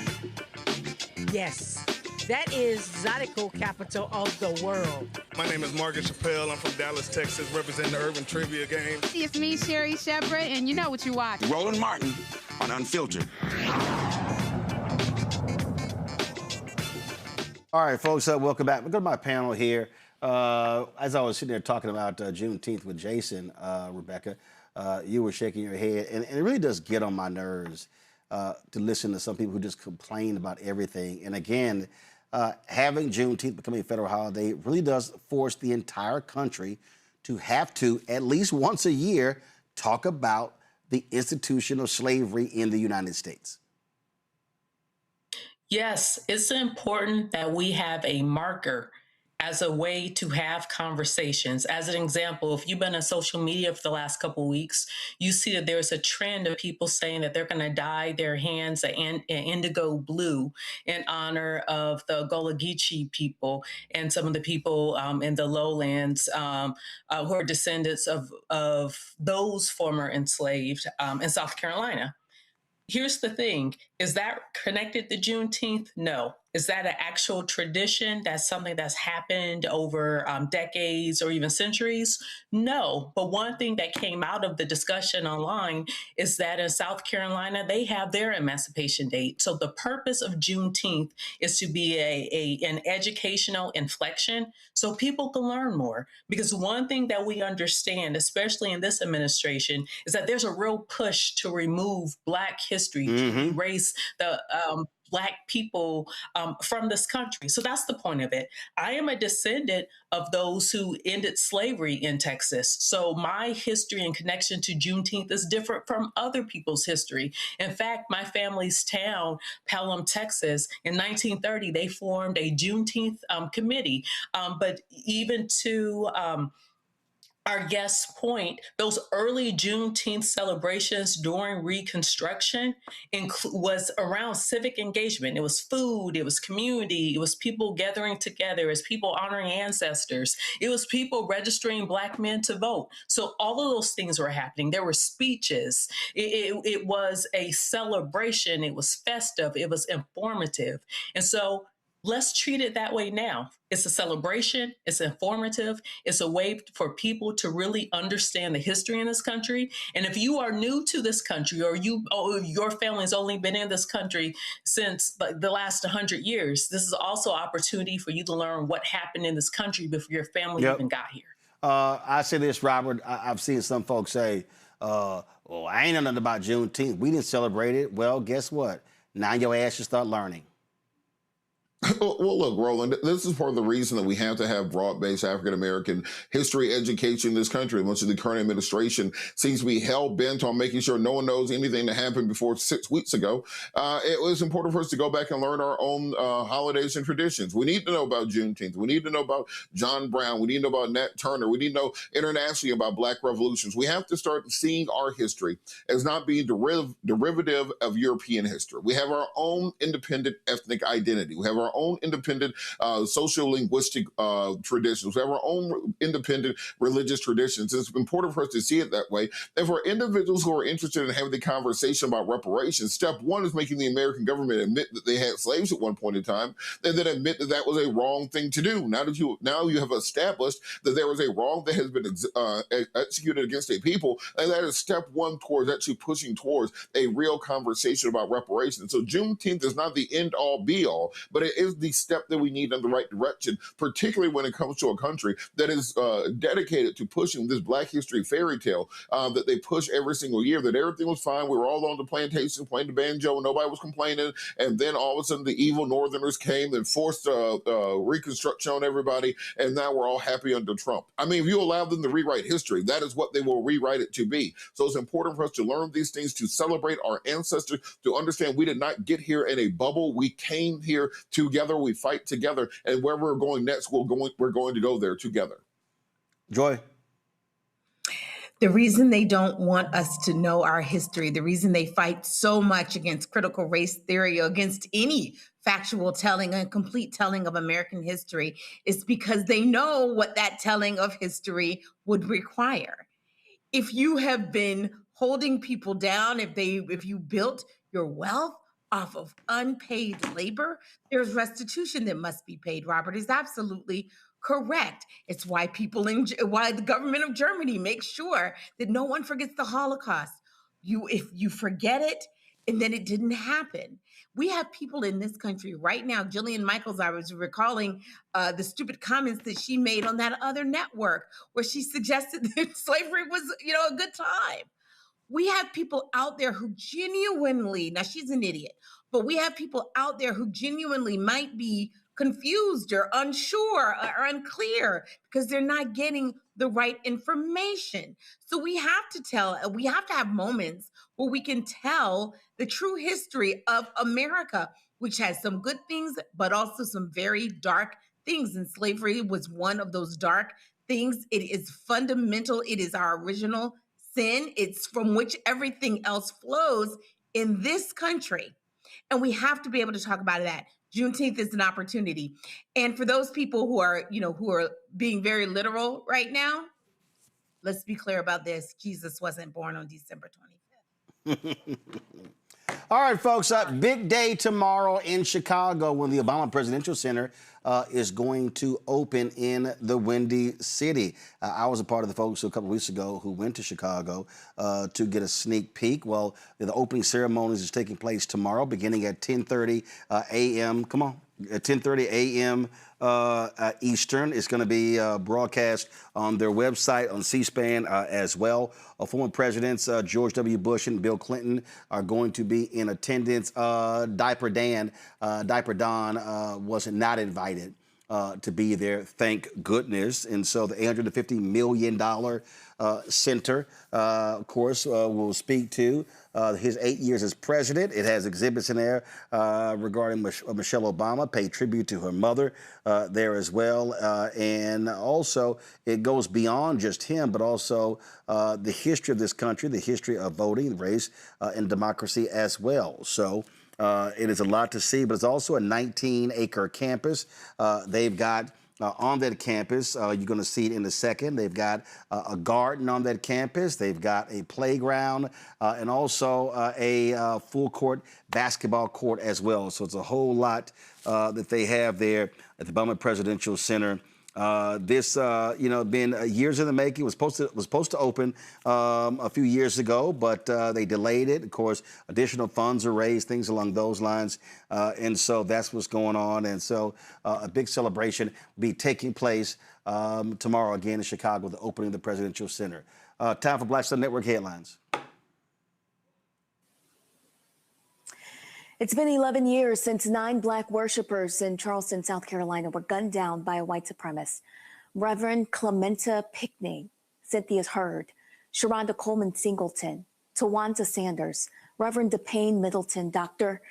Yes, that is Zydeco capital of the world. My name is Margaret Chappelle. I'm from Dallas, Texas, representing the Urban Trivia Game. It's me, Sherry Shepard, and you know what you watch. Roland Martin on Unfiltered. All right, folks, welcome back. We'll go to my panel here. As I was sitting there talking about Juneteenth with Jason, Rebecca, you were shaking your head, and it really does get on my nerves to listen to some people who just complain about everything. And again, having Juneteenth becoming a federal holiday really does force the entire country to have to, at least once a year, talk about the institution of slavery in the United States. Yes, it's important that we have a marker as a way to have conversations. As an example, if you've been on social media for the last couple of weeks, you see that there's a trend of people saying that they're going to dye their hands an indigo blue in honor of the Gullah Geechee people and some of the people in the lowlands who are descendants of those former enslaved in South Carolina. Here's the thing. Is that connected to Juneteenth? No. Is that an actual tradition? That's something that's happened over decades or even centuries? No. But one thing that came out of the discussion online is that in South Carolina, they have their emancipation date. So the purpose of Juneteenth is to be an educational inflection so people can learn more. Because one thing that we understand, especially in this administration, is that there's a real push to remove Black history, to erase the Black people from this country. So that's the point of it. I am a descendant of those who ended slavery in Texas. So my history and connection to Juneteenth is different from other people's history. In fact, my family's town, Pelham, Texas, in 1930, they formed a Juneteenth committee. But even to our guest's point, those early Juneteenth celebrations during Reconstruction was around civic engagement. It was food, it was community, it was people gathering together, it was people honoring ancestors, it was people registering Black men to vote. So all of those things were happening. There were speeches. It was a celebration. It was festive. It was informative. And so let's treat it that way now. It's a celebration. It's informative. It's a way for people to really understand the history in this country. And if you are new to this country, or your family's only been in this country since the last 100 years, this is also an opportunity for you to learn what happened in this country before your family even got here. I say this, Robert. I've seen some folks say, I ain't know nothing about Juneteenth. We didn't celebrate it. Well, guess what? Now your ass should start learning. Well, look, Roland, this is part of the reason that we have to have broad-based African-American history education in this country. Much of the current administration seems to be hell-bent on making sure no one knows anything that happened before 6 weeks ago. It was important for us to go back and learn our own holidays and traditions. We need to know about Juneteenth. We need to know about John Brown. We need to know about Nat Turner. We need to know internationally about Black revolutions. We have to start seeing our history as not being derivative of European history. We have our own independent ethnic identity. We have our own independent social-linguistic traditions. We have our own independent religious traditions. It's important for us to see it that way. And for individuals who are interested in having the conversation about reparations, step one is making the American government admit that they had slaves at one point in time, and then admit that that was a wrong thing to do. Now you have established that there was a wrong that has been executed against a people, and that is step one towards actually pushing towards a real conversation about reparations. So Juneteenth is not the end-all, be-all, but it is the step that we need in the right direction, particularly when it comes to a country that is dedicated to pushing this Black history fairy tale that they push every single year, that everything was fine. We were all on the plantation playing the banjo and nobody was complaining. And then all of a sudden the evil Northerners came and forced Reconstruction on everybody. And now we're all happy under Trump. I mean, if you allow them to rewrite history, that is what they will rewrite it to be. So it's important for us to learn these things, to celebrate our ancestors, to understand we did not get here in a bubble. We came here together, we fight together, and where we're going next, we're going to go there together. Joy. The reason they don't want us to know our history, the reason they fight so much against critical race theory or against any factual telling and complete telling of American history is because they know what that telling of history would require. If you have been holding people down, if you built your wealth off of unpaid labor, there's restitution that must be paid. Robert is absolutely correct. It's why why the government of Germany makes sure that no one forgets the Holocaust. If you forget it, and then it didn't happen. We have people in this country right now. Jillian Michaels, I was recalling the stupid comments that she made on that other network where she suggested that slavery was, a good time. We have people out there who genuinely, now she's an idiot, but we have people out there who genuinely might be confused or unsure or unclear because they're not getting the right information. So we have to have moments where we can tell the true history of America, which has some good things, but also some very dark things, and slavery was one of those dark things. It is fundamental. It is our original sin. It's from which everything else flows in this country. And we have to be able to talk about that. Juneteenth is an opportunity. And for those people who are being very literal right now, let's be clear about this. Jesus wasn't born on December 25th. All right, folks, big day tomorrow in Chicago when the Obama Presidential Center is going to open in the Windy City. I was a part of the folks a couple weeks ago who went to Chicago to get a sneak peek. Well, the opening ceremonies is taking place tomorrow beginning at 10:30 a.m. Come on. At 10:30 a.m. Eastern. It's going to be broadcast on their website, on C-SPAN as well. Former presidents George W. Bush and Bill Clinton are going to be in attendance. Diaper Don was not invited to be there, thank goodness. And so the $850 million center, of course, will speak to his 8 years as president. It has exhibits in there regarding Michelle Obama, pay tribute to her mother there as well. And also, it goes beyond just him, but also the history of this country, the history of voting, race, and democracy as well. So it is a lot to see, but it's also a 19-acre campus. They've got on that campus, you're going to see it in a second. They've got a garden on that campus. They've got a playground and also a full court basketball court as well. So it's a whole lot that they have there at the Obama Presidential Center. This, been years in the making. It was supposed to open a few years ago, but they delayed it. Of course, additional funds are raised, things along those lines, and so that's what's going on. And so a big celebration will be taking place tomorrow again in Chicago, the opening of the Presidential Center. Time for Black Star Network headlines. It's been 11 years since 9 black worshipers in Charleston, South Carolina were gunned down by a white supremacist. Reverend Clementa Pickney, Cynthia Hurd, Sharonda Coleman Singleton, Tawanda Sanders, Reverend DePayne Middleton, Dr.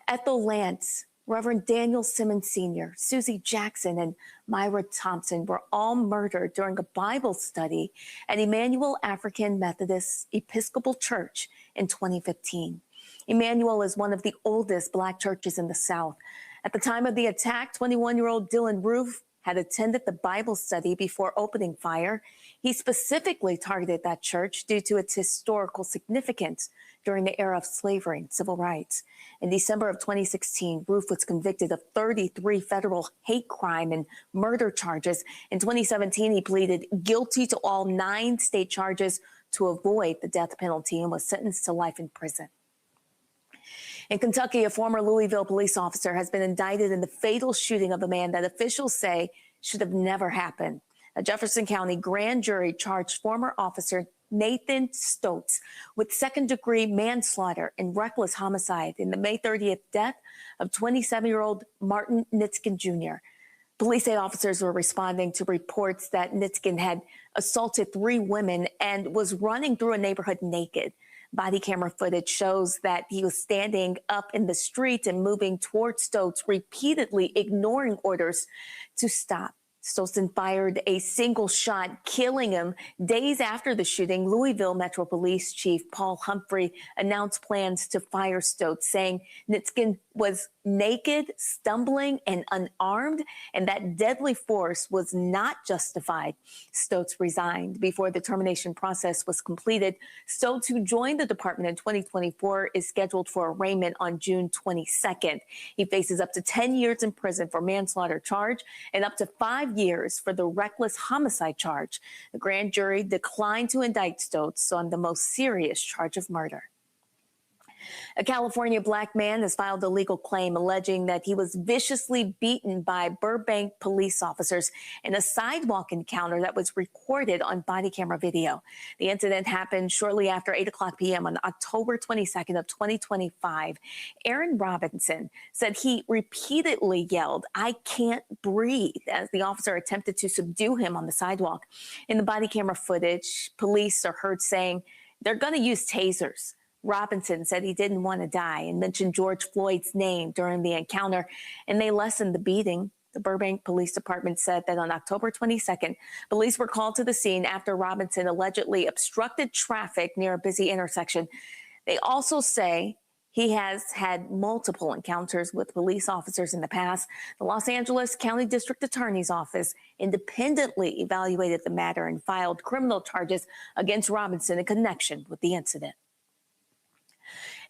Ethel Lance, Reverend Daniel Simmons Sr., Susie Jackson, and Myra Thompson were all murdered during a Bible study at Emmanuel African Methodist Episcopal Church in 2015. Emmanuel is one of the oldest black churches in the South. At the time of the attack, 21-year-old Dylan Roof had attended the Bible study before opening fire. He specifically targeted that church due to its historical significance during the era of slavery and civil rights. In December of 2016, Roof was convicted of 33 federal hate crime and murder charges. In 2017, he pleaded guilty to all 9 state charges to avoid the death penalty and was sentenced to life in prison. In Kentucky, a former Louisville police officer has been indicted in the fatal shooting of a man that officials say should have never happened. A Jefferson County grand jury charged former officer Nathan Stotz with second-degree manslaughter and reckless homicide in the May 30th death of 27-year-old Martin Nitskin Jr. Police say officers were responding to reports that Nitskin had assaulted 3 women and was running through a neighborhood naked. Body camera footage shows that he was standing up in the street and moving towards Stotz, repeatedly ignoring orders to stop. Stolzen fired a single shot, killing him. Days after the shooting, Louisville Metro Police Chief Paul Humphrey announced plans to fire Stotz, saying Nitskin was naked, stumbling, and unarmed, and that deadly force was not justified. Stotz resigned before the termination process was completed. Stotz, who joined the department in 2024, is scheduled for arraignment on June 22nd. He faces up to 10 years in prison for manslaughter charge and up to 5 years for the reckless homicide charge. The grand jury declined to indict Stotz on the most serious charge of murder. A California black man has filed a legal claim alleging that he was viciously beaten by Burbank police officers in a sidewalk encounter that was recorded on body camera video. The incident happened shortly after 8:00 p.m. on October 22nd of 2025. Aaron Robinson said he repeatedly yelled, "I can't breathe," as the officer attempted to subdue him on the sidewalk. In the body camera footage, police are heard saying they're going to use tasers. Robinson said he didn't want to die and mentioned George Floyd's name during the encounter, and they lessened the beating. The Burbank Police Department said that on October 22nd, police were called to the scene after Robinson allegedly obstructed traffic near a busy intersection. They also say he has had multiple encounters with police officers in the past. The Los Angeles County District Attorney's Office independently evaluated the matter and filed criminal charges against Robinson in connection with the incident.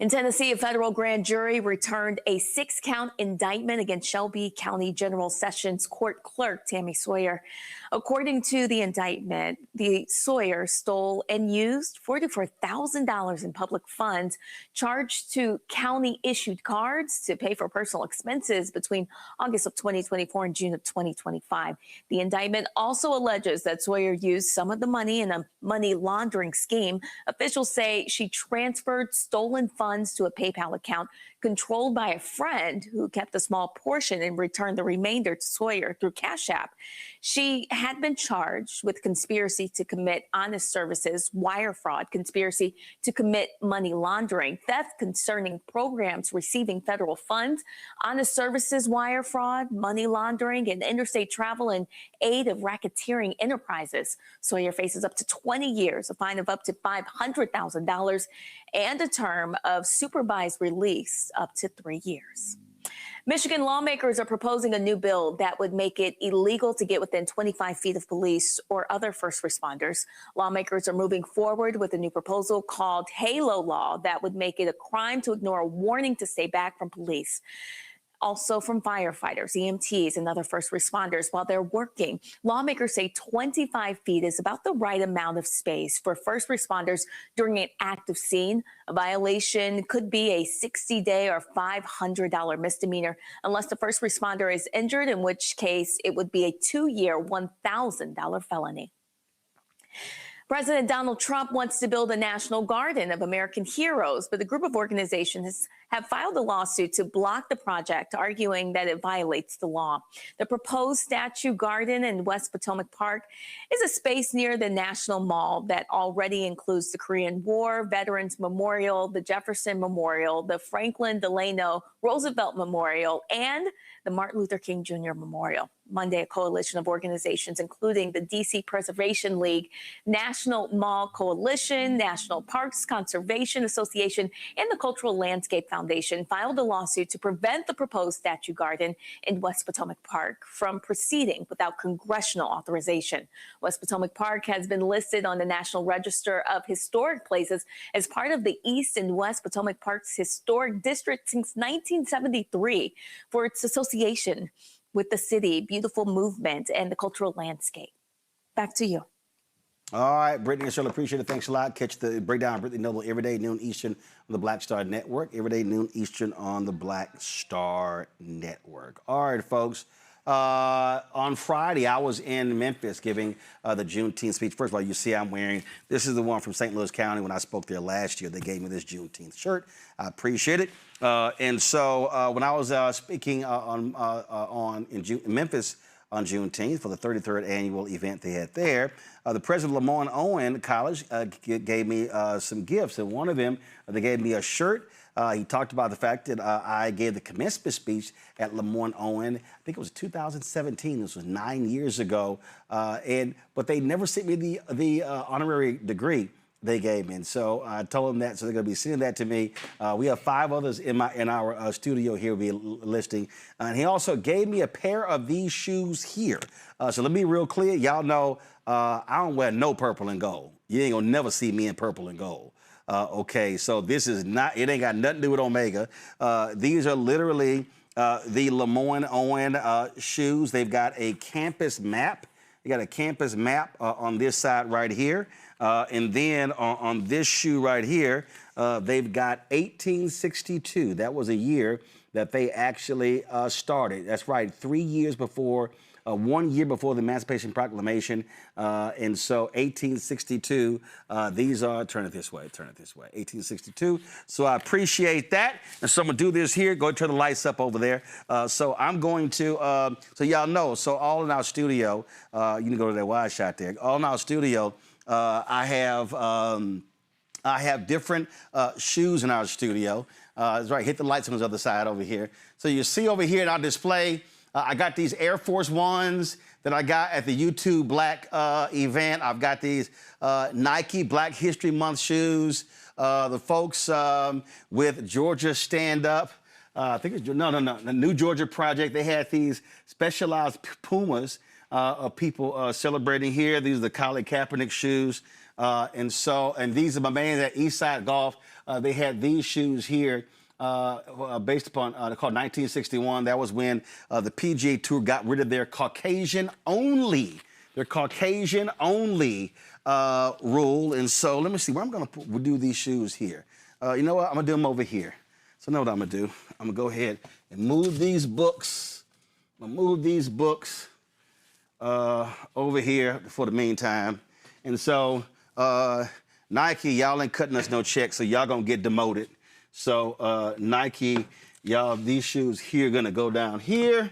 In Tennessee, a federal grand jury returned a 6-count indictment against Shelby County General Sessions Court Clerk Tammy Sawyer. According to the indictment, the Sawyer stole and used $44,000 in public funds charged to county-issued cards to pay for personal expenses between August of 2024 and June of 2025. The indictment also alleges that Sawyer used some of the money in a money laundering scheme. Officials say she transferred stolen funds to a PayPal account controlled by a friend who kept a small portion and returned the remainder to Sawyer through Cash App. She had been charged with conspiracy to commit honest services, wire fraud, conspiracy to commit money laundering, theft concerning programs receiving federal funds, honest services, wire fraud, money laundering, and interstate travel in aid of racketeering enterprises. Sawyer faces up to 20 years, a fine of up to $500,000, and a term of supervised release up to 3 years. Michigan lawmakers are proposing a new bill that would make it illegal to get within 25 feet of police or other first responders. Lawmakers are moving forward with a new proposal called HALO Law that would make it a crime to ignore a warning to stay back from police. Also from firefighters, EMTs, and other first responders while they're working. Lawmakers say 25 feet is about the right amount of space for first responders during an active scene. A violation could be a 60-day or $500 misdemeanor unless the first responder is injured, in which case it would be a 2-year, $1,000 felony. President Donald Trump wants to build a national garden of American heroes, but a group of organizations have filed a lawsuit to block the project, arguing that it violates the law. The proposed statue garden in West Potomac Park is a space near the National Mall that already includes the Korean War Veterans Memorial, the Jefferson Memorial, the Franklin Delano Roosevelt Memorial, and the Martin Luther King Jr. Memorial. Monday, a coalition of organizations, including the D.C. Preservation League, National Mall Coalition, National Parks Conservation Association, and the Cultural Landscape Foundation, filed a lawsuit to prevent the proposed statue garden in West Potomac Park from proceeding without congressional authorization. West Potomac Park has been listed on the National Register of Historic Places as part of the East and West Potomac Park's historic district since 1973 for its association with the city, beautiful movement, and the cultural landscape. Back to you. All right, Brittany and Shirley, appreciate it. Thanks a lot. Catch the breakdown of Brittany Noble every day, noon Eastern on the Black Star Network. Every day, noon Eastern on the Black Star Network. All right, folks. On Friday, I was in Memphis giving the Juneteenth speech. First of all, you see I'm wearing, this is the one from St. Louis County. When I spoke there last year, they gave me this Juneteenth shirt. I appreciate it. And so when I was speaking in Memphis on Juneteenth for the 33rd annual event they had there, the president of Lemoyne Owen College gave me some gifts. And one of them, they gave me a shirt. He talked about the fact that I gave the commencement speech at Lemoyne Owen. I think it was 2017. This was 9 years ago. But they never sent me the honorary degree they gave me. And so I told them that, so they're going to be sending that to me. We have 5 others in our studio here we'll be listing. And he also gave me a pair of these shoes here. So let me be real clear. Y'all know I don't wear no purple and gold. You ain't going to never see me in purple and gold. Okay, so this is not, it ain't got nothing to do with Omega. These are literally the Lemoyne Owen shoes. They've got a campus map. They got a campus map on this side right here. And then on this shoe right here, they've got 1862. That was a year that they actually started. That's right, 3 years before, 1 year before the Emancipation Proclamation. And so 1862, these are, turn it this way, 1862. So I appreciate that. And so I'm gonna do this here, go turn the lights up over there. So I'm going to, so y'all know, so all in our studio, you can go to that wide shot there, all in our studio, I have different shoes in our studio. That's right, hit the lights on the other side over here. So you see over here in our display, I got these Air Force Ones that I got at the YouTube Black event. I've got these Nike Black History Month shoes. The folks with Georgia Stand Up, I think it's, no, the New Georgia Project, they had these specialized Pumas of people celebrating here. These are the Colin Kaepernick shoes. And these are my man at Eastside Golf. They had these shoes here based upon, they're called 1961. That was when the PGA Tour got rid of their Caucasian only rule. And so let me see where I'm going to do these shoes here. You know what? I'm going to do them over here. So know what I'm going to do. I'm going to go ahead and move these books. I'm going to move these books over here for the meantime. And so Nike, y'all ain't cutting us no checks, so y'all going to get demoted. So Nike, y'all, these shoes here going to go down here.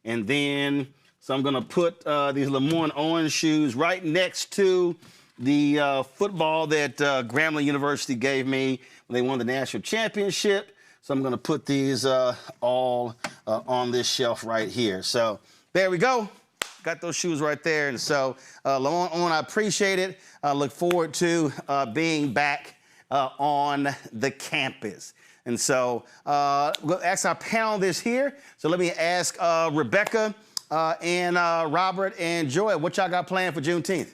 And then, so I'm going to put these Lemoyne orange shoes right next to the football that Grambling University gave me when they won the national championship. So I'm going to put these all on this shelf right here. So there we go. Got those shoes right there. And so, Lemoyne, I appreciate it. I look forward to being back on the campus. And so we'll ask our panel this here. So let me ask Rebecca and Robert and Joy, what y'all got planned for Juneteenth?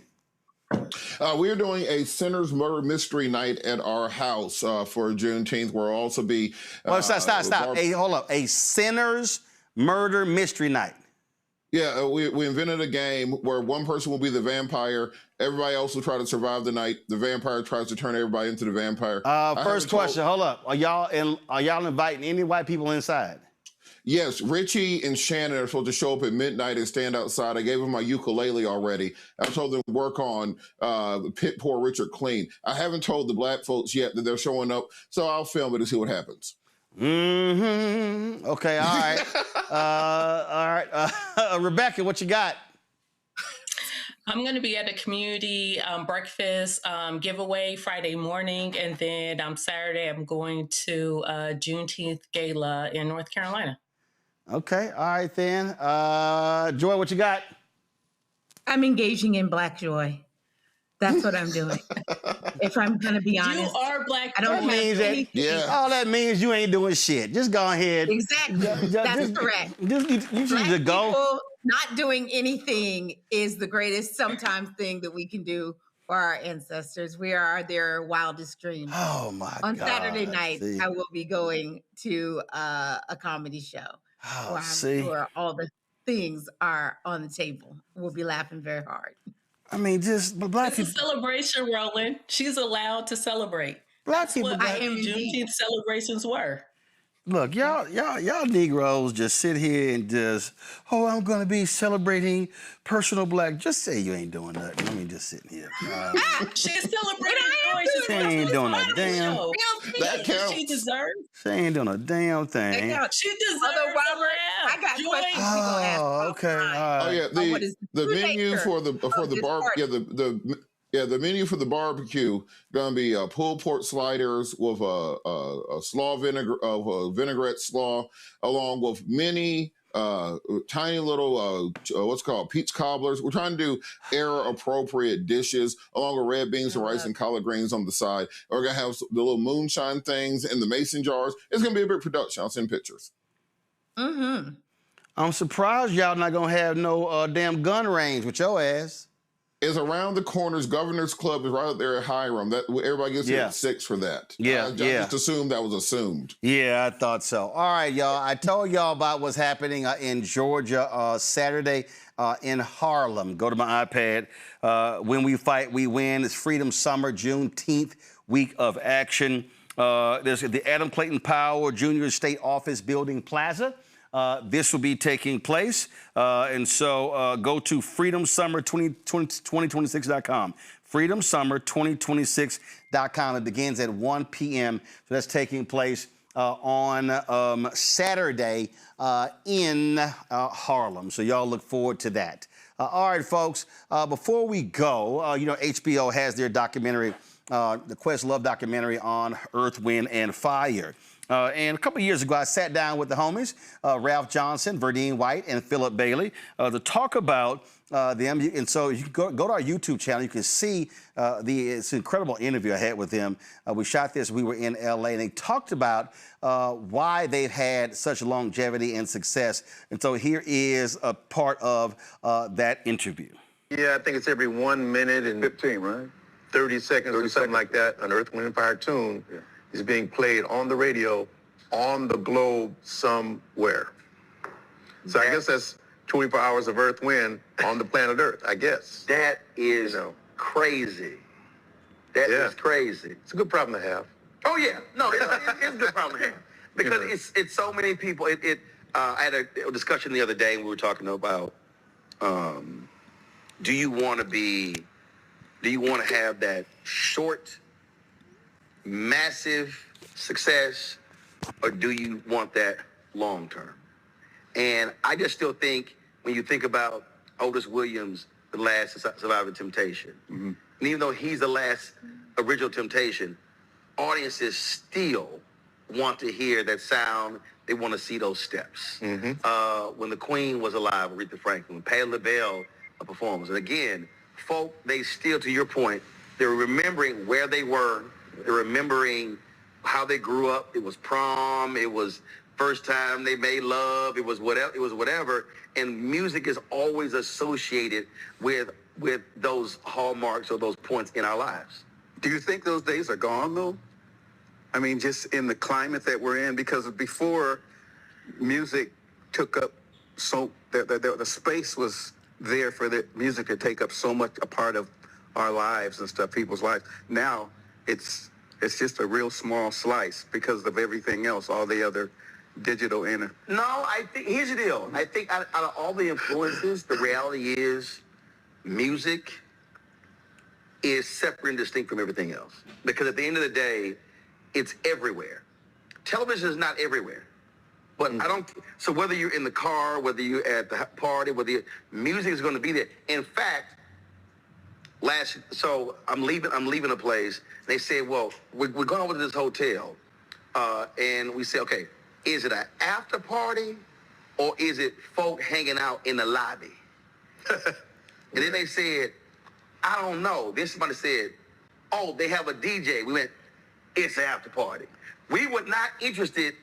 We are doing a Sinners Murder Mystery Night at our house for Juneteenth. We'll also be... Stop. Hey, hold up. A Sinners Murder Mystery Night. Yeah, we invented a game where one person will be the vampire. Everybody else will try to survive the night. The vampire tries to turn everybody into the vampire. First question, hold up. Are y'all inviting any white people inside? Yes, Richie and Shannon are supposed to show up at midnight and stand outside. I gave them my ukulele already. I told them to work on Pit Poor Richard Clean. I haven't told the black folks yet that they're showing up, so I'll film it and see what happens. Mm-hmm. Okay, all right. Rebecca, what you got? I'm going to be at a community breakfast giveaway Friday morning, and then Saturday I'm going to Juneteenth Gala in North Carolina. Okay, all right then. Joy, what you got? I'm engaging in Black Joy. That's what I'm doing. If I'm going to be honest. You are Black I don't mean that. All that means you ain't doing shit. Just go ahead. Exactly. That's correct. You should just go. People not doing anything is the greatest sometimes thing that we can do for our ancestors. We are their wildest dreams. Oh my God. On Saturday night, I will be going to a comedy show where I'm sure all the things are on the table. We'll be laughing very hard. I mean, just black people. It's a celebration, Roland. She's allowed to celebrate. Black people. That's what Juneteenth celebrations were. Look, y'all Negroes just sit here and just, I'm going to be celebrating personal black. Just say you ain't doing nothing. I mean, just sitting here. She's celebrating joy. She ain't doing a damn. That counts. She deserves. She ain't doing a damn thing. She deserves. I got questions. Okay. All right. Oh yeah, the menu for the the menu for the barbecue gonna be pulled pork sliders with a slaw vinaigrette slaw, along with many tiny little what's called peach cobblers. We're trying to do era appropriate dishes along with red beans and rice and collard greens on the side. We're gonna have the little moonshine things in the mason jars. It's gonna be a big production. I'll send pictures. Mm-hmm. I'm surprised y'all not gonna have no damn gun range with your ass. Is around the corners. Governor's Club is right up there at Hiram. That everybody gets here at 6 for that. I just assumed that was assumed. Yeah, I thought so. All right, y'all. I told y'all about what's happening in Georgia Saturday in Harlem. Go to my iPad. When we fight, we win. It's Freedom Summer, Juneteenth week of action. There's the Adam Clayton Powell Jr. State Office Building Plaza. This will be taking place. And so go to freedomsummer2026.com. freedomsummer2026.com. It begins at 1 p.m. So that's taking place on Saturday in Harlem. So y'all look forward to that. All right, folks, before we go, HBO has their documentary the Questlove documentary on Earth, Wind, and Fire. And a couple of years ago, I sat down with the homies, Ralph Johnson, Verdine White, and Philip Bailey, to talk about them. And so you can go to our YouTube channel. You can see this incredible interview I had with them. We shot this. We were in L.A., and they talked about why they've had such longevity and success. And so here is a part of that interview. Yeah, I think it's every 1 minute and 15, right? 30 seconds or something like that. An Earth, Wind, and Fire tune is being played on the radio on the globe somewhere. So I guess that's 24 hours of Earth, Wind on the planet Earth, I guess. That is crazy. That is crazy. It's a good problem to have. Oh yeah, no, it's a good problem to have because it's so many people. I had a discussion the other day, and we were talking about do you want to have that short, massive success, or do you want that long term? And I just still think when you think about Otis Williams, the last survivor of Temptation, and even though he's the last original Temptation, audiences still want to hear that sound. They want to see those steps. When the Queen was alive, Aretha Franklin, when Patti LaBelle performs, and again, folk, they still, to your point, they're remembering where they were. They're remembering how they grew up. It was prom. It was first time they made love. It was whatever. And music is always associated with those hallmarks or those points in our lives. Do you think those days are gone, though? I mean, just in the climate that we're in, because before music took up the space was there for the music to take up so much a part of our lives and stuff, people's lives. Now it's just a real small slice because of everything else, all the other digital No, I think here's the deal. I think out of all the influences, the reality is music is separate and distinct from everything else. Because at the end of the day, it's everywhere. Television is not everywhere. But so whether you're in the car, whether you're at the party, music is going to be there. In fact, so I'm leaving a place. They say, well, we're going over to this hotel. And we say, okay, is it an after party or is it folk hanging out in the lobby? And then they said, I don't know. Then somebody said, oh, they have a DJ. We went, it's an after party. We were not interested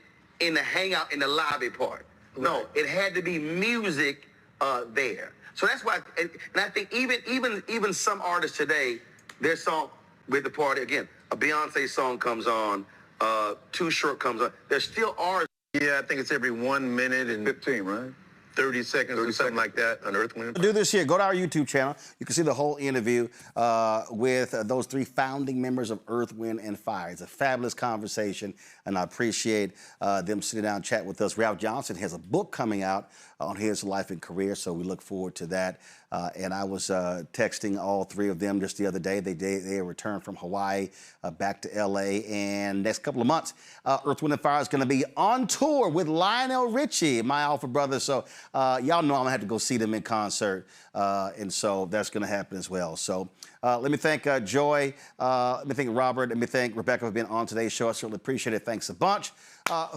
in the hangout in the lobby part. No, it had to be music there. So that's why, and I think even some artists today, their song with the party, again, a Beyonce song comes on, Too Short comes on. There still are. Yeah, I think it's every 1 minute and 15, right? 30 seconds or something like that, an Earth, Wind, and Fire. Do this here. Go to our YouTube channel. You can see the whole interview with those three founding members of Earth, Wind, and Fire. It's a fabulous conversation, and I appreciate them sitting down and chatting with us. Ralph Johnson has a book coming out on his life and career, so we look forward to that. And I was texting all three of them just the other day. They returned from Hawaii back to L.A. And next couple of months, Earth, Wind, and Fire is going to be on tour with Lionel Richie, my alpha brother. So y'all know I'm going to have to go see them in concert. And so that's going to happen as well. So let me thank Joy, let me thank Robert, let me thank Rebecca for being on today's show. I certainly appreciate it. Thanks a bunch.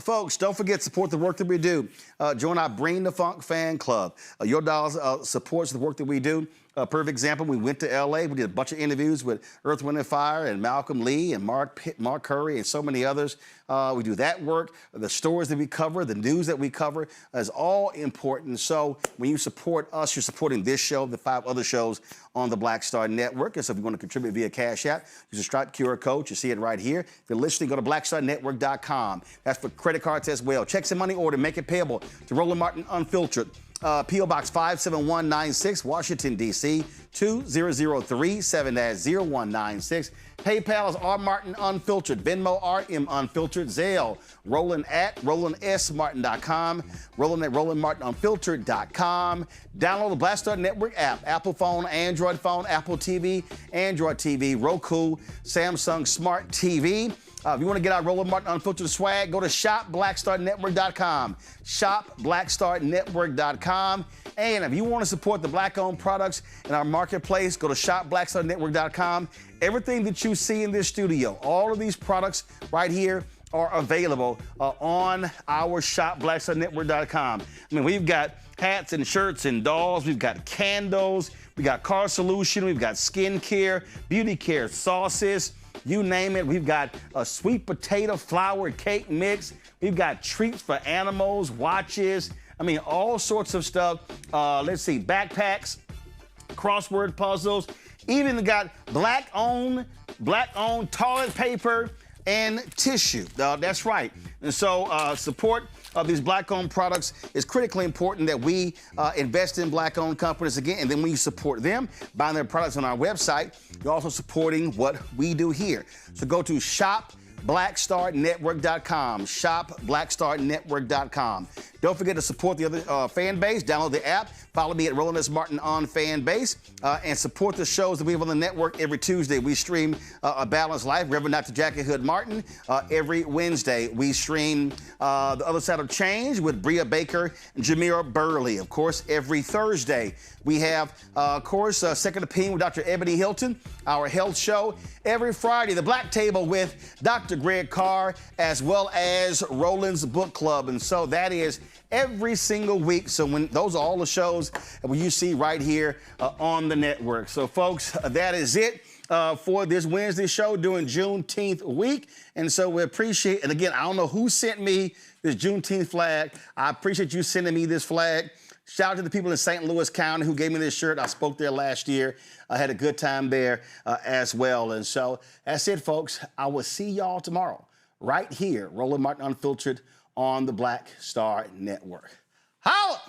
Folks, don't forget to support the work that we do. Join our Bring the Funk fan club. Your dollars supports the work that we do. Perfect example, we went to L.A. We did a bunch of interviews with Earth, Wind, and Fire and Malcolm Lee and Mark Curry and so many others. We do that work. The stories that we cover, the news that we cover is all important. So when you support us, you're supporting this show, the 5 other shows on the Black Star Network. And so if you want to contribute via Cash App, use the Stripe QR code. You see it right here. If you're listening, go to blackstarnetwork.com. That's for credit cards as well. Checks and money order, make it payable to Roland Martin Unfiltered. P.O. Box 57196, Washington, D.C., 20037, 0196. PayPal is R. Martin Unfiltered. Venmo, RM Unfiltered. Zelle, Roland at RolandSMartin.com. Roland at RolandMartinUnfiltered.com. Download the Black Star Network app. Apple phone, Android phone, Apple TV, Android TV, Roku, Samsung Smart TV. If you want to get our Roland Martin Unfiltered swag, go to shopblackstarnetwork.com. Shopblackstarnetwork.com. And if you want to support the Black-owned products in our marketplace, go to shopblackstarnetwork.com. Everything that you see in this studio, all of these products right here are available on our shopblackstarnetwork.com. I mean, we've got hats and shirts and dolls. We've got candles. We got car solution. We've got skincare, beauty care, sauces. You name it. We've got a sweet potato flour cake mix. We've got treats for animals, watches. I mean, all sorts of stuff. Let's see, backpacks, crossword puzzles. Even got black-owned toilet paper and tissue. That's right. And so support of these Black-owned products is critically important, that we invest in Black-owned companies again. And then when you support them, buying their products on our website, you're also supporting what we do here. So go to shopblackstarnetwork.com, shopblackstarnetwork.com. Don't forget to support the other fan base. Download the app. Follow me at Roland S. Martin on fan base. And support the shows that we have on the network every Tuesday. We stream A Balanced Life, Reverend Dr. Jackie Hood Martin. Every Wednesday, we stream The Other Side of Change with Bria Baker and Jamira Burley. Of course, every Thursday, we have, Second Opinion with Dr. Ebony Hilton, our health show. Every Friday, The Black Table with Dr. Greg Carr, as well as Roland's Book Club. And so that is every single week. So those are all the shows that you see right here on the network. So, folks, that is it for this Wednesday show during Juneteenth week. And so we appreciate, and again, I don't know who sent me this Juneteenth flag. I appreciate you sending me this flag. Shout out to the people in St. Louis County who gave me this shirt. I spoke there last year. I had a good time there as well. And so that's it, folks. I will see y'all tomorrow right here, Roland Martin Unfiltered on the Black Star Network. Holla!